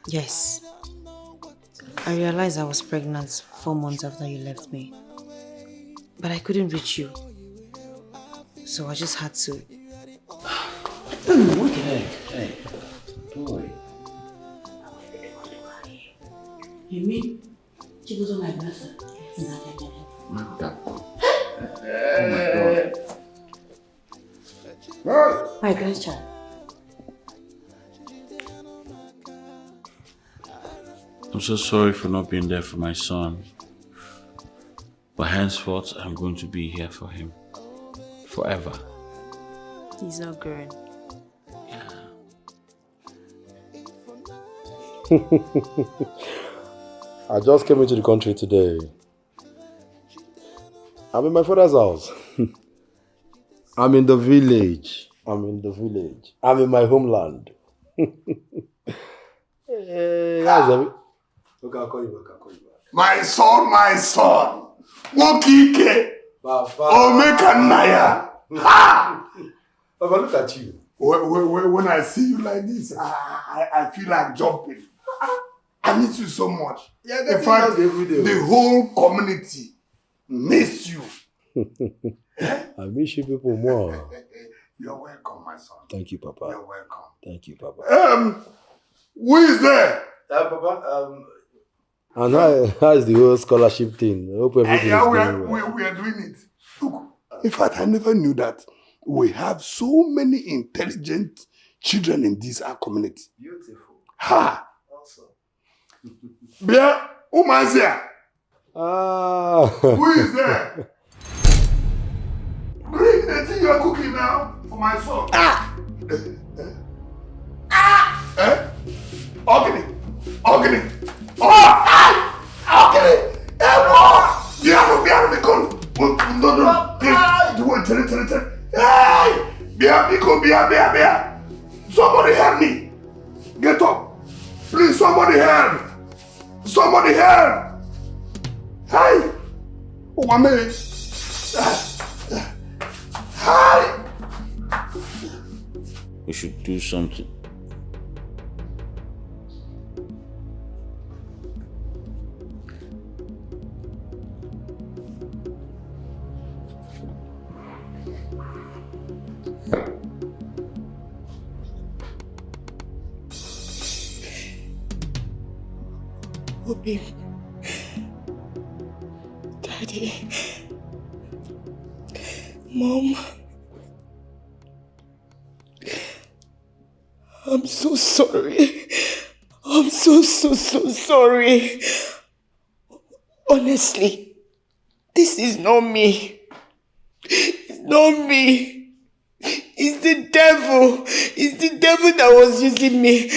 Yes. I realized I was pregnant 4 months after you left me. But I couldn't reach you. So I just had to. Hey, don't worry. You mean Chibuzo my brother? Oh my God. My grandchild. I'm so sorry for not being there for my son. But henceforth, I'm going to be here for him. Forever. He's not grown. I just came into the country today. I'm in my father's house. I'm in the village. I'm in my homeland. Hey, how's it? Okay, I'll call you back. My son. Wokike. Omekanaya. Ha! Baba, look at you. When I see you like this, I feel like jumping. I miss you so much. Yeah, in fact, the whole community miss you. I miss you people more. You're welcome, my son. Thank you, Papa. You're welcome. Thank you, Papa. Who is there? Papa. And how is the whole scholarship thing? I hope everything is going well. We are doing it. Look, in fact, I never knew that we have so many intelligent children in this our community. Beautiful. Ha! Awesome. Bia, Umazia. Ah. Who is there? Bring the thing you're cooking now for my son. Ogni. Biano, Bicon. No. Hey! Bia. Somebody help me. Get up. Please, somebody help. Hey! Umame. Hey! We should do something. Obi. Daddy. Mom. I'm so sorry. I'm so sorry. Honestly, this is not me. It's not me. It's the devil. It's the devil that was using me.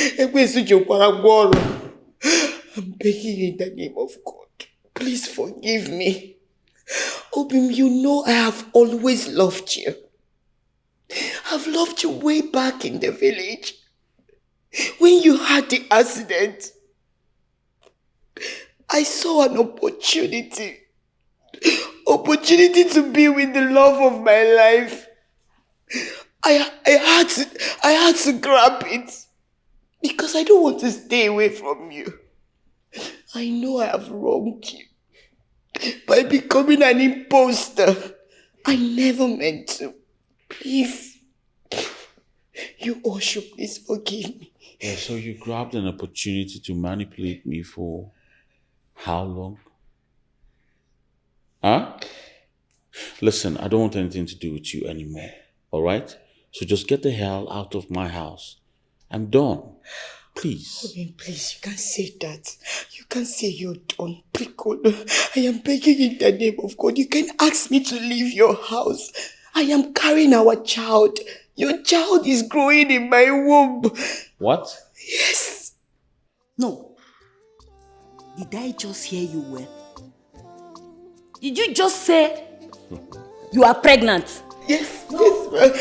I'm begging you in the name of God. Please forgive me. Obim, you know I have always loved you. I've loved you way back in the village. When you had the accident, I saw an opportunity. Opportunity to be with the love of my life. I had to grab it. Because I don't want to stay away from you. I know I have wronged you. By becoming an imposter. I never meant to. Please. You all should please forgive me. Yeah, so you grabbed an opportunity to manipulate me for how long? Huh? Listen, I don't want anything to do with you anymore, alright? So just get the hell out of my house. I'm done. Please. Obin, please, you can't say that. You can't say you're done. I am begging in the name of God. You can ask me to leave your house. I am carrying our child. Your child is growing in my womb. What? Yes. No. Did I just hear you well? Did you just say you are pregnant? Yes, yes, ma'am.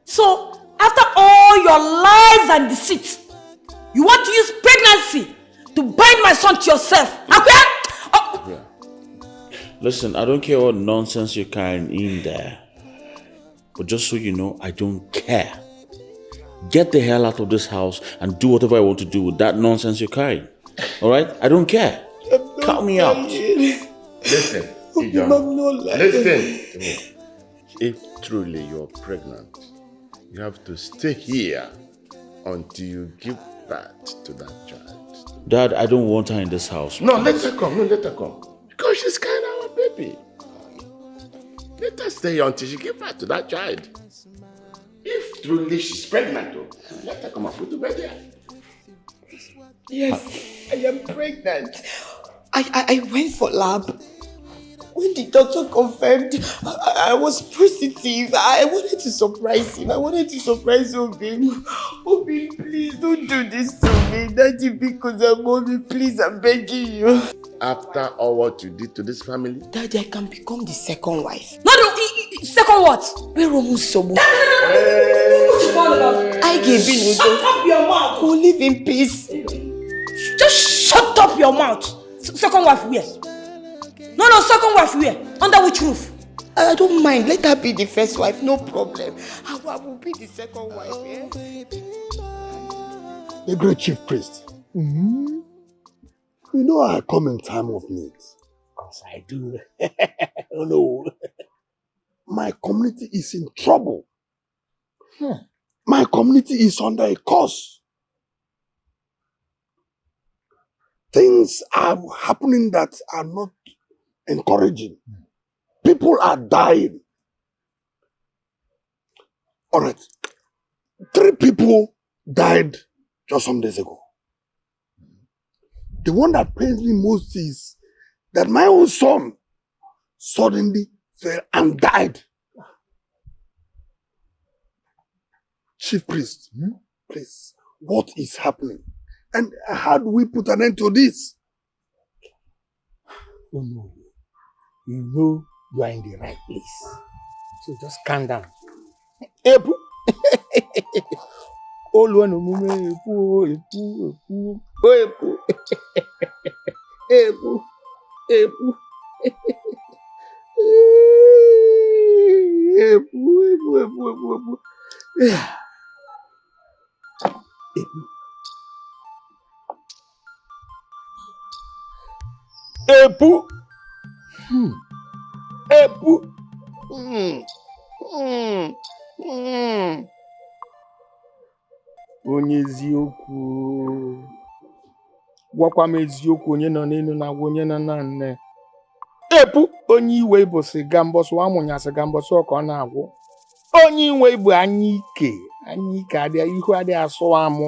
So, after all your lies and deceit, you want to use pregnancy to bind my son to yourself? Okay? Oh. Yeah. Listen, I don't care what nonsense you're carrying in there. But just so you know, I don't care. Get the hell out of this house and do whatever I want to do with that nonsense you're carrying. Alright? I don't care. Cut me out. Listen, Ijam, listen to me. If truly you're pregnant, you have to stay here until you give birth to that child. Dad, I don't want her in this house. No, let her come. No, let her come. Because she's kind of our baby. Let her stay until she gives birth to that child. If truly she's pregnant, though, let her come and put to bed here. Yes, I am pregnant. I went for lab. When the doctor confirmed I was positive, I wanted to surprise him. I wanted to surprise Obim. Obim, please don't do this to me. Daddy, because I'm mommy, please, I'm begging you. After all what you did to this family? Daddy, I can become the second wife. No, second what? I gave in. Shut up your mouth. We'll live in peace. Just shut up your mouth. Second wife where? No, second wife where? Under which roof? I don't mind. Let her be the first wife, no problem. I will be the second wife, yeah? The great chief priest. Mm-hmm. You know I come in time of need. Because I do. Oh no. My community is in trouble. My community is under a curse. Things are happening that are not encouraging. People are dying. All right. 3 people died just some days ago. The one that pains me most is that my own son suddenly fell and died. Chief priest, please, what is happening? And how do we put an end to this? Oh no. You know you are in the right place. So just calm down. Epu. Olu anu mume epu. Epu. Epu. Epu. Epu. Epu. Epu. Onye eziokwu. gwakwa m eziokwu onye nọ n'elu na agwa onye nọ na nne. Epu onye iwe bụ siga mbọsụ amụnya siga mbọsụ ọka ọ na-agwụ. Onye iwe bụ anya ike adịa ihu adịghị asụ amụ.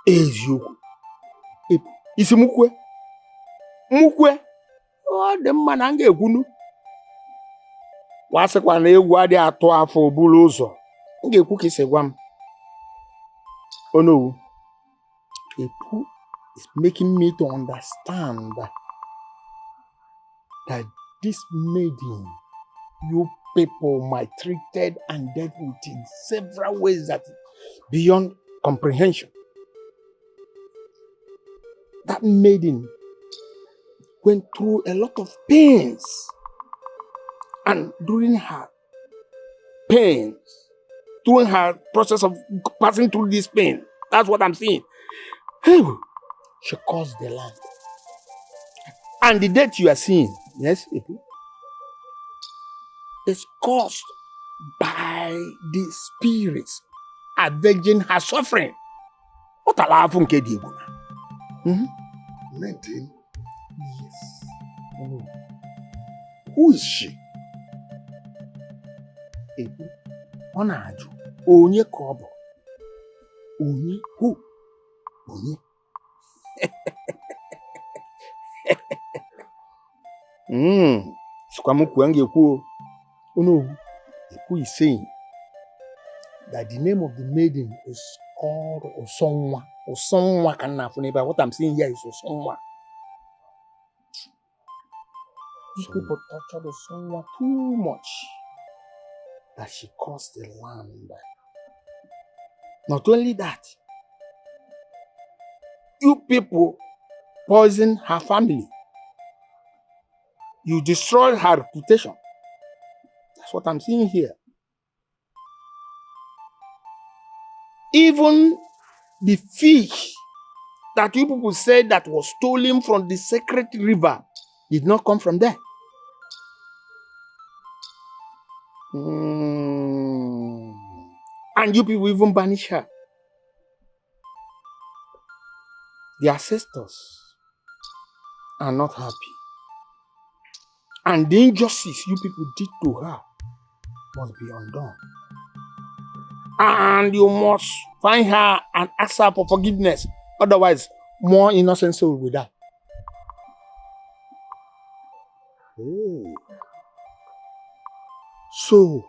Eziokwu. Isi mukwe ọ dị mma na m ga-ekwunu. Wasịkwa na egwu adịghị atụ afọ buru ụzọ. M ga-ekwu ka isi gwa m. Oh no. Epu is making me to understand that this maiden you people maltreated and dealt with in several ways that beyond comprehension. That maiden went through a lot of pains, and during her pains, during her process of passing through this pain, that's what I'm seeing. She caused the land. And the death you are seeing, yes, is caused by the spirits avenging her suffering. What a laugh from Kediguna. Maiden? Yes. Who is she? Onaju. Onye kobo. Onye who? Onye. Squamuku angekuo. Oh no. Epu is saying that the name of the maiden is called Osonwa. Osonwa Kanafuneba. What I'm saying here is Osonwa. These people tortured Osonwa too much that she caused the land. Not only that, you people poisoned her family. You destroyed her reputation. That's what I'm seeing here. Even the fish that you people said that was stolen from the sacred river did not come from there. And you people even banish her. The ancestors are not happy. And the injustice you people did to her must be undone. And you must find her and ask her for forgiveness. Otherwise, more innocent souls will die. Oh. So,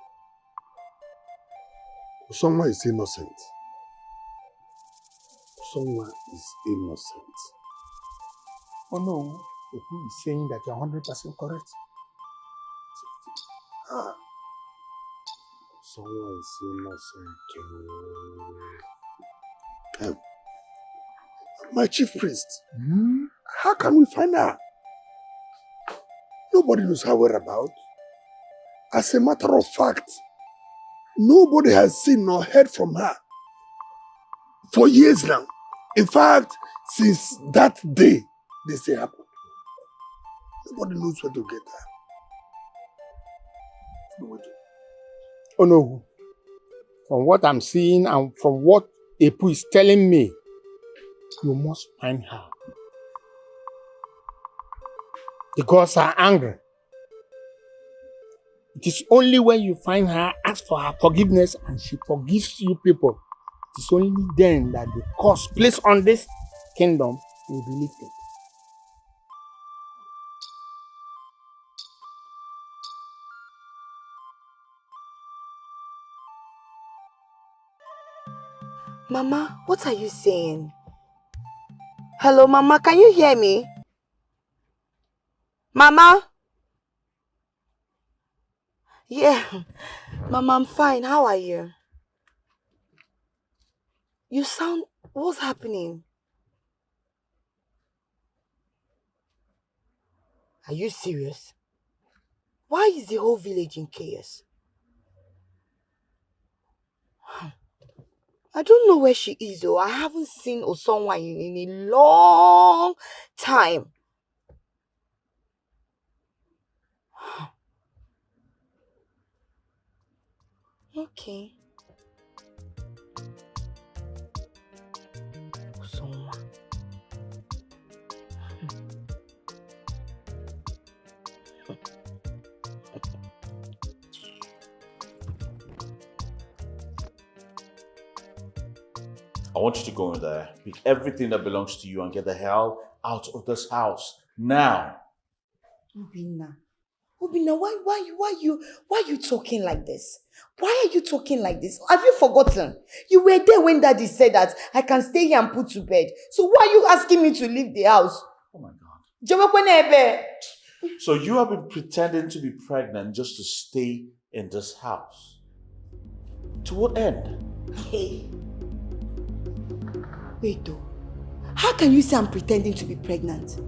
someone is innocent. Someone is innocent. Oh no, who is saying that you're 100% correct? Someone is innocent. My chief priest, how can we find her? Nobody knows her whereabouts. As a matter of fact, nobody has seen nor heard from her for years now. In fact, since that day this thing happened, nobody knows where to get her. Oh no. From what I'm seeing and from what Epu is telling me, you must find her. The gods are angry. It is only when you find her, ask for her forgiveness, and she forgives you people. It is only then that the curse placed on this kingdom will be lifted. Mama, what are you saying? Hello, Mama, can you hear me? Mama? Yeah, Mama, I'm fine. How are you? You sound... What's happening? Are you serious? Why is the whole village in chaos? I don't know where she is though. I haven't seen Osonwa in a long time. Okay. Usonwa. I want you to go in there, pick everything that belongs to you and get the hell out of this house. Now. Obinna, why you talking like this? Why are you talking like this? Have you forgotten? You were there when Daddy said that I can stay here and put to bed. So why are you asking me to leave the house? Oh my God. Jawakwenebe. So you have been pretending to be pregnant just to stay in this house. To what end? Hey. Wait though. How can you say I'm pretending to be pregnant?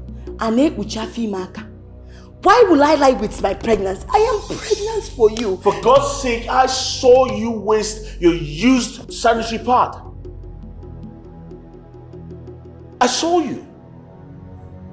Ane uchafi maka. Why will I lie with my pregnancy? I am pregnant for you. For God's sake, I saw you waste your used sanitary pad. I saw you.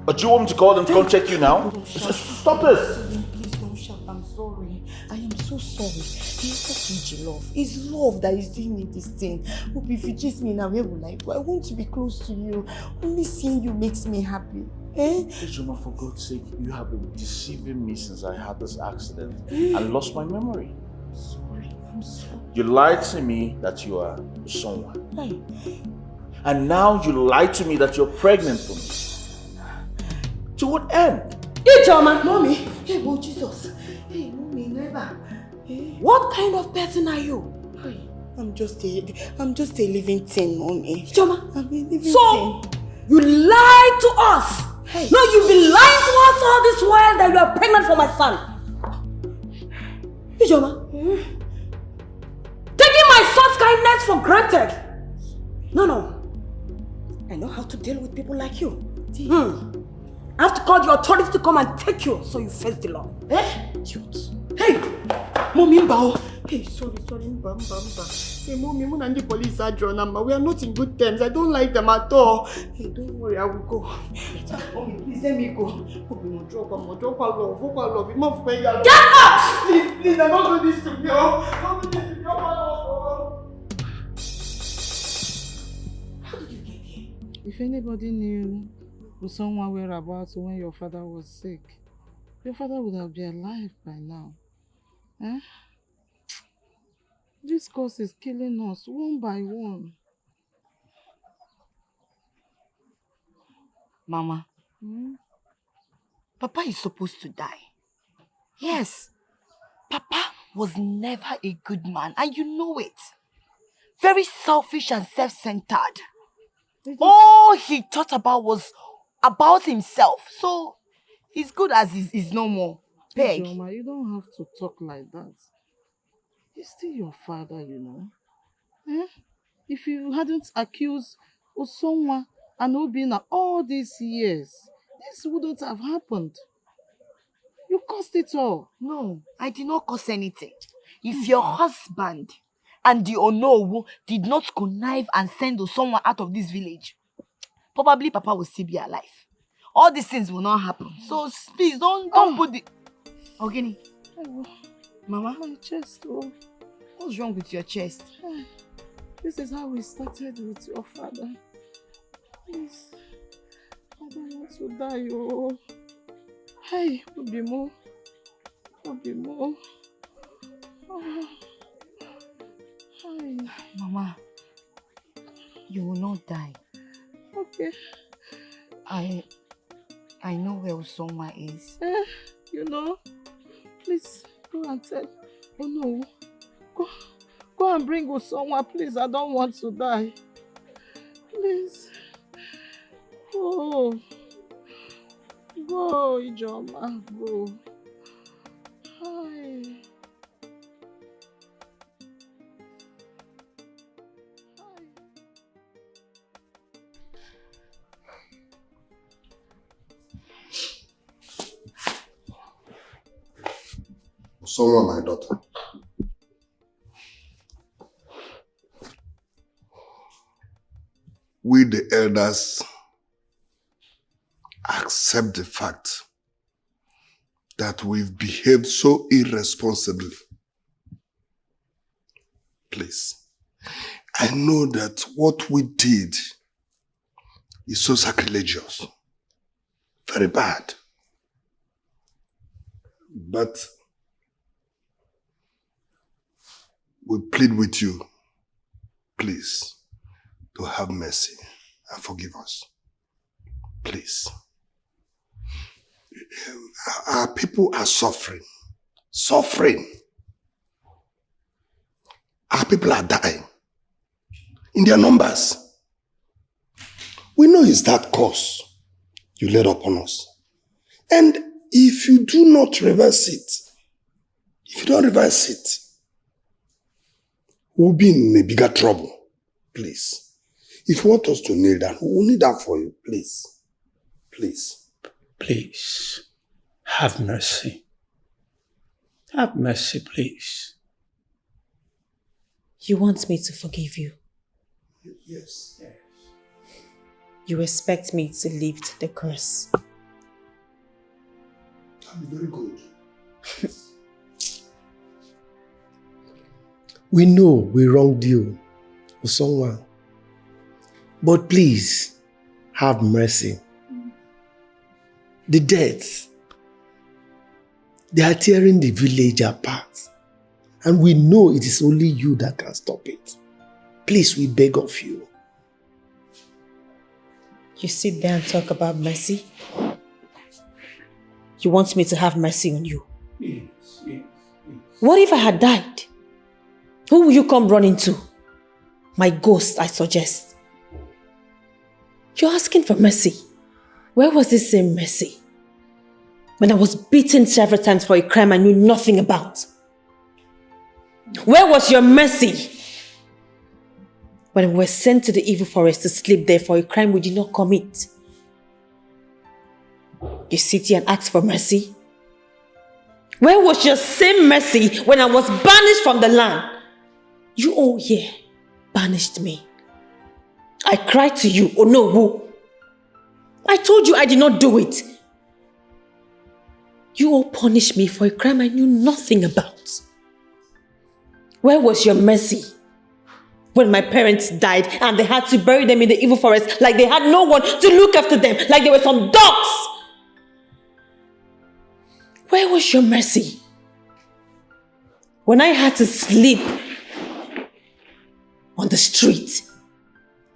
But do you want me to call them to come check you now? Stop this. Please don't shout. I'm sorry. I am so sorry. It's just love. It's love that is doing me this thing. Hope if you chase me now, where will I go? I want to be close to you. Only seeing you makes me happy. Ejoma, for God's sake, you have been deceiving me since I had this accident and lost my memory. I'm sorry. You lied to me that you are someone. And now you lied to me that you're pregnant for me. To what end? Ejoma! Mommy! Hey, oh Jesus! Hey, mommy, never. What kind of person are you? I'm just a living thing, mommy. Ejoma! I'm a living thing. You lied to us! Hey. No, you've been lying to us all this while that you are pregnant for my son. Ijoma, taking my son's kindness for granted. No. I know how to deal with people like you. I have to call the authorities to come and take you so you face the law. Idiot. Hey, Mommy Mbao. Hey, sorry, Mba. Hey, Mommy, the police are drawn. We are not in good terms. I don't like them at all. Hey, don't worry, I will go. Mommy, please let me go. Drop our love. Get up! Please, I don't do this to you. Don't do this to you. How did you get here? If anybody knew someone whereabouts when your father was sick, your father would have been alive by now. This cause is killing us one by one. Mama, Papa is supposed to die. Yes, Papa was never a good man, and you know it. Very selfish and self-centered. All he thought about was about himself. So, he's good as he's no more. Beg. Joma, you don't have to talk like that. He's still your father, you know. If you hadn't accused Osonwa and Obina all these years, this wouldn't have happened. You caused it all. No, I did not cause anything. If your husband and the Onowu did not connive and send Osonwa out of this village, probably Papa will still be alive. All these things will not happen. So please don't put the... Ogini. Mama? My chest, oh. What's wrong with your chest? This is how we started with your father. Please. I don't want to die, oh. Hey, Obimo. Oh. Hi. Mama, you will not die. Okay. I know where Osonwa is. You know? Please, go and tell. Oh no. Go and bring Osonwa, please. I don't want to die. Please. Go. Go, Ijoma. Go. Hi. Osonwa, my daughter. We, the elders, accept the fact that we've behaved so irresponsibly. please. I know that what we did is so sacrilegious. Very bad. But we plead with you, please, to have mercy and forgive us. Please. Our people are suffering. Suffering. Our people are dying. In their numbers. We know it's that curse you laid upon us. And if you do not reverse it, if you don't reverse it, we'll be in a bigger trouble. Please. If you want us to kneel down, we'll kneel down for you. Please. Please. Please, have mercy. Have mercy, please. You want me to forgive you? Yes. You expect me to lift the curse? That'd be very good. We know we wronged you or someone. But please, have mercy. The deaths, they are tearing the village apart. And we know it is only you that can stop it. Please, we beg of you. You sit there and talk about mercy? You want me to have mercy on you? Yes. What if I had died? Who will you come running to? My ghost, I suggest. You're asking for mercy. Where was this same mercy? When I was beaten several times for a crime I knew nothing about. Where was your mercy? When we were sent to the evil forest to sleep there for a crime we did not commit. You sit here and ask for mercy? Where was your same mercy when I was banished from the land? You all here banished me. I cried to you, oh no, who? I told you I did not do it. You all punished me for a crime I knew nothing about. Where was your mercy? When my parents died and they had to bury them in the evil forest like they had no one to look after them, like they were some dogs. Where was your mercy? When I had to sleep on the street.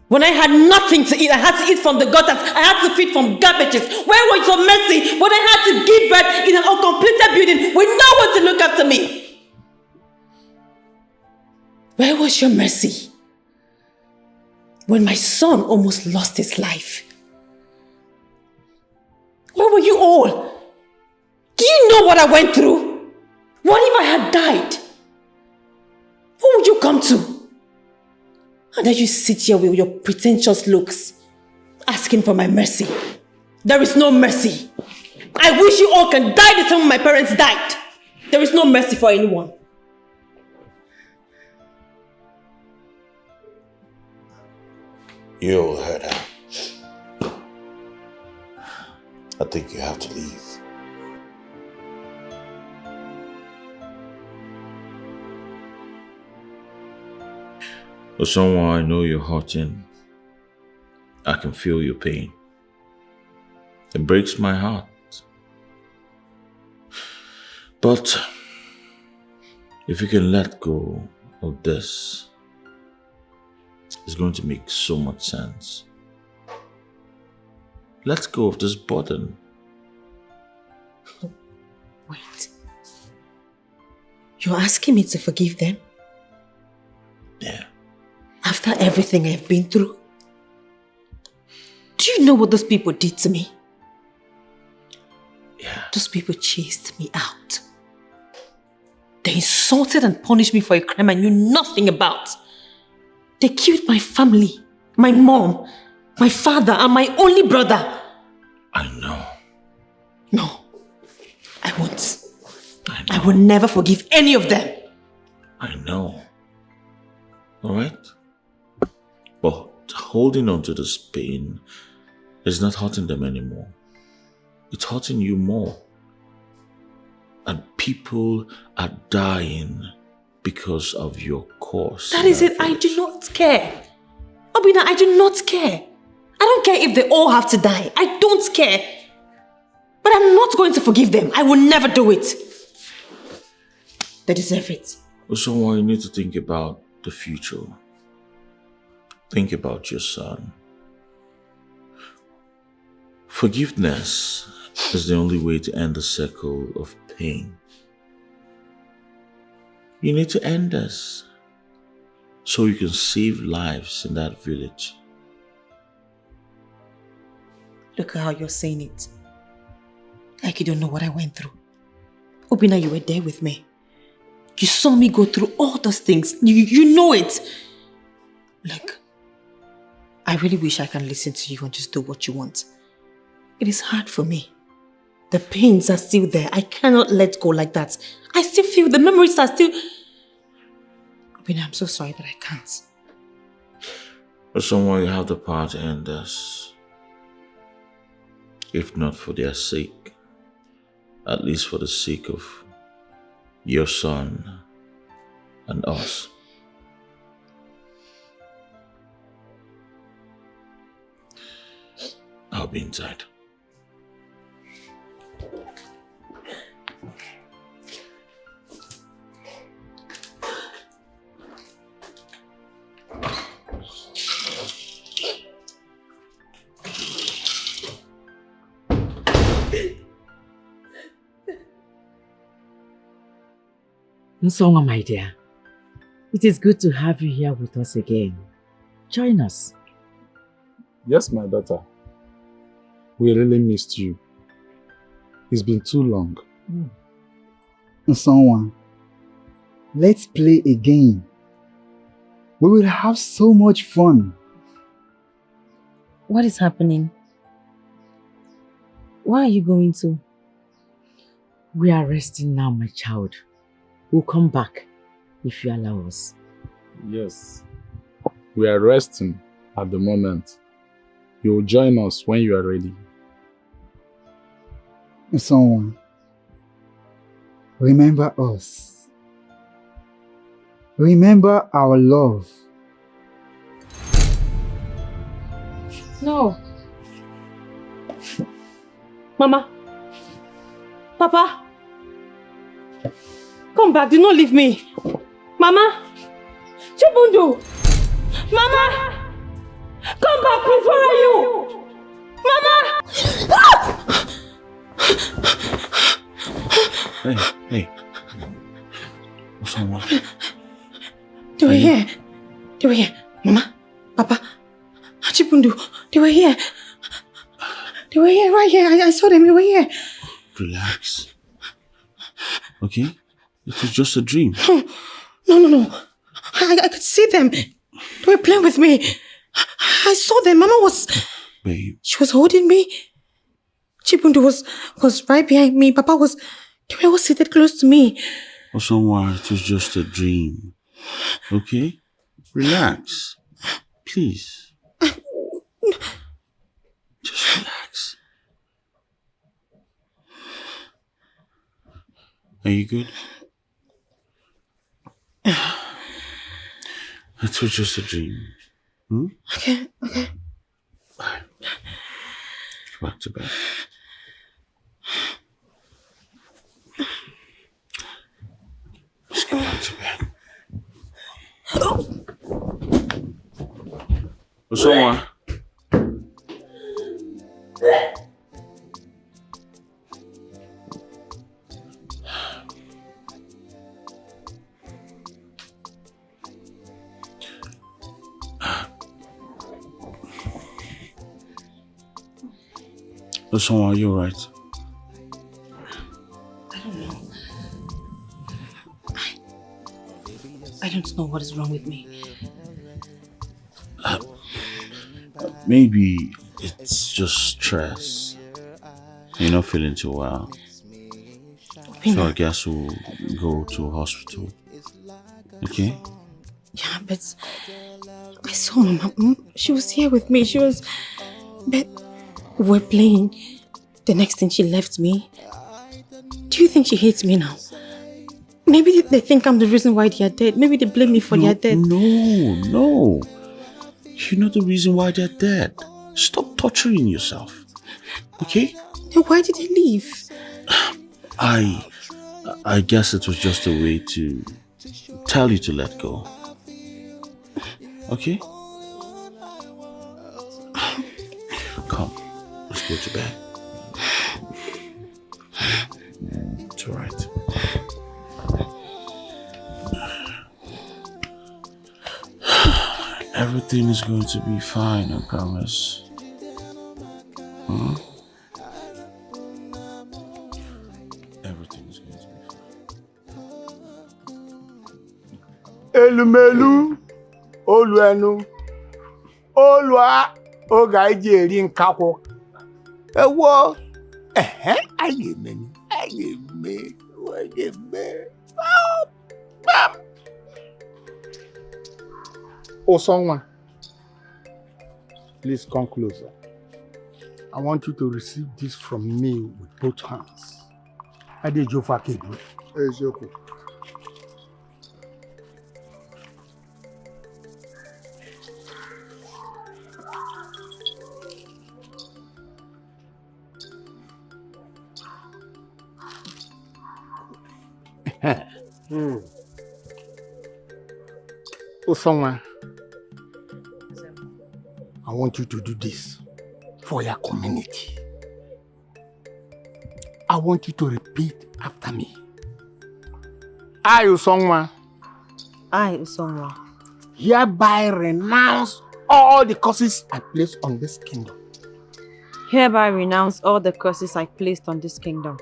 When I had nothing to eat, I had to eat from the gutters. I had to feed from garbages. Where was your mercy? When I had to give birth in an uncompleted building with no one to look after me. Where was your mercy? When my son almost lost his life. Where were you all? Do you know what I went through? What if I had died? Who would you come to? And then you sit here with your pretentious looks, asking for my mercy. There is no mercy. I wish you all can die the same way my parents died. There is no mercy for anyone. You all heard her. I think you have to leave. For someone I know you're hurting, I can feel your pain. It breaks my heart. But if you can let go of this, it's going to make so much sense. Let go of this burden. Wait. You're asking me to forgive them? Yeah. After everything I've been through? Do you know what those people did to me? Yeah. Those people chased me out. They insulted and punished me for a crime I knew nothing about. They killed my family, my mom, my father, and my only brother. I know. No, I won't. I will never forgive any of them. I know. Alright? But holding on to this pain is not hurting them anymore. It's hurting you more. And people are dying because of your course. That is it. I do not care. Obina, I do not care. I don't care if they all have to die. I don't care. But I'm not going to forgive them. I will never do it. They deserve it. Someone, you need to think about the future. Think about your son. Forgiveness is the only way to end the circle of pain. You need to end this so you can save lives in that village. Look at how you're saying it. Like you don't know what I went through. Obina, you were there with me. You saw me go through all those things. You know it. Look, I really wish I can listen to you and just do what you want. It is hard for me. The pains are still there. I cannot let go like that. I still feel the memories are still... Obina, I'm so sorry that I can't. But someone, you have the power to end this. If not for their sake, at least for the sake of your son and us. I'll be inside. Nsonga, my dear, it is good to have you here with us again. Join us. Yes, my daughter. We really missed you. It's been too long. Nsonga, let's play again. We will have so much fun. What is happening? Where are you going to? We are resting now, my child. We'll come back if you allow us. Yes. We are resting at the moment. You will join us when you are ready. Nsonga, remember us. Remember our love. No. Mama. Papa. Come back, do not leave me. Mama. Chibundu. Mama. Come back, please, where are you? Mama. Hey. What's wrong? They were here. They were here. Mama. Papa. Chibundu. They were here. They were here, right here. I saw them. They were here. Relax. Okay? It was just a dream. No. I could see them. They were playing with me. I saw them. Mama was... Babe. She was holding me. Chibundu was right behind me. Papa was... They were all seated close to me. Oh, someone, it was just a dream. Okay? Relax. Please. Just relax. Are you good? It was just a dream. Okay. Bye. Go back to bed. Let's go back to bed. Someone. Someone, are you alright? I don't know. I don't know what is wrong with me. Maybe it's just stress. You're not feeling too well. So I guess we'll go to a hospital. Okay? Yeah, but I saw Mama. She was here with me. But we're playing. The next thing she left me. Do you think she hates me now? Maybe they think I'm the reason why they are dead. Maybe they blame me for their death. No. You're not the reason why they're dead. Stop torturing yourself. Okay? Then why did they leave? I guess it was just a way to tell you to let go. Okay? Come, let's go to bed. It's alright. Everything is going to be fine, I promise. Everything is going to be fine. Elumelu, Oluenu, Olua, Oga Ijeri Nkakwo. Ewo, I give me. Oh, someone, please come closer. I want you to receive this from me with both hands. I did your fucking do. Oh, someone, I want you to do this for your community. I want you to repeat after me. I, Usongwa, hereby renounce all the curses I placed on this kingdom. Hereby renounce all the curses I placed on this kingdom.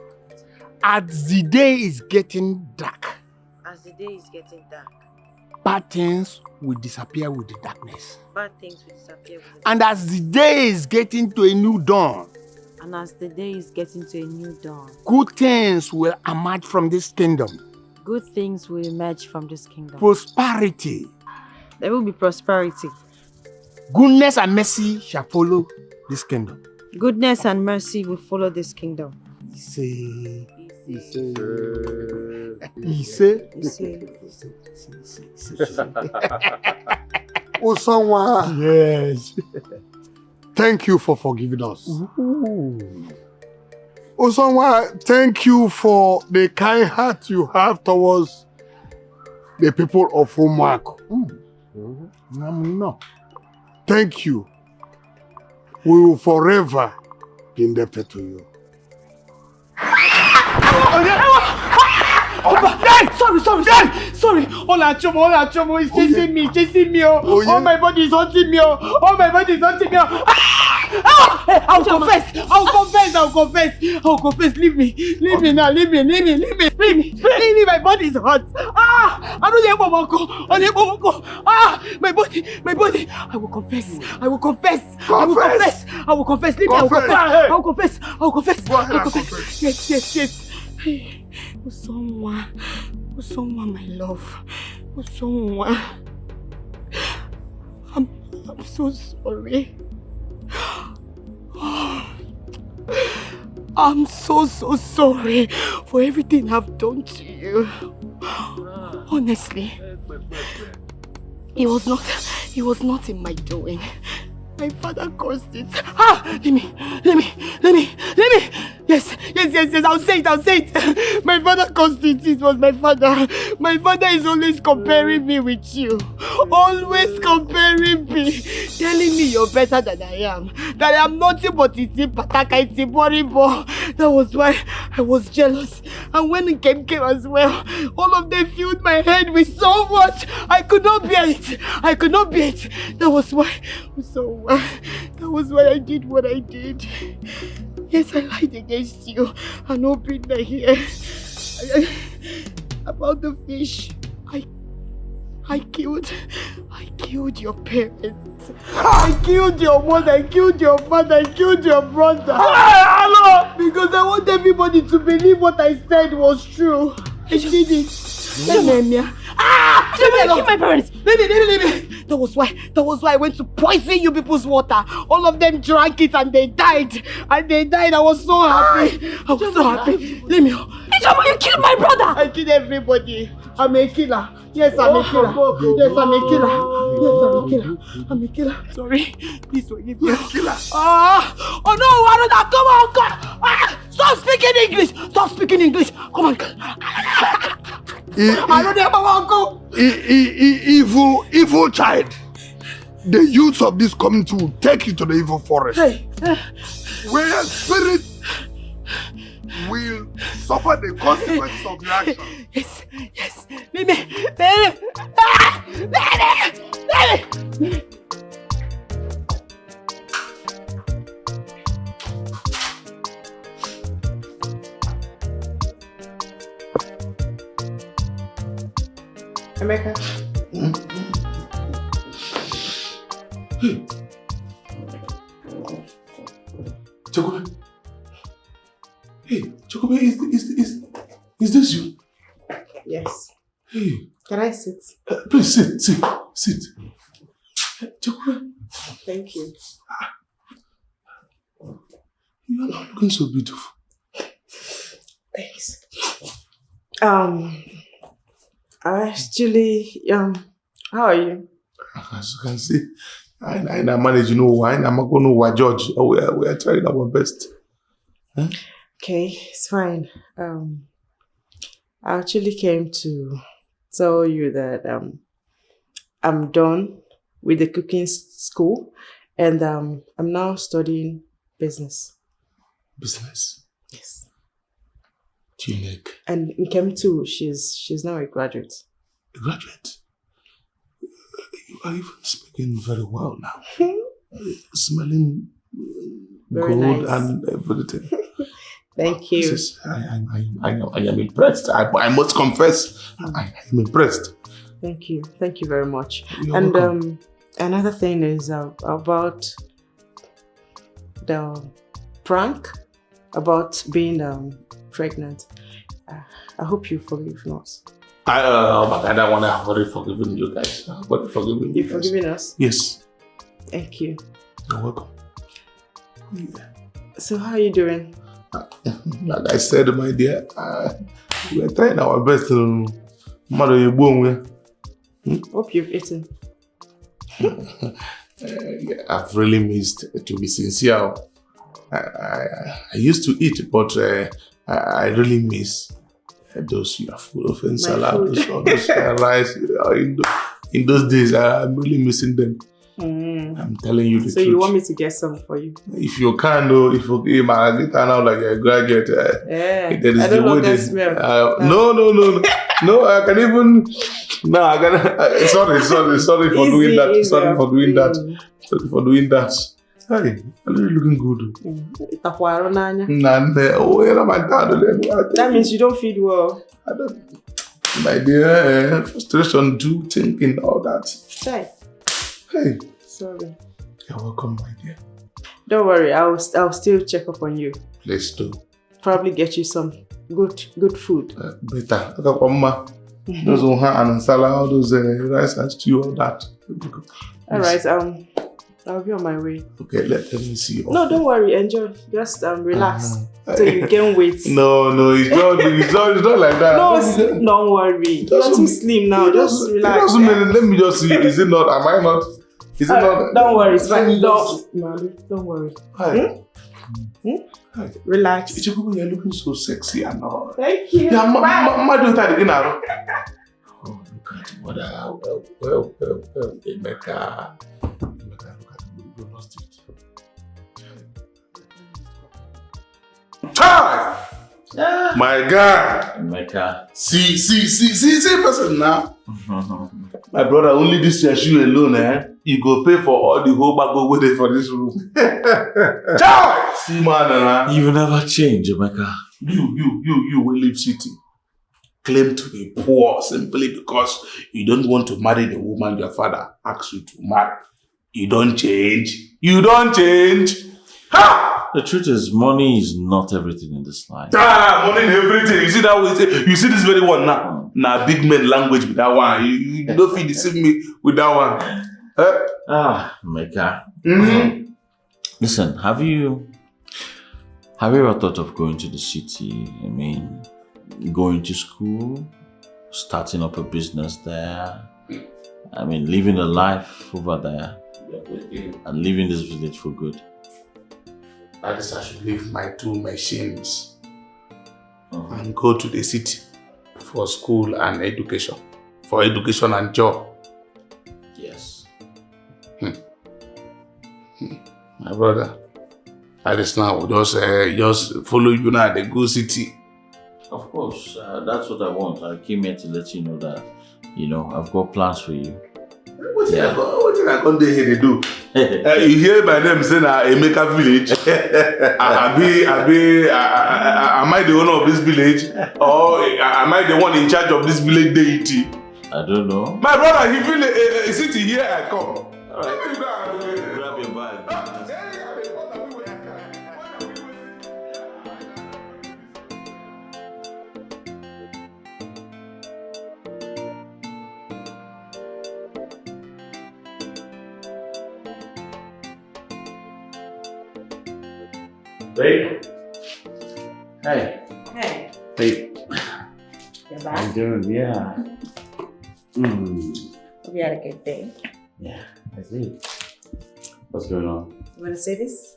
As the day is getting dark, bad things will disappear with the darkness. And as the day is getting to a new dawn, good things will emerge from this kingdom. Prosperity. There will be prosperity. Goodness and mercy shall follow this kingdom. Goodness and mercy will follow this kingdom. Oh, someone. Yes. Thank you for forgiving us. Oh, someone, thank you for the kind heart you have towards the people of Philmond. Thank you. We will forever be indebted to you. Sorry. Hola, Chomo, he's chasing me. Oh, my body is haunting me. I'll confess. Leave me now. Leave me. My body is hot. I don't my body. I will confess. Leave me. I will confess. Yes. Someone, my love. Someone. I'm so sorry. I'm so sorry for everything I've done to you. Honestly, it was not in my doing. My father caused it. Let me. Yes. I'll say it. My father caused it. It was my father. My father is always comparing me with you. Always comparing me. Telling me you're better than I am. That I am nothing but Pataka. That was why I was jealous. And when it came as well, all of them filled my head with so much. I could not bear it. That was why I did what I did. Yes, I lied against you and opened my hair. About the fish, I killed your parents. I killed your mother, I killed your father, I killed your brother. Hello! Because I want everybody to believe what I said was true. She did it. Baby, kill my parents. Baby. That was why I went to poison you people's water. All of them drank it and they died. I was so happy. Leave me. Ijeoma, you killed my brother. I killed everybody. I'm a killer. Yes, I'm a killer. I'm a killer. Sorry. Please forgive me. Killer. Oh no, Another. Come on, God. Stop speaking English. Come on. Evil child. The youth of this community will take you to the evil forest. Where spirit will suffer the consequences of your action. Yes. Baby. Emeka. Chocolate. Hey, Chocolate, is this you? Yes. Hey. Can I sit? Please sit. Chocolate. Thank you. You are not looking so beautiful. Thanks. Actually, how are you? As you can see, I manage, I'm not going to judge. We are trying our best. Huh? Okay, it's fine. I actually came to tell you that I'm done with the cooking school and I'm now studying business. Business? Yes. And Nkem too, she's now a graduate. A graduate? You are even speaking very well now. Smelling very good nice. And everything. Thank you. I am impressed. I must confess, I am impressed. Thank you very much. You're welcome. Another thing is about the prank about being pregnant. I hope you forgive us. I don't want to have already forgiven you guys. You've forgiven us? Yes. Thank you. You're welcome. So how are you doing? Like I said, my dear, we are trying our best to Hope you've eaten. I've really missed, to be sincere. I used to eat, but I really miss those your food of salad, those rice. In those days, I'm really missing them. I'm telling you the truth. So you want me to get some for you? If you can, though, if you get out like a graduate, yeah, there is I don't the know way that smell. No, I can even. No, I can. Sorry for doing that. Sorry for doing that. Hey, I'm really looking good. That means you don't feed well. I don't. My dear, frustration, do thinking all that. Hey. Sorry. You're welcome, my dear. Don't worry, I'll still check up on you. Please do. Probably get you some good food. Better. Those and salad, all those rice and stew, all that. Alright, I'll be on my way. Okay, let me see you. No, don't worry, enjoy. Just relax till you gain weight. No, it's not like that. No, don't worry. You're too slim now. Just relax. Let me just see. Is it not? Am I not? Is it not? Don't worry, it's fine. Don't worry. Hi. Relax. You're looking so sexy and all. Thank you. Yeah, oh, look at what well, Emeka. Look at you lost it. Time! My God! Emeka. See, person now. My brother, only this your shoe alone, you go pay for all the whole bag over there for this room. Child! See, man, you will never change, Emeka. You will leave city. Claim to be poor simply because you don't want to marry the woman your father asked you to marry. You don't change. Ha! The truth is, money is not everything in this life. Money and everything. You see that way? You see this very one now? Now, big man language with that one. You don't feel deceive me with that one. Mecca. Mm-hmm. Listen, have you ever thought of going to the city? I mean, going to school, starting up a business there. I mean, living a life over there and leaving this village for good. That is, I should leave my 2 machines and go to the city for school and education. For education and job. Yes. My brother, that is now just follow you now at the good city. Of course, that's what I want. I came here to let you know that, I've got plans for you. What did I come there here to do? You hear my name saying Emeka village. Am I the owner of this village? Or am I the one in charge of this village deity? I don't know. My brother, he feel a city here I come. Alright. Grab your bag. Babe. Hey. Hey. Hey. You're How back? you doing? Yeah. Hope you had a good day. Yeah, I did. What's going on? You want to say this?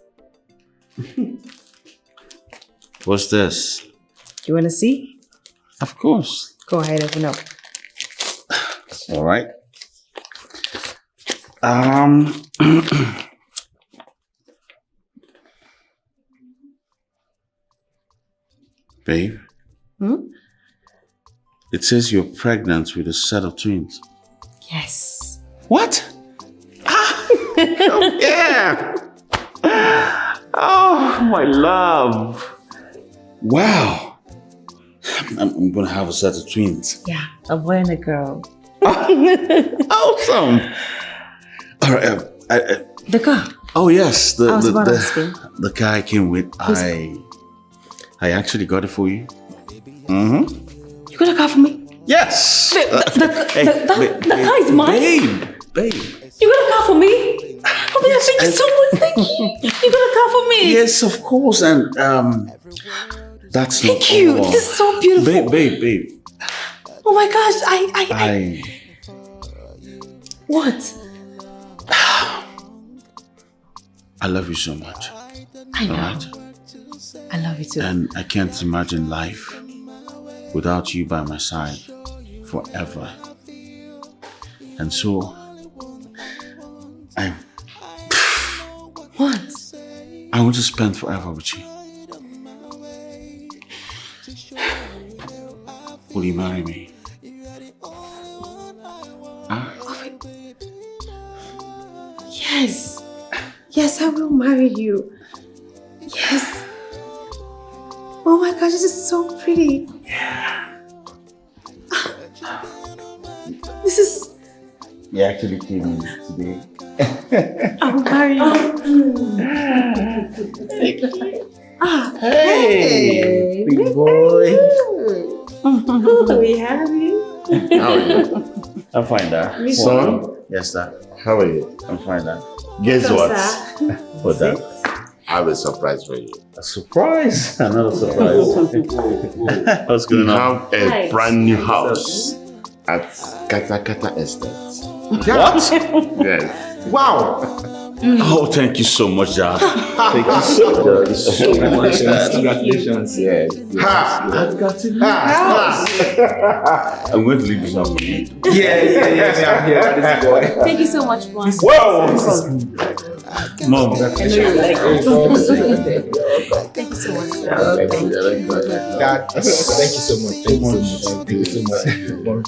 What's this? You want to see? Of course. Go ahead, open up. All right. Babe. It says you're pregnant with a set of twins. Yes. What? Oh, yeah. Oh, my love. Wow. I'm going to have a set of twins. Yeah, a boy and a girl. Awesome. All right. The car. Oh, yes. I was about to ask you. The car I came with, I actually got it for you. Mm-hmm. You got a car for me? Yes. The car is mine? Babe. You got a car for me? Oh my God, thank you so much. Thank you. You got a car for me? Yes, of course. And that's Thank not you. all. This is so beautiful. Babe. Oh my gosh, What? I love you so much. I know. All right? I love you too. And I can't imagine life without you by my side forever. And so, What? I want to spend forever with you. Will you marry me? Yes. Yes, I will marry you. Yes. Oh my gosh, this is so pretty. Yeah. This is... You actually came in today. I will marry you. Hey, big boy. We have you. How are you? I'm fine, Dad. Me too. Son? Yes, Dad. How are you? I'm fine, Dad. Guess Come, what? sir. What's that? I have a surprise for you. A surprise? Another surprise. What's going on? We have a Nice. brand new house at Kata Estate. What? Yes. Wow. Oh, thank you so much, Dad. Thank you so much. Congratulations. Yes. I've got it. I'm going to leave this up for you. Yeah. Thank you so much, boss. Whoa! Mom. I know you like it. Thank you so much. Dad, thank you so much. Thank you so much.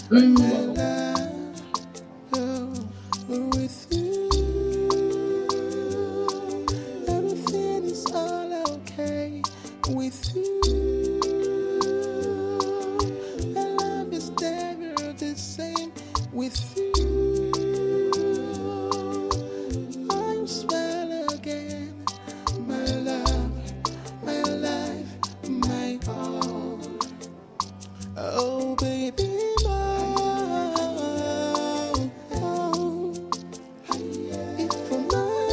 Everything is all okay with you. My love is never the same with you. I'm swell again, my love. Oh, baby, if I'm not,